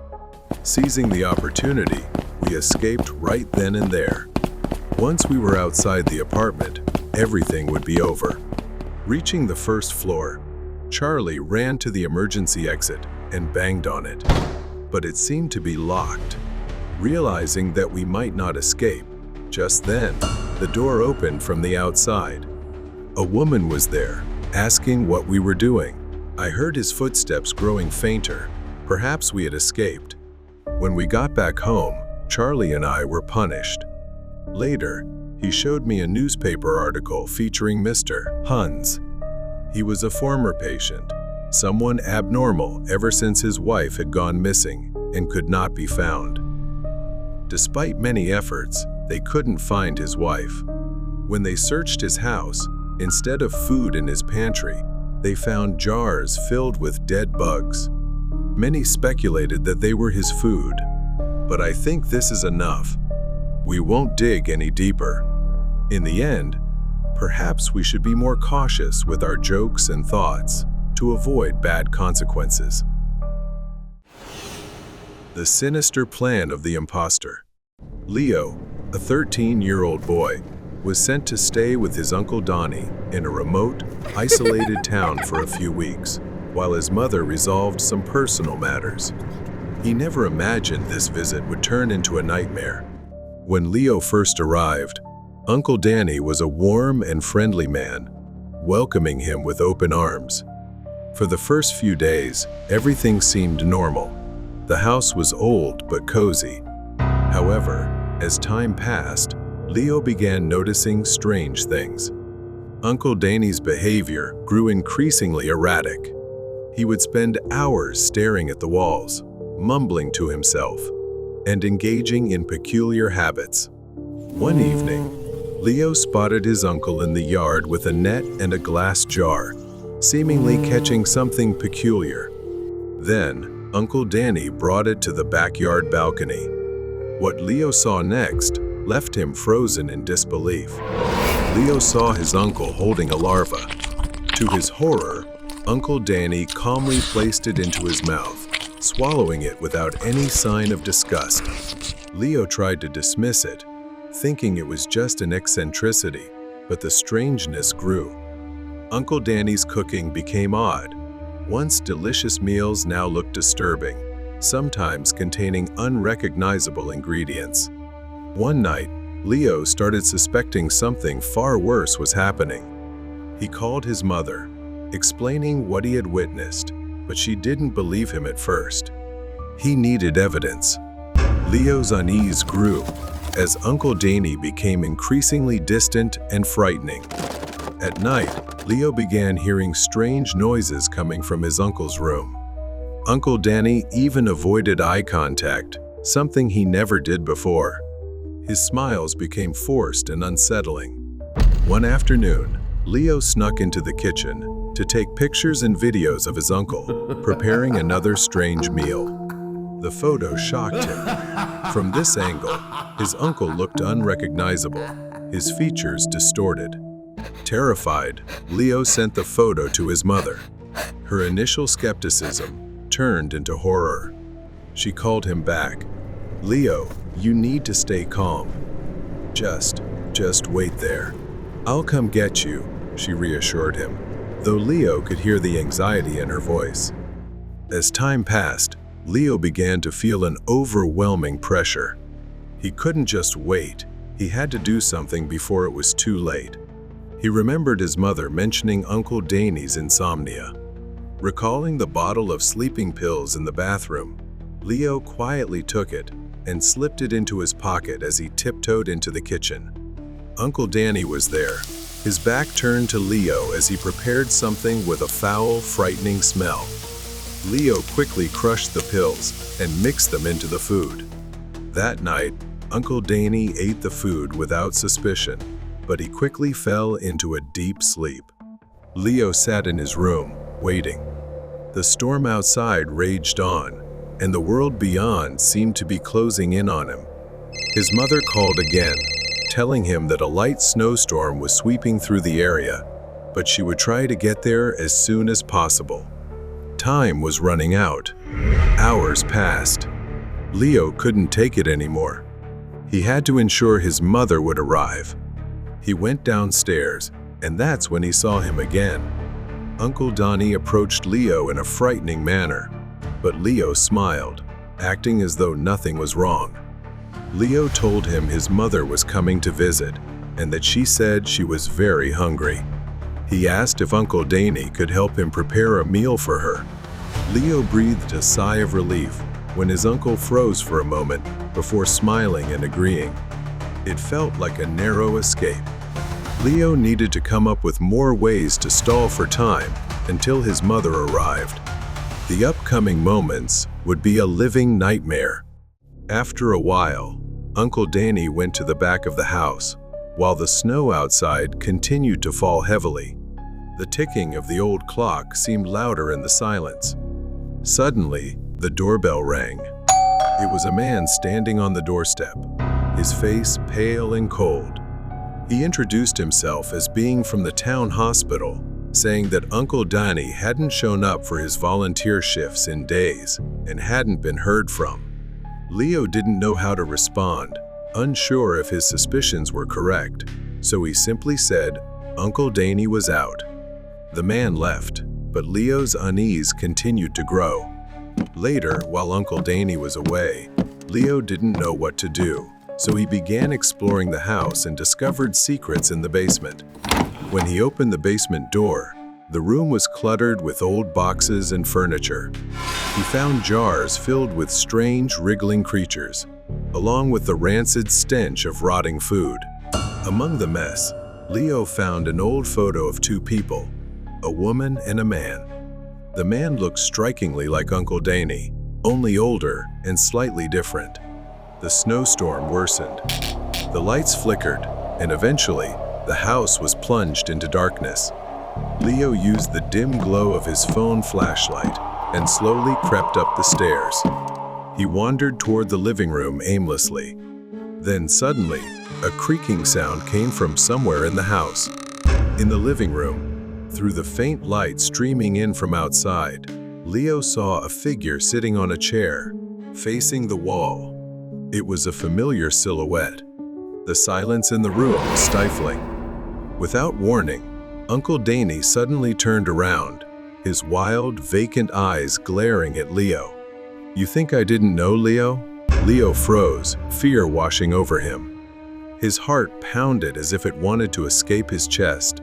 Seizing the opportunity, we escaped right then and there. Once we were outside the apartment, everything would be over. Reaching the 1st floor, Charlie ran to the emergency exit and banged on it, but it seemed to be locked. Realizing that we might not escape, just then, the door opened from the outside. A woman was there, asking what we were doing. I heard his footsteps growing fainter. Perhaps we had escaped. When we got back home, Charlie and I were punished. Later, he showed me a newspaper article featuring Mr. Hans. He was a former patient, someone abnormal ever since his wife had gone missing and could not be found. Despite many efforts, they couldn't find his wife. When they searched his house, instead of food in his pantry, they found jars filled with dead bugs. Many speculated that they were his food, but I think this is enough. We won't dig any deeper. In the end, perhaps we should be more cautious with our jokes and thoughts to avoid bad consequences. The sinister plan of the imposter. Leo, a 13-year-old boy, was sent to stay with his Uncle Donnie in a remote, isolated town for a few weeks, while his mother resolved some personal matters. He never imagined this visit would turn into a nightmare. When Leo first arrived, Uncle Danny was a warm and friendly man, welcoming him with open arms. For the first few days, everything seemed normal. The house was old but cozy. However, as time passed, Leo began noticing strange things. Uncle Danny's behavior grew increasingly erratic. He would spend hours staring at the walls, mumbling to himself, and engaging in peculiar habits. One evening, Leo spotted his uncle in the yard with a net and a glass jar, seemingly catching something peculiar. Then, Uncle Danny brought it to the backyard balcony. What Leo saw next left him frozen in disbelief. Leo saw his uncle holding a larva. To his horror, Uncle Danny calmly placed it into his mouth, swallowing it without any sign of disgust. Leo tried to dismiss it, thinking it was just an eccentricity, but the strangeness grew. Uncle Danny's cooking became odd. Once delicious meals now looked disturbing, sometimes containing unrecognizable ingredients. One night, Leo started suspecting something far worse was happening. He called his mother, explaining what he had witnessed, but she didn't believe him at first. He needed evidence. Leo's unease grew as Uncle Danny became increasingly distant and frightening. At night, Leo began hearing strange noises coming from his uncle's room. Uncle Danny even avoided eye contact, something he never did before. His smiles became forced and unsettling. One afternoon, Leo snuck into the kitchen to take pictures and videos of his uncle, preparing another strange meal. The photo shocked him. From this angle, his uncle looked unrecognizable, his features distorted. Terrified, Leo sent the photo to his mother. Her initial skepticism turned into horror. She called him back. "Leo, you need to stay calm. Just wait there. I'll come get you," she reassured him, though Leo could hear the anxiety in her voice. As time passed, Leo began to feel an overwhelming pressure. He couldn't just wait. He had to do something before it was too late. He remembered his mother mentioning Uncle Danny's insomnia. Recalling the bottle of sleeping pills in the bathroom, Leo quietly took it and slipped it into his pocket as he tiptoed into the kitchen. Uncle Danny was there, his back turned to Leo as he prepared something with a foul, frightening smell. Leo quickly crushed the pills and mixed them into the food. That night, Uncle Danny ate the food without suspicion, but he quickly fell into a deep sleep. Leo sat in his room, waiting. The storm outside raged on, and the world beyond seemed to be closing in on him. His mother called again, telling him that a light snowstorm was sweeping through the area, but she would try to get there as soon as possible. Time was running out. Hours passed. Leo couldn't take it anymore. He had to ensure his mother would arrive. He went downstairs, and that's when he saw him again. Uncle Donnie approached Leo in a frightening manner, but Leo smiled, acting as though nothing was wrong. Leo told him his mother was coming to visit, and that she said she was very hungry. He asked if Uncle Danny could help him prepare a meal for her. Leo breathed a sigh of relief when his uncle froze for a moment before smiling and agreeing. It felt like a narrow escape. Leo needed to come up with more ways to stall for time until his mother arrived. The upcoming moments would be a living nightmare. After a while, Uncle Danny went to the back of the house, while the snow outside continued to fall heavily. The ticking of the old clock seemed louder in the silence. Suddenly, the doorbell rang. It was a man standing on the doorstep, his face pale and cold. He introduced himself as being from the town hospital, saying that Uncle Danny hadn't shown up for his volunteer shifts in days and hadn't been heard from. Leo didn't know how to respond, unsure if his suspicions were correct. so he simply said Uncle Danny was out. The man left, but Leo's unease continued to grow. Later, while Uncle Danny was away, Leo didn't know what to do, so he began exploring the house and discovered secrets in the basement. When he opened the basement door, the room was cluttered with old boxes and furniture. He found jars filled with strange, wriggling creatures, along with the rancid stench of rotting food. Among the mess, Leo found an old photo of two people, a woman and a man. The man looked strikingly like Uncle Danny, only older and slightly different. The snowstorm worsened. The lights flickered, and eventually, the house was plunged into darkness. Leo used the dim glow of his phone flashlight and slowly crept up the stairs. He wandered toward the living room aimlessly. Then suddenly, a creaking sound came from somewhere in the house. In the living room, through the faint light streaming in from outside, Leo saw a figure sitting on a chair, facing the wall. It was a familiar silhouette. The silence in the room was stifling. Without warning, Uncle Danny suddenly turned around, his wild, vacant eyes glaring at Leo. "You think I didn't know, Leo?" Leo froze, fear washing over him. His heart pounded as if it wanted to escape his chest.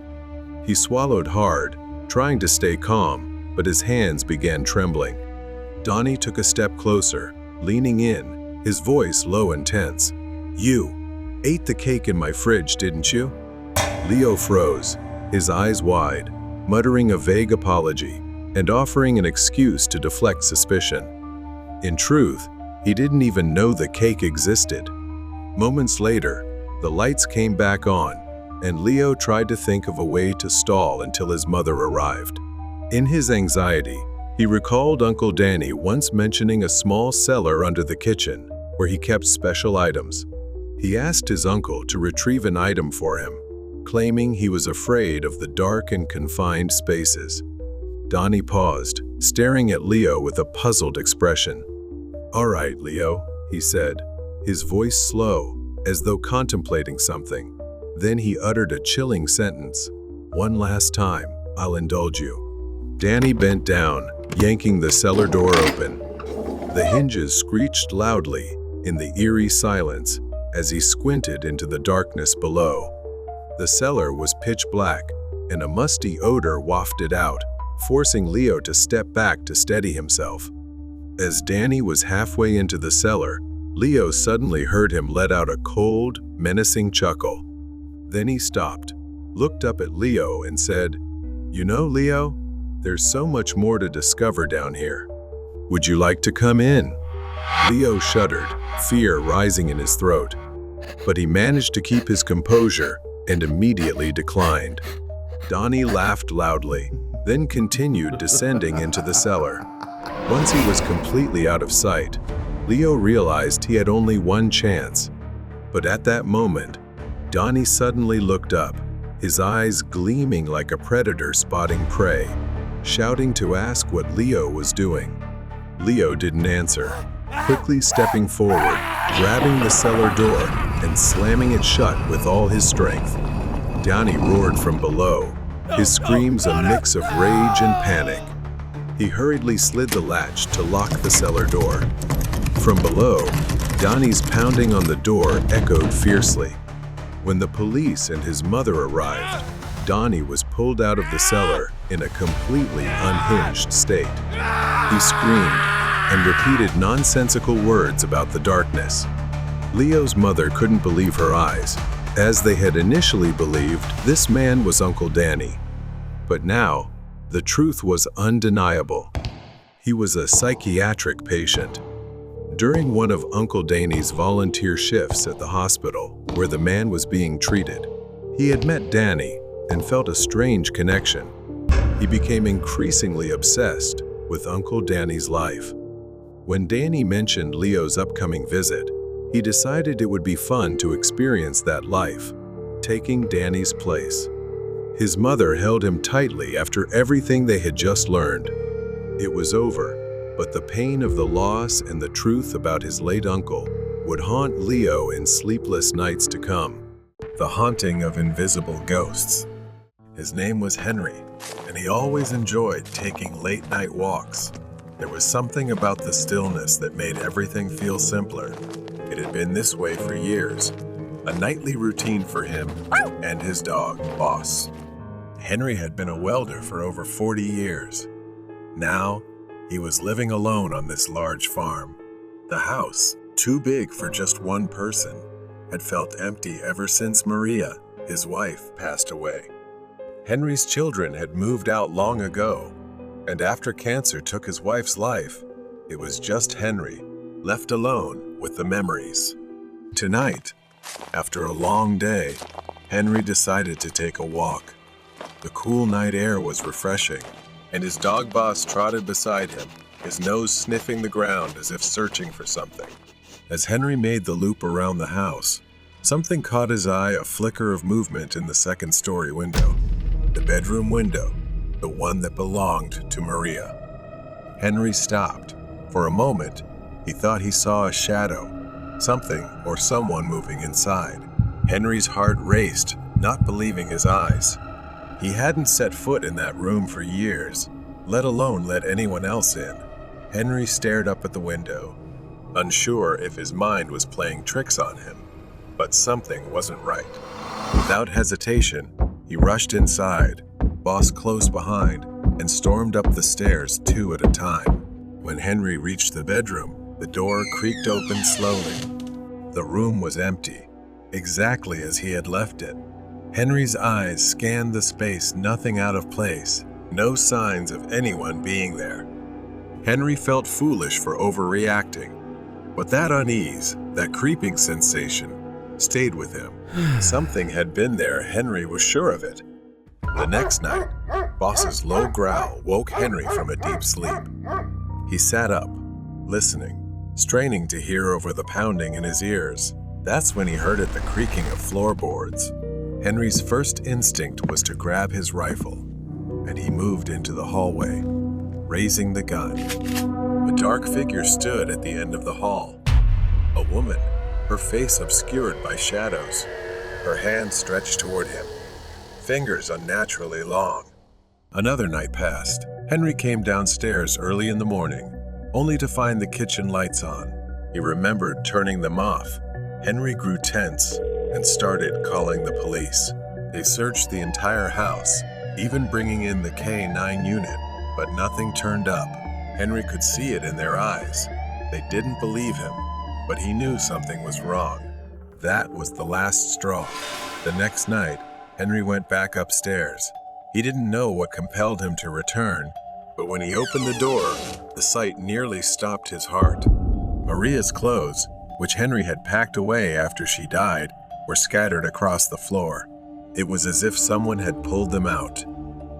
He swallowed hard, trying to stay calm, but his hands began trembling. Donnie took a step closer, leaning in, his voice low and tense. "You ate the cake in my fridge, didn't you?" Leo froze, his eyes wide, muttering a vague apology and offering an excuse to deflect suspicion. In truth, he didn't even know the cake existed. Moments later, the lights came back on, and Leo tried to think of a way to stall until his mother arrived. In his anxiety, he recalled Uncle Danny once mentioning a small cellar under the kitchen where he kept special items. He asked his uncle to retrieve an item for him, claiming he was afraid of the dark and confined spaces. Donnie paused, staring at Leo with a puzzled expression. "All right, Leo," he said, his voice slow, as though contemplating something. Then he uttered a chilling sentence. "One last time, I'll indulge you." Danny bent down, yanking the cellar door open. The hinges screeched loudly in the eerie silence as he squinted into the darkness below. The cellar was pitch black, and a musty odor wafted out, forcing Leo to step back to steady himself. As Danny was halfway into the cellar, Leo suddenly heard him let out a cold, menacing chuckle. Then he stopped, looked up at Leo and said, "You know, Leo, there's so much more to discover down here. Would you like to come in?" Leo shuddered, fear rising in his throat. But he managed to keep his composure and immediately declined. Donnie laughed loudly, then continued descending into the cellar. Once he was completely out of sight, Leo realized he had only one chance. But at that moment, Donnie suddenly looked up, his eyes gleaming like a predator spotting prey, shouting to ask what Leo was doing. Leo didn't answer, quickly stepping forward, grabbing the cellar door and slamming it shut with all his strength. Donnie roared from below, his screams a mix of rage and panic. He hurriedly slid the latch to lock the cellar door. From below, Donnie's pounding on the door echoed fiercely. When the police and his mother arrived, Donnie was pulled out of the cellar in a completely unhinged state. He screamed and repeated nonsensical words about the darkness. Leo's mother couldn't believe her eyes, as they had initially believed this man was Uncle Danny. But now, the truth was undeniable. He was a psychiatric patient. During one of Uncle Danny's volunteer shifts at the hospital, where the man was being treated, he had met Danny and felt a strange connection. He became increasingly obsessed with Uncle Danny's life. When Danny mentioned Leo's upcoming visit, he decided it would be fun to experience that life, taking Danny's place. His mother held him tightly after everything they had just learned. It was over, but the pain of the loss and the truth about his late uncle would haunt Leo in sleepless nights to come. The Haunting of Invisible Ghosts. His name was Henry, and he always enjoyed taking late-night walks. There was something about the stillness that made everything feel simpler. It had been this way for years, a nightly routine for him and his dog, Boss. Henry had been a welder for over 40 years. Now, he was living alone on this large farm. The house, too big for just one person, had felt empty ever since Maria, his wife, passed away. Henry's children had moved out long ago, and after cancer took his wife's life, it was just Henry, left alone with the memories. Tonight, after a long day, Henry decided to take a walk. The cool night air was refreshing, and his dog Boss trotted beside him, his nose sniffing the ground as if searching for something. As Henry made the loop around the house, something caught his eye, a flicker of movement in the second-story window. The bedroom window, the one that belonged to Maria. Henry stopped. For a moment, he thought he saw a shadow, something or someone moving inside. Henry's heart raced, not believing his eyes. He hadn't set foot in that room for years, let alone let anyone else in. Henry stared up at the window, unsure if his mind was playing tricks on him, but something wasn't right. Without hesitation, he rushed inside, Boss close behind, and stormed up the stairs 2 at a time. When Henry reached the bedroom, the door creaked open slowly. The room was empty, exactly as he had left it. Henry's eyes scanned the space, nothing out of place, no signs of anyone being there. Henry felt foolish for overreacting, but that unease, that creeping sensation, stayed with him. Something had been there, Henry was sure of it. The next night, Boss's low growl woke Henry from a deep sleep. He sat up, listening, straining to hear over the pounding in his ears. That's when he heard the creaking of floorboards. Henry's first instinct was to grab his rifle, and he moved into the hallway, raising the gun. A dark figure stood at the end of the hall. A woman, her face obscured by shadows, her hand stretched toward him, fingers unnaturally long. Another night passed. Henry came downstairs early in the morning, only to find the kitchen lights on. He remembered turning them off. Henry grew tense and started calling the police. They searched the entire house, even bringing in the K-9 unit, but nothing turned up. Henry could see it in their eyes. They didn't believe him, but he knew something was wrong. That was the last straw. The next night, Henry went back upstairs. He didn't know what compelled him to return, but when he opened the door, the sight nearly stopped his heart. Maria's clothes, which Henry had packed away after she died, were scattered across the floor. It was as if someone had pulled them out.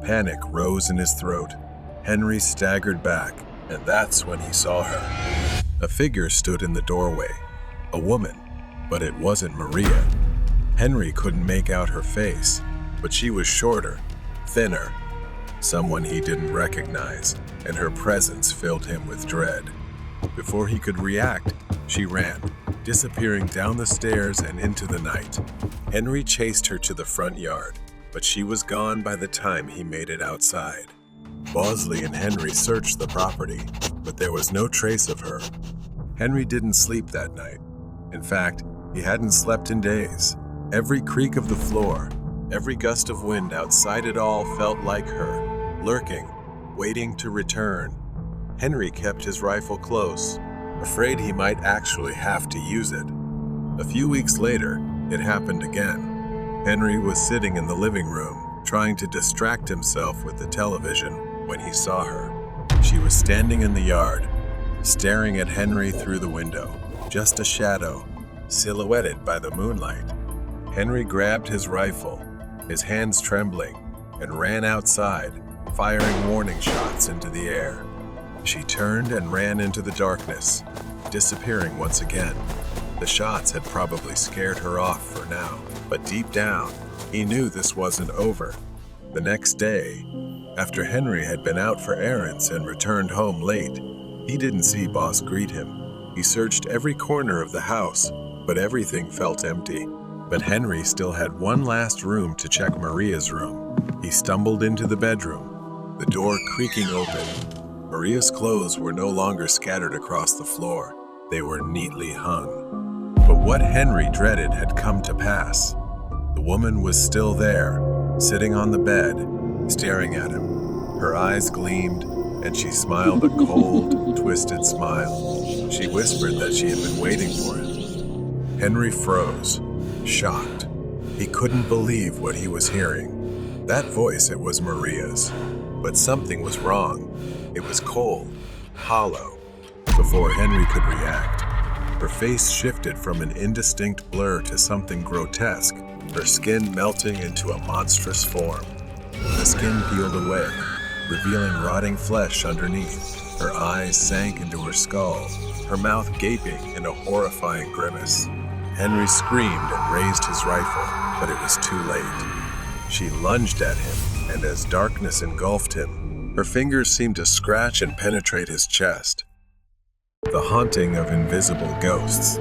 Panic rose in his throat. Henry staggered back, and that's when he saw her. A figure stood in the doorway. A woman, but it wasn't Maria. Henry couldn't make out her face, but she was shorter, thinner, someone he didn't recognize, and her presence filled him with dread. Before he could react, she ran, disappearing down the stairs and into the night. Henry chased her to the front yard, but she was gone by the time he made it outside. Bosley and Henry searched the property, but there was no trace of her. Henry didn't sleep that night. In fact, he hadn't slept in days. Every creak of the floor, every gust of wind outside it all felt like her, lurking, waiting to return. Henry kept his rifle close, afraid he might actually have to use it. A few weeks later, it happened again. Henry was sitting in the living room, trying to distract himself with the television when he saw her. She was standing in the yard, staring at Henry through the window, just a shadow, silhouetted by the moonlight. Henry grabbed his rifle, his hands trembling, and ran outside, firing warning shots into the air. She turned and ran into the darkness, disappearing once again. The shots had probably scared her off for now, but deep down, he knew this wasn't over. The next day, after Henry had been out for errands and returned home late, he didn't see Boss greet him. He searched every corner of the house, but everything felt empty. But Henry still had one last room to check Maria's room. He stumbled into the bedroom, the door creaking open. Maria's clothes were no longer scattered across the floor. They were neatly hung. But what Henry dreaded had come to pass. The woman was still there, sitting on the bed, staring at him. Her eyes gleamed, and she smiled a cold, twisted smile. She whispered that she had been waiting for him. Henry froze, shocked. He couldn't believe what he was hearing. That voice, it was Maria's. But something was wrong. It was cold, hollow. Before Henry could react, her face shifted from an indistinct blur to something grotesque, her skin melting into a monstrous form. The skin peeled away, revealing rotting flesh underneath. Her eyes sank into her skull, her mouth gaping in a horrifying grimace. Henry screamed and raised his rifle, but it was too late. She lunged at him, and as darkness engulfed him, her fingers seemed to scratch and penetrate his chest. The haunting of invisible ghosts.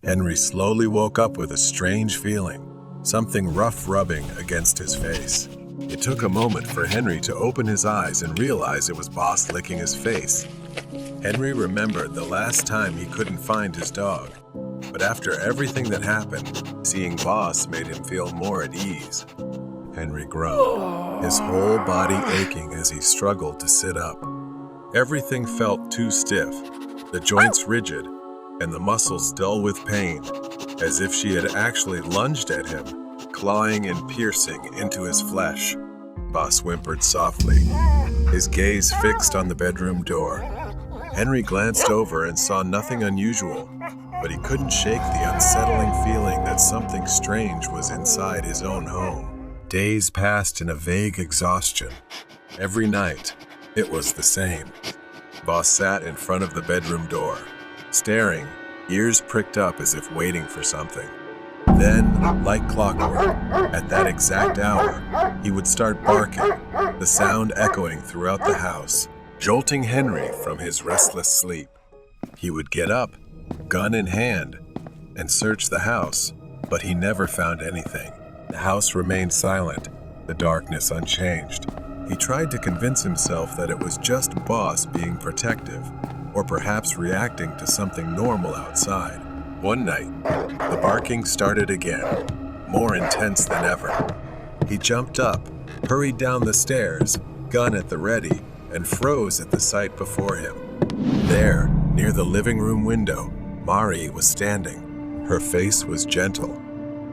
Henry slowly woke up with a strange feeling, something rough rubbing against his face. It took a moment for Henry to open his eyes and realize it was Boss licking his face. Henry remembered the last time he couldn't find his dog, but after everything that happened, seeing Boss made him feel more at ease. Henry groaned, his whole body aching as he struggled to sit up. Everything felt too stiff, the joints rigid, and the muscles dull with pain, as if she had actually lunged at him, clawing and piercing into his flesh. Boss whimpered softly, his gaze fixed on the bedroom door. Henry glanced over and saw nothing unusual, but he couldn't shake the unsettling feeling that something strange was inside his own home. Days passed in a vague exhaustion. Every night, it was the same. Boss sat in front of the bedroom door, staring, ears pricked up as if waiting for something. Then, like clockwork, at that exact hour, he would start barking, the sound echoing throughout the house, jolting Henry from his restless sleep. He would get up, gun in hand, and search the house, but he never found anything. The house remained silent, the darkness unchanged. He tried to convince himself that it was just Boss being protective, or perhaps reacting to something normal outside. One night, the barking started again, more intense than ever. He jumped up, hurried down the stairs, gun at the ready, and froze at the sight before him. There, near the living room window, Mari was standing. Her face was gentle,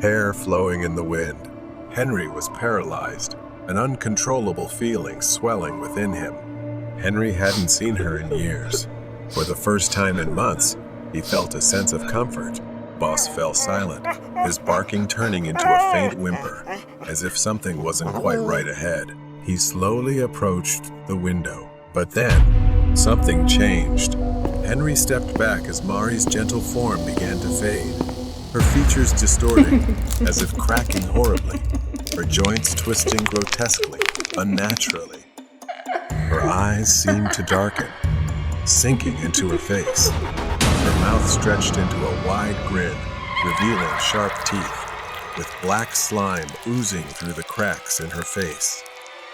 hair flowing in the wind. Henry was paralyzed, an uncontrollable feeling swelling within him. Henry hadn't seen her in years. For the first time in months, he felt a sense of comfort. Boss fell silent, his barking turning into a faint whimper, as if something wasn't quite right ahead. He slowly approached the window, but then something changed. Henry stepped back as Mari's gentle form began to fade, her features distorting, as if cracking horribly, her joints twisting grotesquely, unnaturally. Her eyes seemed to darken, sinking into her face. Her mouth stretched into a wide grin, revealing sharp teeth, with black slime oozing through the cracks in her face.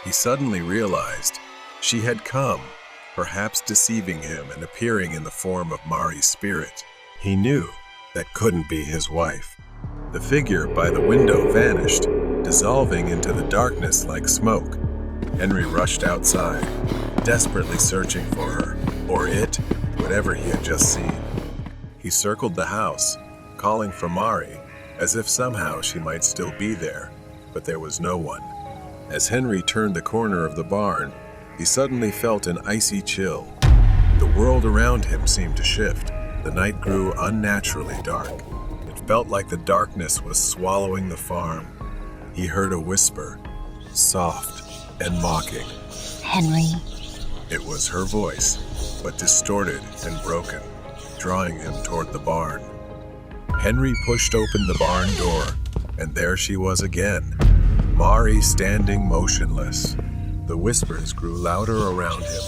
He suddenly realized she had come, perhaps deceiving him and appearing in the form of Mari's spirit. He knew that couldn't be his wife. The figure by the window vanished, dissolving into the darkness like smoke. Henry rushed outside, desperately searching for her, or it, whatever he had just seen. He circled the house, calling for Mari, as if somehow she might still be there, but there was no one. As Henry turned the corner of the barn, he suddenly felt an icy chill. The world around him seemed to shift. The night grew unnaturally dark. It felt like the darkness was swallowing the farm. He heard a whisper, soft and mocking. Henry. It was her voice, but distorted and broken, drawing him toward the barn. Henry pushed open the barn door, and there she was again, Mari standing motionless. The whispers grew louder around him.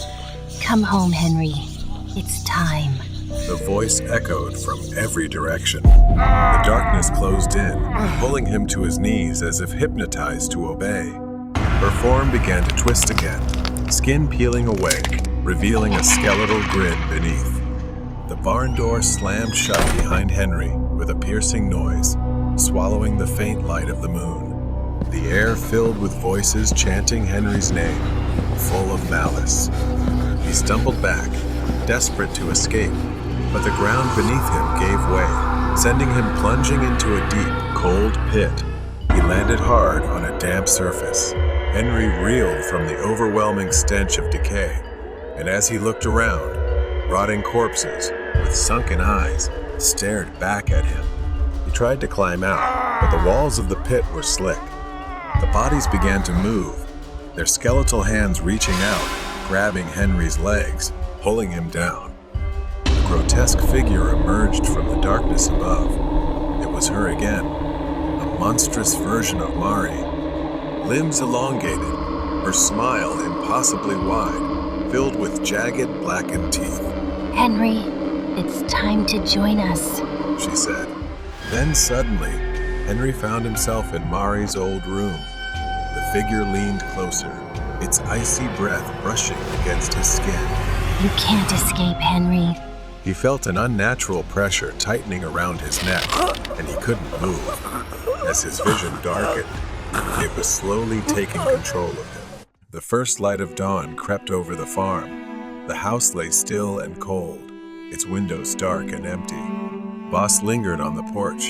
Come home, Henry. It's time. The voice echoed from every direction. The darkness closed in, pulling him to his knees as if hypnotized to obey. Her form began to twist again, skin peeling away, revealing a skeletal grin beneath. The barn door slammed shut behind Henry with a piercing noise, swallowing the faint light of the moon. The air filled with voices chanting Henry's name, full of malice. He stumbled back, desperate to escape, but the ground beneath him gave way, sending him plunging into a deep, cold pit. He landed hard on a damp surface. Henry reeled from the overwhelming stench of decay, and as he looked around, rotting corpses, with sunken eyes, stared back at him. He tried to climb out, but the walls of the pit were slick. The bodies began to move, their skeletal hands reaching out, grabbing Henry's legs, pulling him down. A grotesque figure emerged from the darkness above. It was her again, a monstrous version of Mari. Limbs elongated, her smile impossibly wide, filled with jagged, blackened teeth. Henry, it's time to join us, she said. Then suddenly, Henry found himself in Mari's old room. The figure leaned closer, its icy breath brushing against his skin. You can't escape, Henry. He felt an unnatural pressure tightening around his neck, and he couldn't move. As his vision darkened, it was slowly taking control of him. The first light of dawn crept over the farm. The house lay still and cold, its windows dark and empty. Boss lingered on the porch,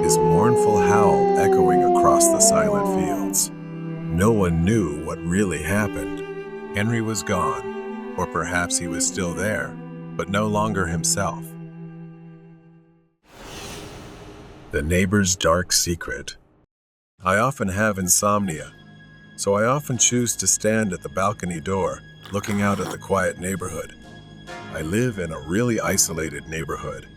his mournful howl echoing across the silent fields. No one knew what really happened. Henry was gone, or perhaps he was still there, but no longer himself. The neighbor's dark secret. I often have insomnia, so I often choose to stand at the balcony door, looking out at the quiet neighborhood. I live in a really isolated neighborhood.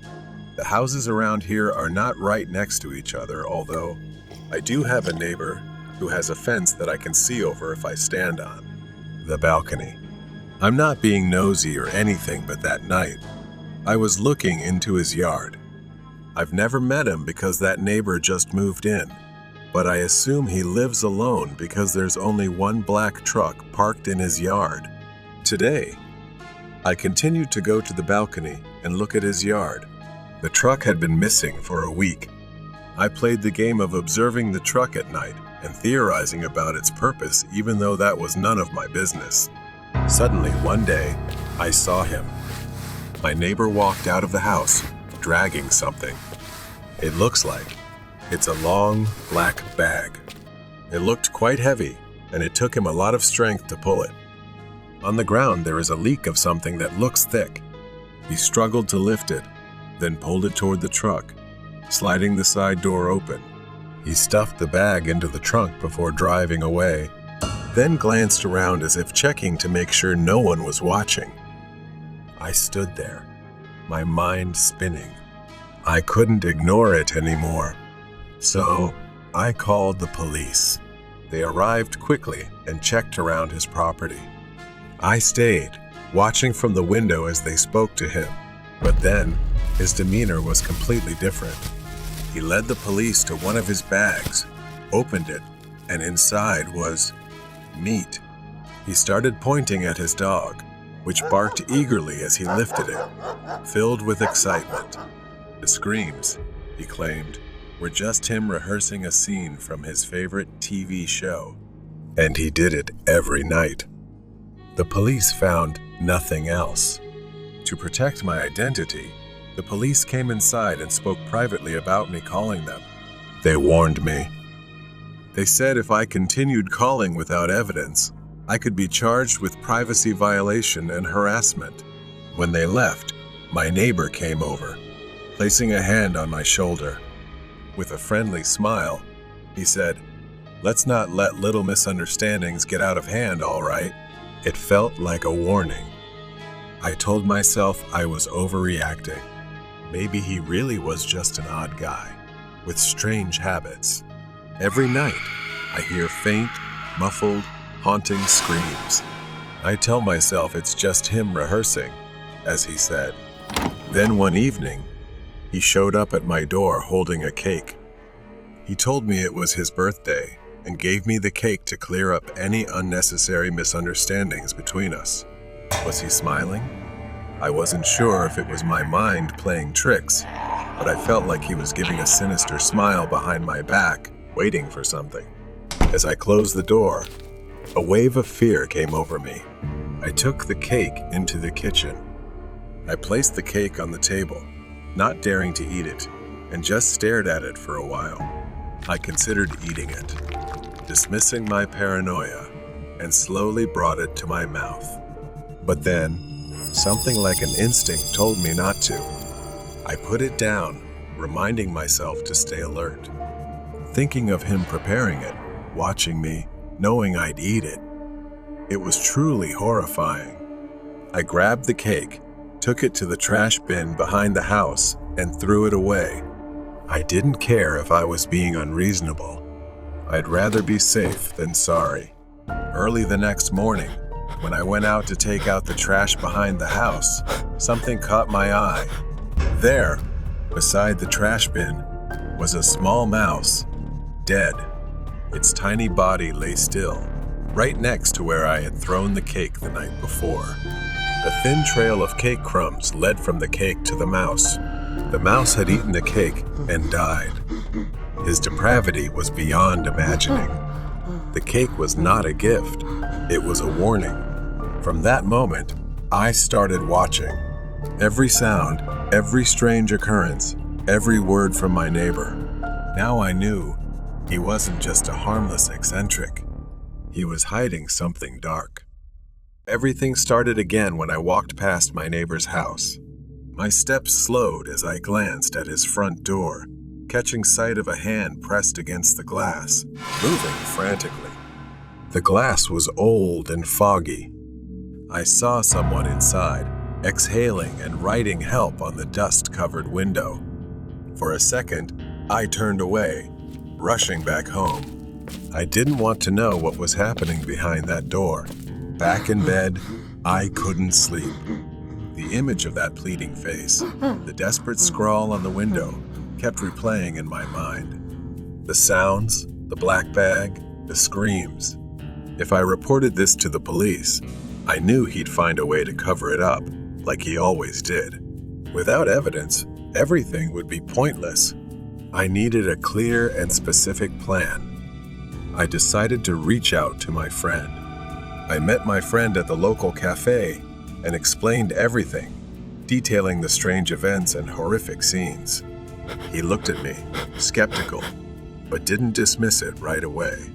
The houses around here are not right next to each other, although I do have a neighbor who has a fence that I can see over if I stand on the balcony. I'm not being nosy or anything, but that night, I was looking into his yard. I've never met him because that neighbor just moved in, but I assume he lives alone because there's only one black truck parked in his yard. Today, I continued to go to the balcony and look at his yard. The truck had been missing for a week. I played the game of observing the truck at night and theorizing about its purpose, even though that was none of my business. Suddenly, one day, I saw him. My neighbor walked out of the house, dragging something. It looks like it's a long, black bag. It looked quite heavy, and it took him a lot of strength to pull it. On the ground, there is a leak of something that looks thick. He struggled to lift it, then pulled it toward the truck, sliding the side door open. He stuffed the bag into the trunk before driving away, then glanced around as if checking to make sure no one was watching. I stood there, my mind spinning. I couldn't ignore it anymore. So I called the police. They arrived quickly and checked around his property. I stayed, watching from the window as they spoke to him, but then his demeanor was completely different. He led the police to one of his bags, opened it, and inside was meat. He started pointing at his dog, which barked eagerly as he lifted it, filled with excitement. The screams, he claimed, were just him rehearsing a scene from his favorite TV show, and he did it every night. The police found nothing else. To protect my identity, the police came inside and spoke privately about me calling them. They warned me. They said if I continued calling without evidence, I could be charged with privacy violation and harassment. When they left, my neighbor came over, placing a hand on my shoulder. With a friendly smile, he said, "Let's not let little misunderstandings get out of hand, all right?" It felt like a warning. I told myself I was overreacting. Maybe he really was just an odd guy, with strange habits. Every night, I hear faint, muffled, haunting screams. I tell myself it's just him rehearsing, as he said. Then one evening, he showed up at my door holding a cake. He told me it was his birthday and gave me the cake to clear up any unnecessary misunderstandings between us. Was he smiling? I wasn't sure if it was my mind playing tricks, but I felt like he was giving a sinister smile behind my back, waiting for something. As I closed the door, a wave of fear came over me. I took the cake into the kitchen. I placed the cake on the table, not daring to eat it, and just stared at it for a while. I considered eating it, dismissing my paranoia, and slowly brought it to my mouth. But then, something like an instinct told me not to. I put it down, reminding myself to stay alert. Thinking of him preparing it, watching me, knowing I'd eat it. It was truly horrifying. I grabbed the cake, took it to the trash bin behind the house, and threw it away. I didn't care if I was being unreasonable. I'd rather be safe than sorry. Early the next morning, when I went out to take out the trash behind the house, something caught my eye. There, beside the trash bin, was a small mouse, dead. Its tiny body lay still, right next to where I had thrown the cake the night before. A thin trail of cake crumbs led from the cake to the mouse. The mouse had eaten the cake and died. His depravity was beyond imagining. The cake was not a gift, it was a warning. From that moment, I started watching. Every sound, every strange occurrence, every word from my neighbor. Now I knew he wasn't just a harmless eccentric. He was hiding something dark. Everything started again when I walked past my neighbor's house. My steps slowed as I glanced at his front door, catching sight of a hand pressed against the glass, moving frantically. The glass was old and foggy. I saw someone inside, exhaling and writing help on the dust-covered window. For a second, I turned away, rushing back home. I didn't want to know what was happening behind that door. Back in bed, I couldn't sleep. The image of that pleading face, the desperate scrawl on the window, kept replaying in my mind. The sounds, the black bag, the screams. If I reported this to the police, I knew he'd find a way to cover it up, like he always did. Without evidence, everything would be pointless. I needed a clear and specific plan. I decided to reach out to my friend. I met my friend at the local cafe and explained everything, detailing the strange events and horrific scenes. He looked at me, skeptical, but didn't dismiss it right away.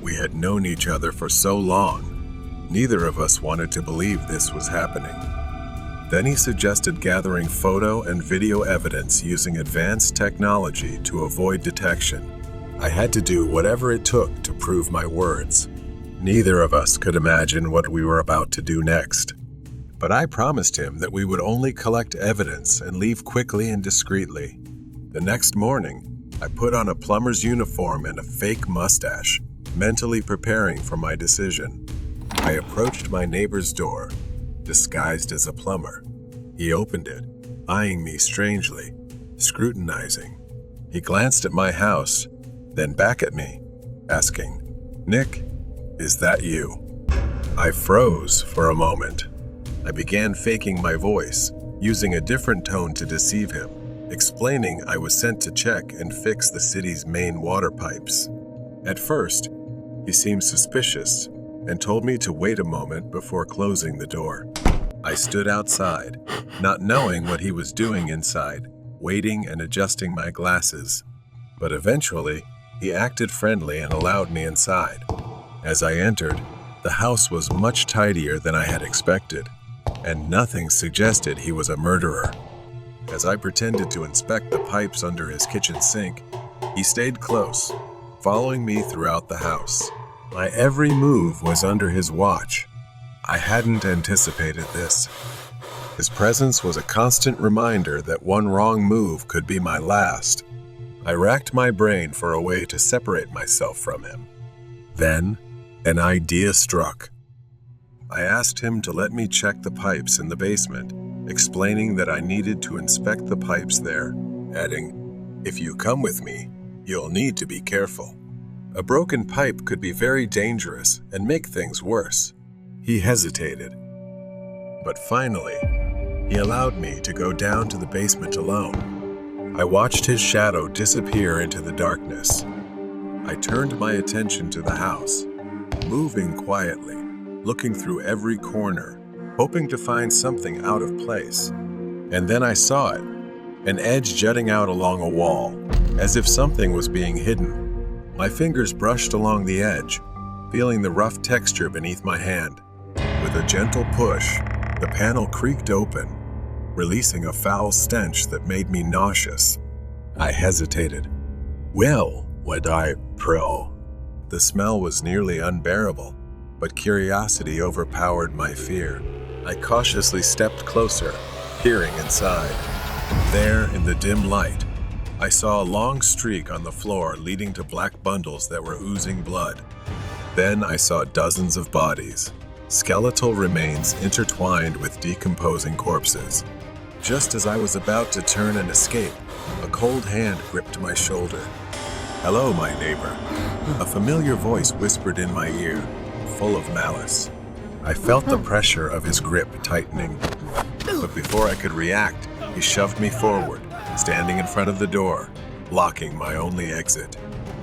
We had known each other for so long, neither of us wanted to believe this was happening. Then he suggested gathering photo and video evidence using advanced technology to avoid detection. I had to do whatever it took to prove my words. Neither of us could imagine what we were about to do next. But I promised him that we would only collect evidence and leave quickly and discreetly. The next morning, I put on a plumber's uniform and a fake mustache, mentally preparing for my decision. I approached my neighbor's door, disguised as a plumber. He opened it, eyeing me strangely, scrutinizing. He glanced at my house, then back at me, asking, "Nick, is that you?" I froze for a moment. I began faking my voice, using a different tone to deceive him, explaining I was sent to check and fix the city's main water pipes. At first, he seemed suspicious and told me to wait a moment before closing the door. I stood outside, not knowing what he was doing inside, waiting and adjusting my glasses. But eventually, he acted friendly and allowed me inside. As I entered, the house was much tidier than I had expected, and nothing suggested he was a murderer. As I pretended to inspect the pipes under his kitchen sink, he stayed close, following me throughout the house. My every move was under his watch. I hadn't anticipated this. His presence was a constant reminder that one wrong move could be my last. I racked my brain for a way to separate myself from him. Then, an idea struck. I asked him to let me check the pipes in the basement, explaining that I needed to inspect the pipes there, adding, "If you come with me, you'll need to be careful. A broken pipe could be very dangerous and make things worse." He hesitated, but finally, he allowed me to go down to the basement alone. I watched his shadow disappear into the darkness. I turned my attention to the house, moving quietly, looking through every corner, hoping to find something out of place. And then I saw it, an edge jutting out along a wall, as if something was being hidden. My fingers brushed along the edge, feeling the rough texture beneath my hand. With a gentle push, the panel creaked open, releasing a foul stench that made me nauseous. I hesitated. Well, would I pro? The smell was nearly unbearable, but curiosity overpowered my fear. I cautiously stepped closer, peering inside. There, in the dim light, I saw a long streak on the floor leading to black bundles that were oozing blood. Then I saw dozens of bodies, skeletal remains intertwined with decomposing corpses. Just as I was about to turn and escape, a cold hand gripped my shoulder. "Hello, my neighbor," a familiar voice whispered in my ear, full of malice. I felt the pressure of his grip tightening, but before I could react, he shoved me forward, standing in front of the door, blocking my only exit.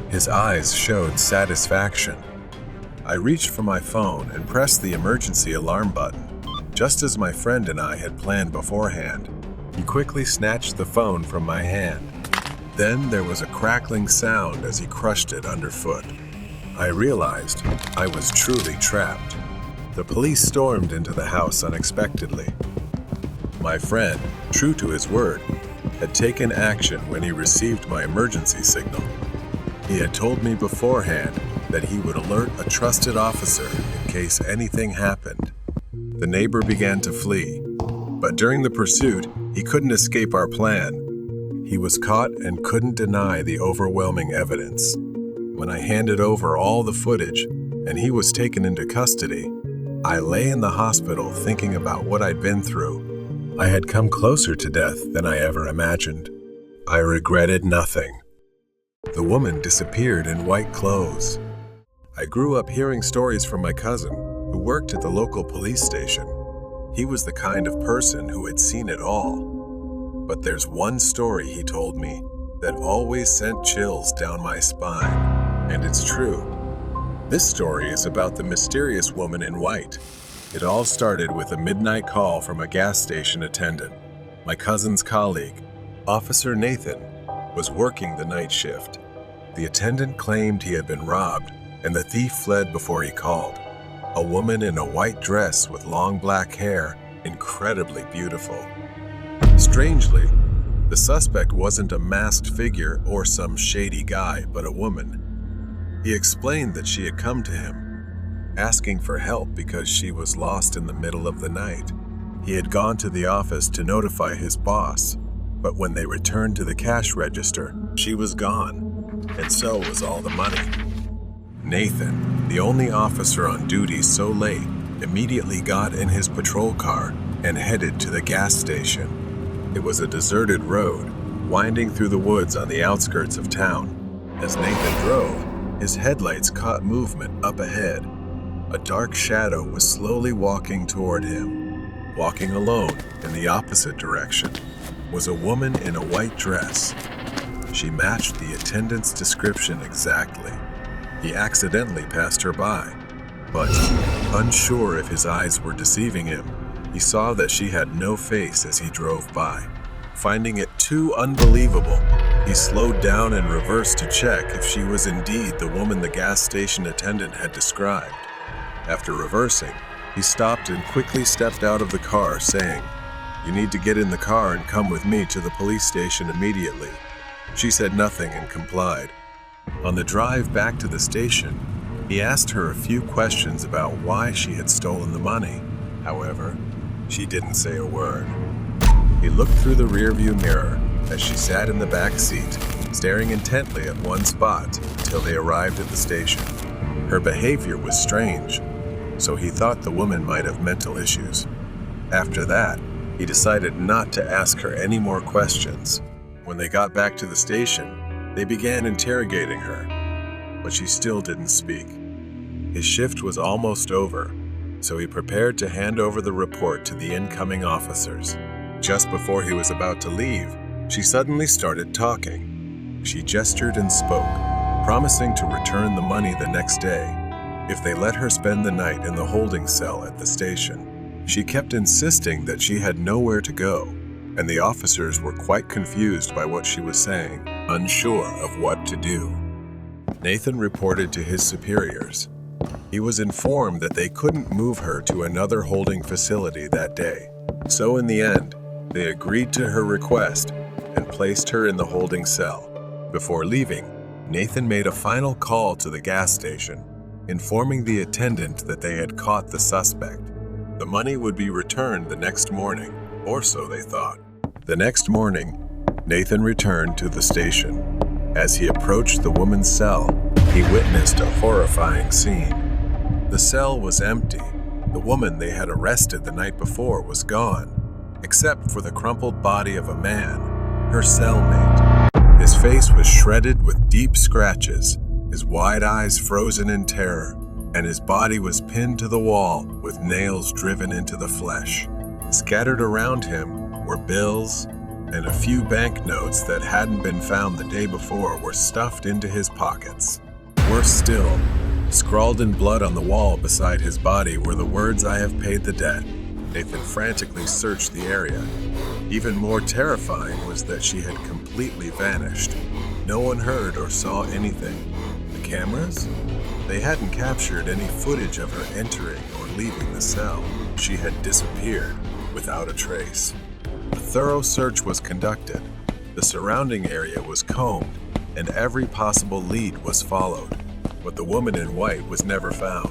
His eyes showed satisfaction. I reached for my phone and pressed the emergency alarm button, just as my friend and I had planned beforehand. He quickly snatched the phone from my hand. Then there was a crackling sound as he crushed it underfoot. I realized I was truly trapped. The police stormed into the house unexpectedly. My friend, true to his word, had taken action when he received my emergency signal. He had told me beforehand that he would alert a trusted officer in case anything happened. The neighbor began to flee, but during the pursuit, he couldn't escape our plan. He was caught and couldn't deny the overwhelming evidence. When I handed over all the footage and he was taken into custody, I lay in the hospital thinking about what I'd been through. I had come closer to death than I ever imagined. I regretted nothing. The woman disappeared in white clothes. I grew up hearing stories from my cousin, who worked at the local police station. He was the kind of person who had seen it all. But there's one story he told me that always sent chills down my spine, and it's true. This story is about the mysterious woman in white. It all started with a midnight call from a gas station attendant. My cousin's colleague, Officer Nathan, was working the night shift. The attendant claimed he had been robbed, and the thief fled before he called. A woman in a white dress with long black hair, incredibly beautiful. Strangely, the suspect wasn't a masked figure or some shady guy, but a woman. He explained that she had come to him, asking for help because she was lost in the middle of the night. He had gone to the office to notify his boss, but when they returned to the cash register, she was gone, and so was all the money. Nathan, the only officer on duty so late, immediately got in his patrol car and headed to the gas station. It was a deserted road, winding through the woods on the outskirts of town. As Nathan drove, his headlights caught movement up ahead. A dark shadow was slowly walking toward him. Walking alone in the opposite direction was a woman in a white dress. She matched the attendant's description exactly. He accidentally passed her by, but unsure if his eyes were deceiving him, he saw that she had no face as he drove by. Finding it too unbelievable, he slowed down and reversed to check if she was indeed the woman the gas station attendant had described. After reversing, he stopped and quickly stepped out of the car, saying, "You need to get in the car and come with me to the police station immediately." She said nothing and complied. On the drive back to the station, he asked her a few questions about why she had stolen the money. However, she didn't say a word. He looked through the rearview mirror as she sat in the back seat, staring intently at one spot until they arrived at the station. Her behavior was strange, so he thought the woman might have mental issues. After that, He decided not to ask her any more questions. When they got back to the station, they began interrogating her, but she still didn't speak. His shift was almost over, so he prepared to hand over the report to the incoming officers. Just before he was about to leave, she suddenly started talking. She gestured and spoke, promising to return the money the next day if they let her spend the night in the holding cell at the station. She kept insisting that she had nowhere to go, and the officers were quite confused by what she was saying, unsure of what to do. Nathan reported to his superiors. He was informed that they couldn't move her to another holding facility that day. So in the end, they agreed to her request and placed her in the holding cell. Before leaving, Nathan made a final call to the gas station, informing the attendant that they had caught the suspect. The money would be returned the next morning, or so they thought. The next morning, Nathan returned to the station. As he approached the woman's cell, he witnessed a horrifying scene. The cell was empty. The woman they had arrested the night before was gone, except for the crumpled body of a man, her cellmate. His face was shredded with deep scratches, his wide eyes frozen in terror, and his body was pinned to the wall with nails driven into the flesh. Scattered around him were bills, and a few banknotes that hadn't been found the day before were stuffed into his pockets. Worse still, scrawled in blood on the wall beside his body were the words, "I have paid the debt." Nathan frantically searched the area. Even more terrifying was that she had completely vanished. No one heard or saw anything. The cameras? They hadn't captured any footage of her entering or leaving the cell. She had disappeared without a trace. A thorough search was conducted. The surrounding area was combed, and every possible lead was followed. But the woman in white was never found.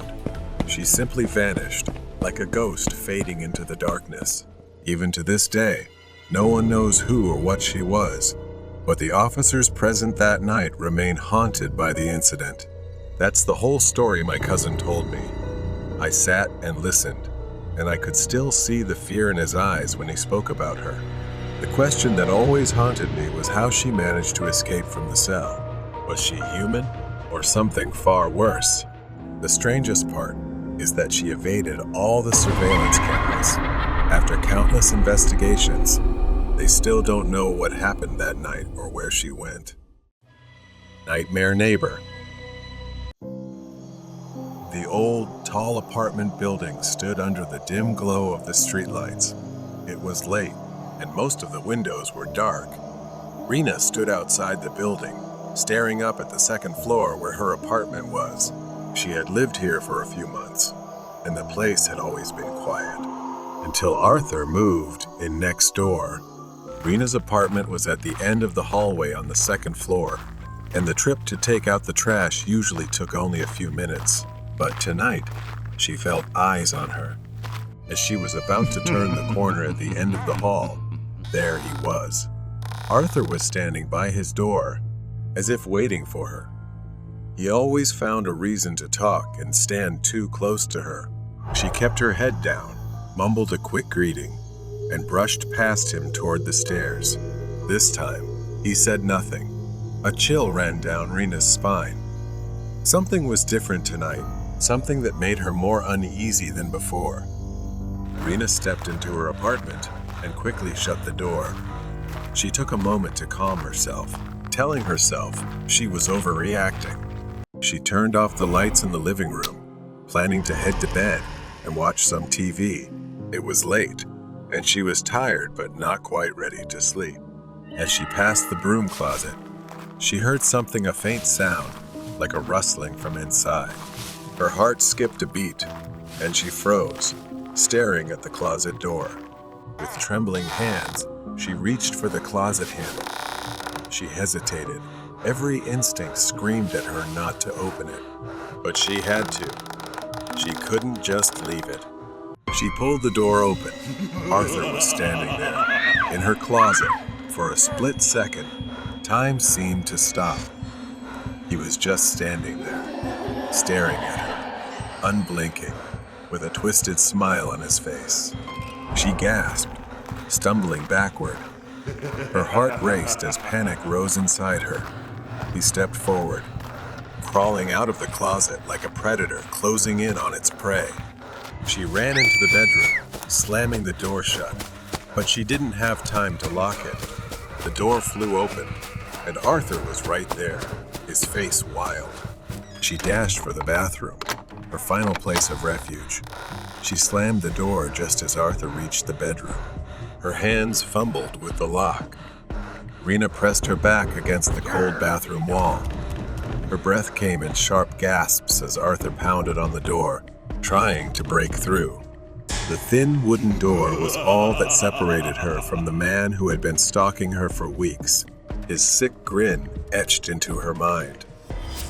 She simply vanished, like a ghost fading into the darkness. Even to this day, no one knows who or what she was, but the officers present that night remain haunted by the incident. That's the whole story my cousin told me. I sat and listened, and I could still see the fear in his eyes when he spoke about her. The question that always haunted me was how she managed to escape from the cell. Was she human, or something far worse? The strangest part is that she evaded all the surveillance cameras. After countless investigations, they still don't know what happened that night or where she went. Nightmare Neighbor. The old, tall apartment building stood under the dim glow of the streetlights. It was late, and most of the windows were dark. Rena stood outside the building, staring up at the second floor where her apartment was. She had lived here for a few months, and the place had always been quiet. Until Arthur moved in next door. Rena's apartment was at the end of the hallway on the second floor, and the trip to take out the trash usually took only a few minutes. But tonight, she felt eyes on her. As she was about to turn the corner at the end of the hall, there he was. Arthur was standing by his door, as if waiting for her. He always found a reason to talk and stand too close to her. She kept her head down, mumbled a quick greeting, and brushed past him toward the stairs. This time, he said nothing. A chill ran down Rena's spine. Something was different tonight, something that made her more uneasy than before. Rena stepped into her apartment and quickly shut the door. She took a moment to calm herself, telling herself she was overreacting. She turned off the lights in the living room, planning to head to bed and watch some TV. It was late, and she was tired but not quite ready to sleep. As she passed the broom closet, she heard something, a faint sound, like a rustling from inside. Her heart skipped a beat, and she froze, staring at the closet door. With trembling hands, she reached for the closet handle. She hesitated. Every instinct screamed at her not to open it, but she had to. She couldn't just leave it. She pulled the door open. Arthur was standing there, in her closet. For a split second, time seemed to stop. He was just standing there, staring at her, unblinking, with a twisted smile on his face. She gasped, stumbling backward. Her heart raced as panic rose inside her. He stepped forward, crawling out of the closet like a predator closing in on its prey. She ran into the bedroom, slamming the door shut, but she didn't have time to lock it. The door flew open, and Arthur was right there, his face wild. She dashed for the bathroom, her final place of refuge. She slammed the door just as Arthur reached the bedroom. Her hands fumbled with the lock. Rena pressed her back against the cold bathroom wall. Her breath came in sharp gasps as Arthur pounded on the door, trying to break through. The thin wooden door was all that separated her from the man who had been stalking her for weeks, his sick grin etched into her mind.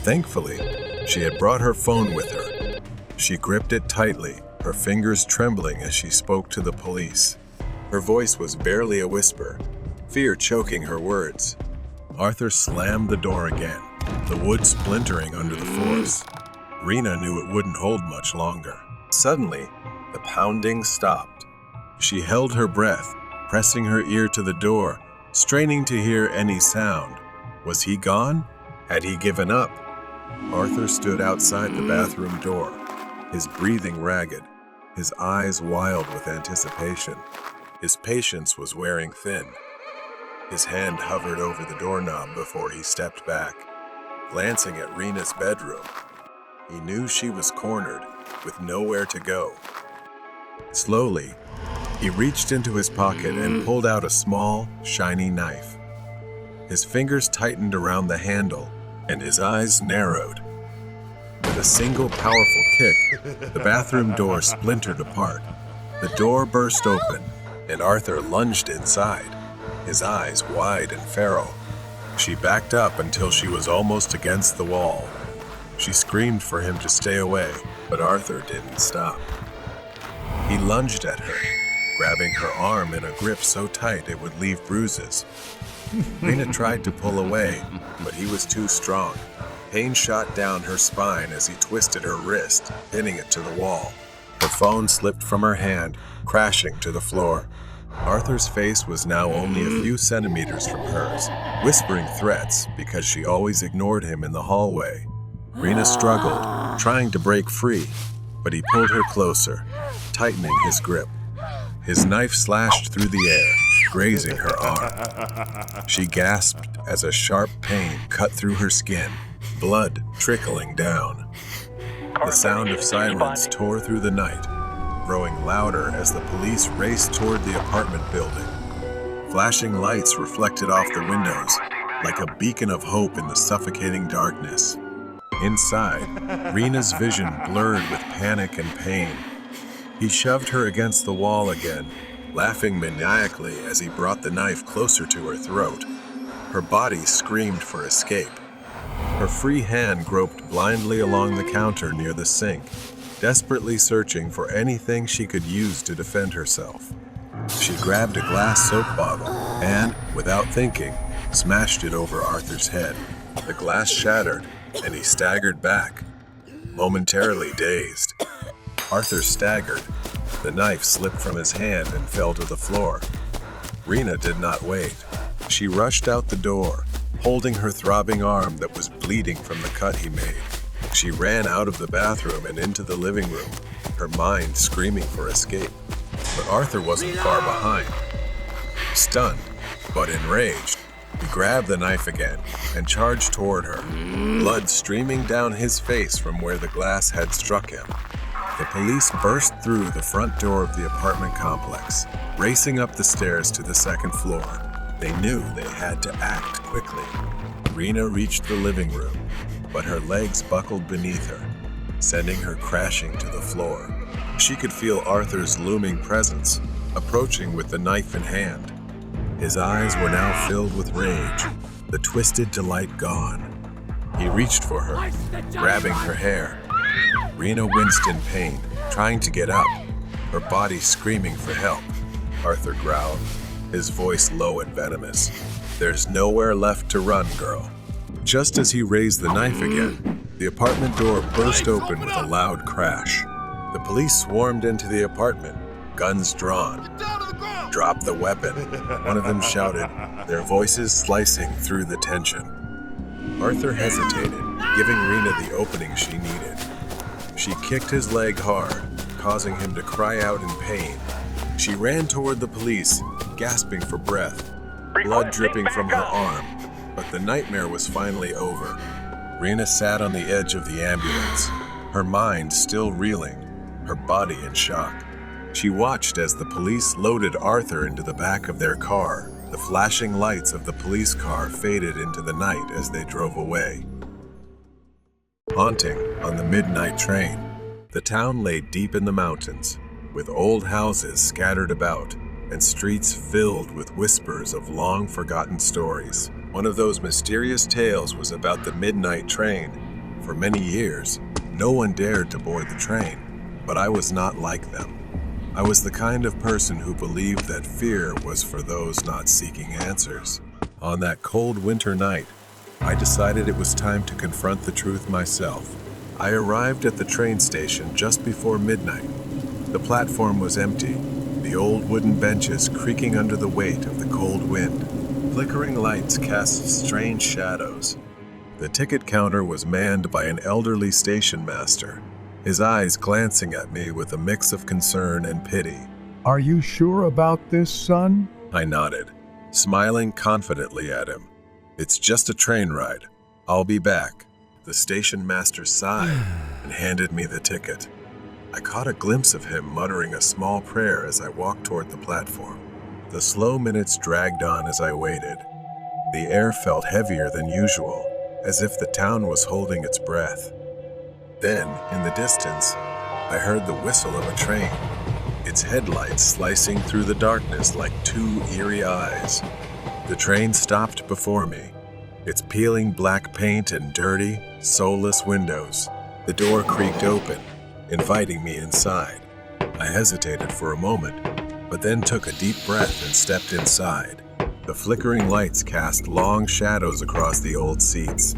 Thankfully, she had brought her phone with her. She gripped it tightly, her fingers trembling as she spoke to the police. Her voice was barely a whisper, fear choking her words. Arthur slammed the door again, the wood splintering under the force. Rena knew it wouldn't hold much longer. Suddenly, the pounding stopped. She held her breath, pressing her ear to the door, straining to hear any sound. Was he gone? Had he given up? Arthur stood outside the bathroom door, his breathing ragged, his eyes wild with anticipation. His patience was wearing thin. His hand hovered over the doorknob before he stepped back. Glancing at Rena's bedroom, he knew she was cornered, with nowhere to go. Slowly, he reached into his pocket and pulled out a small, shiny knife. His fingers tightened around the handle, and his eyes narrowed. With a single powerful kick, the bathroom door splintered apart. The door burst open, and Arthur lunged inside, his eyes wide and feral. She backed up until she was almost against the wall. She screamed for him to stay away, but Arthur didn't stop. He lunged at her, grabbing her arm in a grip so tight it would leave bruises. Rena tried to pull away, but he was too strong. Pain shot down her spine as he twisted her wrist, pinning it to the wall. Her phone slipped from her hand, crashing to the floor. Arthur's face was now only a few centimeters from hers, whispering threats because she always ignored him in the hallway. Rena struggled, trying to break free, but he pulled her closer, tightening his grip. His knife slashed through the air, grazing her arm. She gasped as a sharp pain cut through her skin, blood trickling down. The sound of sirens tore through the night, growing louder as the police raced toward the apartment building. Flashing lights reflected off the windows, like a beacon of hope in the suffocating darkness. Inside, Rena's vision blurred with panic and pain. He shoved her against the wall again, laughing maniacally as he brought the knife closer to her throat. Her body screamed for escape. Her free hand groped blindly along the counter near the sink, desperately searching for anything she could use to defend herself. She grabbed a glass soap bottle and, without thinking, smashed it over Arthur's head. The glass shattered, and he staggered back, momentarily dazed. Arthur staggered. The knife slipped from his hand and fell to the floor. Rena did not wait. She rushed out the door, holding her throbbing arm that was bleeding from the cut he made. She ran out of the bathroom and into the living room, her mind screaming for escape. But Arthur wasn't far behind. Stunned, but enraged, he grabbed the knife again and charged toward her, blood streaming down his face from where the glass had struck him. The police burst through the front door of the apartment complex, racing up the stairs to the second floor. They knew they had to act quickly. Rena reached the living room, but her legs buckled beneath her, sending her crashing to the floor. She could feel Arthur's looming presence, approaching with the knife in hand. His eyes were now filled with rage, the twisted delight gone. He reached for her, grabbing her hair. Rena winced in pain, trying to get up, her body screaming for help. Arthur growled, his voice low and venomous. "There's nowhere left to run, girl." Just as he raised the knife again, the apartment door burst open with a loud crash. The police swarmed into the apartment, guns drawn. "Drop the weapon," one of them shouted, their voices slicing through the tension. Arthur hesitated, giving Rena the opening she needed. She kicked his leg hard, causing him to cry out in pain. She ran toward the police, gasping for breath, blood dripping from her arm, but the nightmare was finally over. Rena sat on the edge of the ambulance, her mind still reeling, her body in shock. She watched as the police loaded Arthur into the back of their car. The flashing lights of the police car faded into the night as they drove away. Haunting on the midnight train, the town lay deep in the mountains, with old houses scattered about and streets filled with whispers of long-forgotten stories. One of those mysterious tales was about the midnight train. For many years, no one dared to board the train, but I was not like them. I was the kind of person who believed that fear was for those not seeking answers. On that cold winter night, I decided it was time to confront the truth myself. I arrived at the train station just before midnight. The platform was empty, the old wooden benches creaking under the weight of the cold wind. Flickering lights cast strange shadows. The ticket counter was manned by an elderly station master, his eyes glancing at me with a mix of concern and pity. "Are you sure about this, son?" I nodded, smiling confidently at him. "It's just a train ride. I'll be back." The station master sighed and handed me the ticket. I caught a glimpse of him muttering a small prayer as I walked toward the platform. The slow minutes dragged on as I waited. The air felt heavier than usual, as if the town was holding its breath. Then, in the distance, I heard the whistle of a train, its headlights slicing through the darkness like two eerie eyes. The train stopped before me, its peeling black paint and dirty, soulless windows. The door creaked open, inviting me inside. I hesitated for a moment, but then took a deep breath and stepped inside. The flickering lights cast long shadows across the old seats.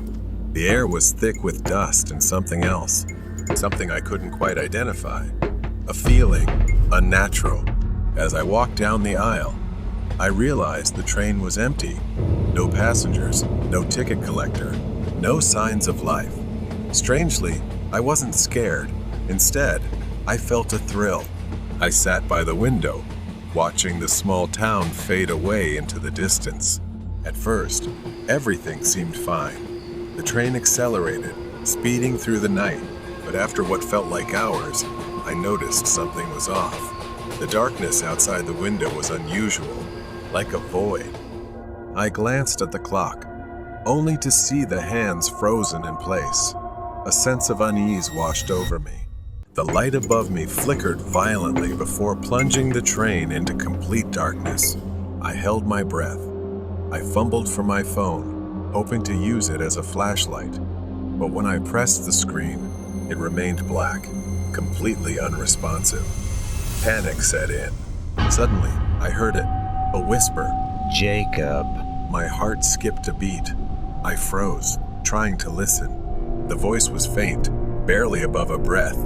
The air was thick with dust and something else, something I couldn't quite identify. A feeling, unnatural. As I walked down the aisle, I realized the train was empty. No passengers, no ticket collector, no signs of life. Strangely, I wasn't scared. Instead, I felt a thrill. I sat by the window, watching the small town fade away into the distance. At first, everything seemed fine. The train accelerated, speeding through the night, but after what felt like hours, I noticed something was off. The darkness outside the window was unusual, like a void. I glanced at the clock, only to see the hands frozen in place. A sense of unease washed over me. The light above me flickered violently before plunging the train into complete darkness. I held my breath. I fumbled for my phone, hoping to use it as a flashlight. But when I pressed the screen, it remained black, completely unresponsive. Panic set in. Suddenly, I heard it, a whisper. "Jacob." My heart skipped a beat. I froze, trying to listen. The voice was faint, barely above a breath,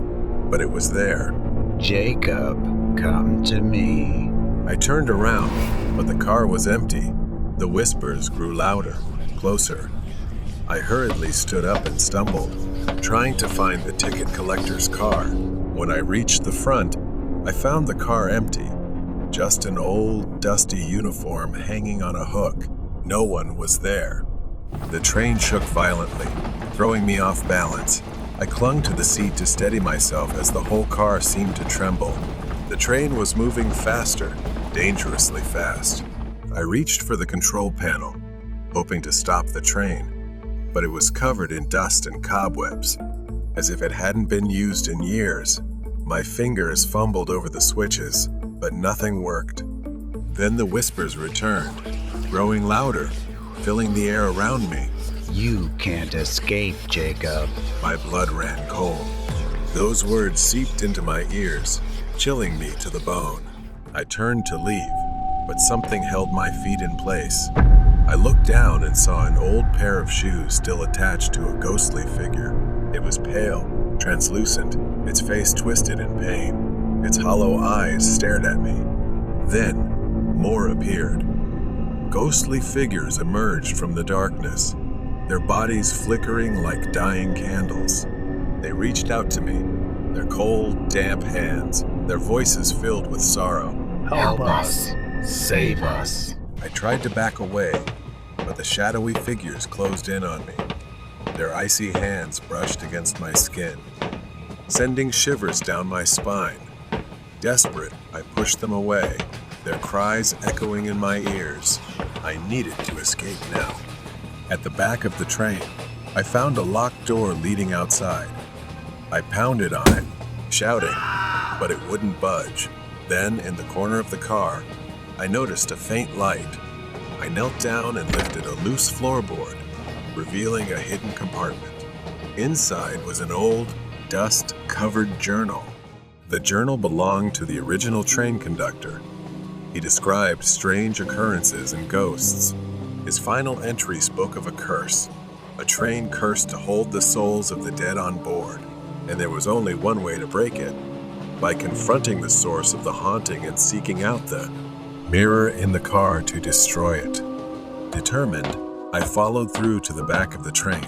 but it was there. "Jacob, come to me." I turned around, but the car was empty. The whispers grew louder, closer. I hurriedly stood up and stumbled, trying to find the ticket collector's car. When I reached the front, I found the car empty. Just an old, dusty uniform hanging on a hook. No one was there. The train shook violently, throwing me off balance. I clung to the seat to steady myself as the whole car seemed to tremble. The train was moving faster, dangerously fast. I reached for the control panel, hoping to stop the train, but it was covered in dust and cobwebs, as if it hadn't been used in years. My fingers fumbled over the switches, but nothing worked. Then the whispers returned, growing louder, filling the air around me. "You can't escape, Jacob." My blood ran cold. Those words seeped into my ears, chilling me to the bone. I turned to leave, but something held my feet in place. I looked down and saw an old pair of shoes still attached to a ghostly figure. It was pale, translucent, its face twisted in pain. Its hollow eyes stared at me. Then, more appeared. Ghostly figures emerged from the darkness, their bodies flickering like dying candles. They reached out to me, their cold, damp hands, their voices filled with sorrow. Help us. Save us. I tried to back away, but the shadowy figures closed in on me. Their icy hands brushed against my skin, sending shivers down my spine. Desperate, I pushed them away, their cries echoing in my ears. I needed to escape now. At the back of the train, I found a locked door leading outside. I pounded on it, shouting, but it wouldn't budge. Then, in the corner of the car, I noticed a faint light. I knelt down and lifted a loose floorboard, revealing a hidden compartment. Inside was an old, dust-covered journal. The journal belonged to the original train conductor. He described strange occurrences and ghosts. His final entry spoke of a curse, a train cursed to hold the souls of the dead on board, and there was only one way to break it, by confronting the source of the haunting and seeking out the mirror in the car to destroy it. Determined, I followed through to the back of the train.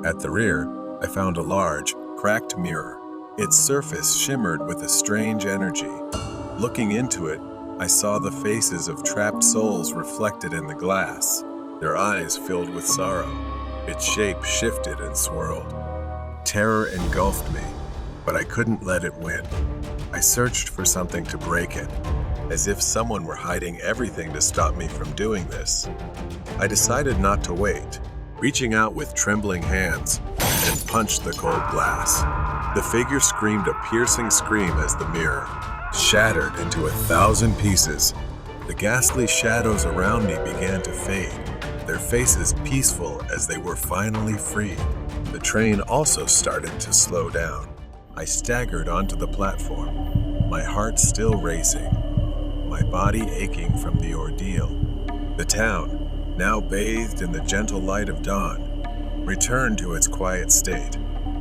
At the rear, I found a large, cracked mirror. Its surface shimmered with a strange energy. Looking into it, I saw the faces of trapped souls reflected in the glass, their eyes filled with sorrow. Its shape shifted and swirled. Terror engulfed me, but I couldn't let it win. I searched for something to break it, as if someone were hiding everything to stop me from doing this. I decided not to wait, reaching out with trembling hands, and punched the cold glass. The figure screamed a piercing scream as the mirror shattered into 1,000 pieces. The ghastly shadows around me began to fade, their faces peaceful as they were finally free. The train also started to slow down. I staggered onto the platform, my heart still racing, my body aching from the ordeal. The town, now bathed in the gentle light of dawn, returned to its quiet state.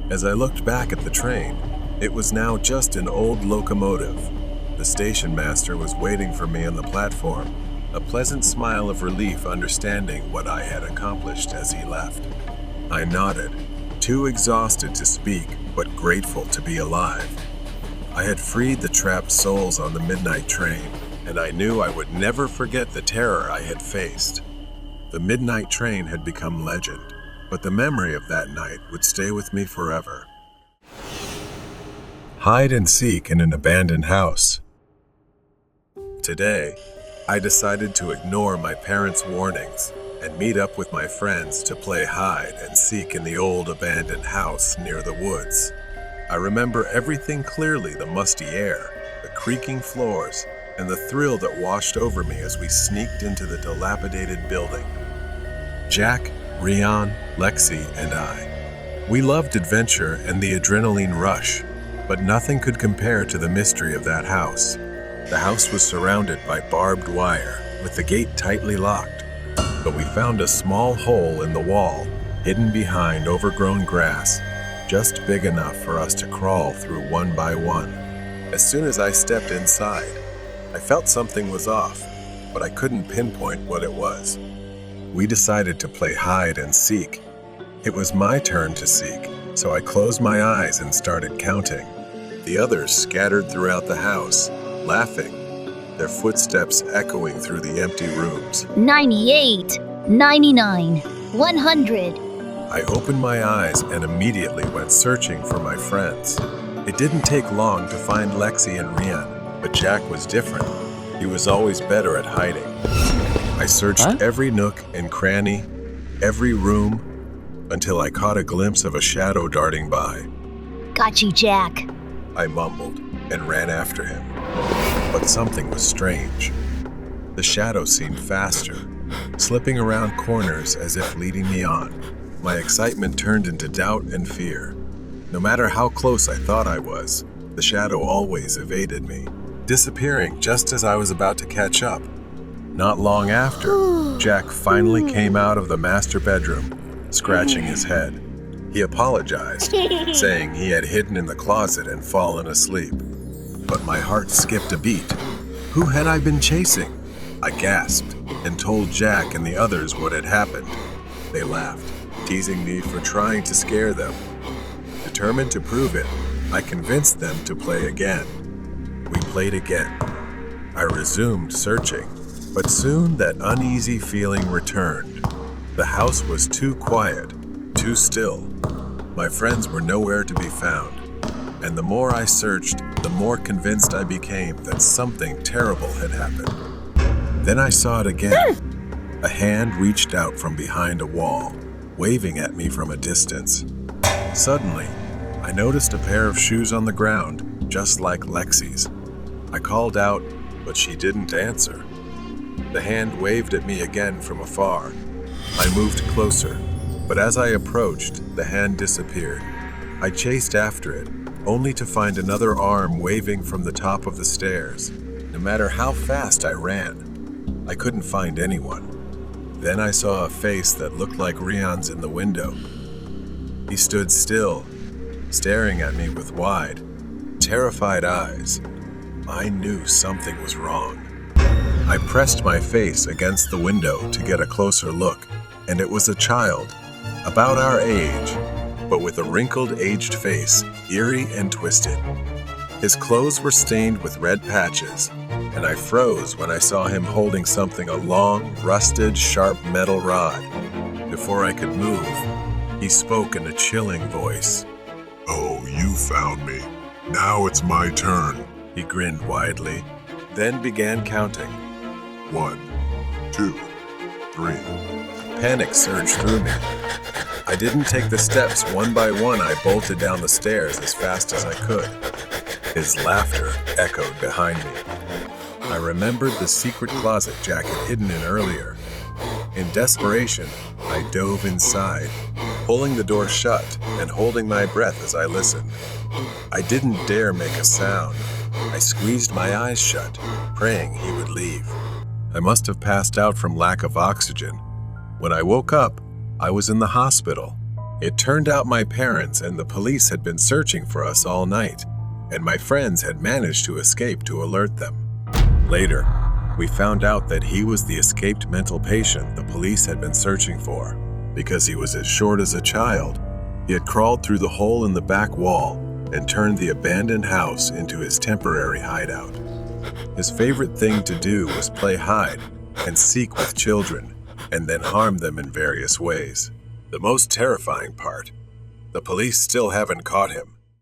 As I looked back at the train, it was now just an old locomotive. The station master was waiting for me on the platform, a pleasant smile of relief understanding what I had accomplished as he left. I nodded, too exhausted to speak, but grateful to be alive. I had freed the trapped souls on the midnight train, and I knew I would never forget the terror I had faced. The midnight train had become legend, but the memory of that night would stay with me forever. Hide and seek in an abandoned house. Today, I decided to ignore my parents' warnings and meet up with my friends to play hide and seek in the old abandoned house near the woods. I remember everything clearly: the musty air, the creaking floors, and the thrill that washed over me as we sneaked into the dilapidated building. Jack, Rian, Lexi, and I. We loved adventure and the adrenaline rush, but nothing could compare to the mystery of that house. The house was surrounded by barbed wire, with the gate tightly locked, but we found a small hole in the wall, hidden behind overgrown grass, just big enough for us to crawl through one by one. As soon as I stepped inside, I felt something was off, but I couldn't pinpoint what it was. We decided to play hide and seek. It was my turn to seek, so I closed my eyes and started counting. The others scattered throughout the house, laughing, their footsteps echoing through the empty rooms. 98, 99, 100. I opened my eyes and immediately went searching for my friends. It didn't take long to find Lexi and Rian, but Jack was different. He was always better at hiding. I searched every nook and cranny, every room, until I caught a glimpse of a shadow darting by. Got you, Jack. I mumbled and ran after him. But something was strange. The shadow seemed faster, slipping around corners as if leading me on. My excitement turned into doubt and fear. No matter how close I thought I was, the shadow always evaded me, disappearing just as I was about to catch up. Not long after, Jack finally came out of the master bedroom, scratching his head. He apologized, saying he had hidden in the closet and fallen asleep. But my heart skipped a beat. Who had I been chasing? I gasped and told Jack and the others what had happened. They laughed, teasing me for trying to scare them. Determined to prove it, I convinced them to play again. We played again. I resumed searching, but soon that uneasy feeling returned. The house was too quiet, too still. My friends were nowhere to be found, and the more I searched, the more convinced I became that something terrible had happened. Then I saw it again. A hand reached out from behind a wall, waving at me from a distance. Suddenly, I noticed a pair of shoes on the ground, just like Lexi's. I called out, but she didn't answer. The hand waved at me again from afar. I moved closer, but as I approached, the hand disappeared. I chased after it, only to find another arm waving from the top of the stairs. No matter how fast I ran, I couldn't find anyone. Then I saw a face that looked like Rion's in the window. He stood still, staring at me with wide, terrified eyes. I knew something was wrong. I pressed my face against the window to get a closer look, and it was a child, about our age, but with a wrinkled, aged face, eerie and twisted. His clothes were stained with red patches, and I froze when I saw him holding something, a long, rusted, sharp metal rod. Before I could move, he spoke in a chilling voice. "Oh, you found me. Now it's my turn." He grinned widely, then began counting. 1, 2, 3. Panic surged through me. I didn't take the steps one by one. I bolted down the stairs as fast as I could. His laughter echoed behind me. I remembered the secret closet Jack had hidden in earlier. In desperation, I dove inside, pulling the door shut and holding my breath as I listened. I didn't dare make a sound. I squeezed my eyes shut, praying he would leave. I must have passed out from lack of oxygen. When I woke up, I was in the hospital. It turned out my parents and the police had been searching for us all night, and my friends had managed to escape to alert them. Later, we found out that he was the escaped mental patient the police had been searching for. Because he was as short as a child, he had crawled through the hole in the back wall and turned the abandoned house into his temporary hideout. His favorite thing to do was play hide and seek with children, and then harm them in various ways. The most terrifying part, the police still haven't caught him.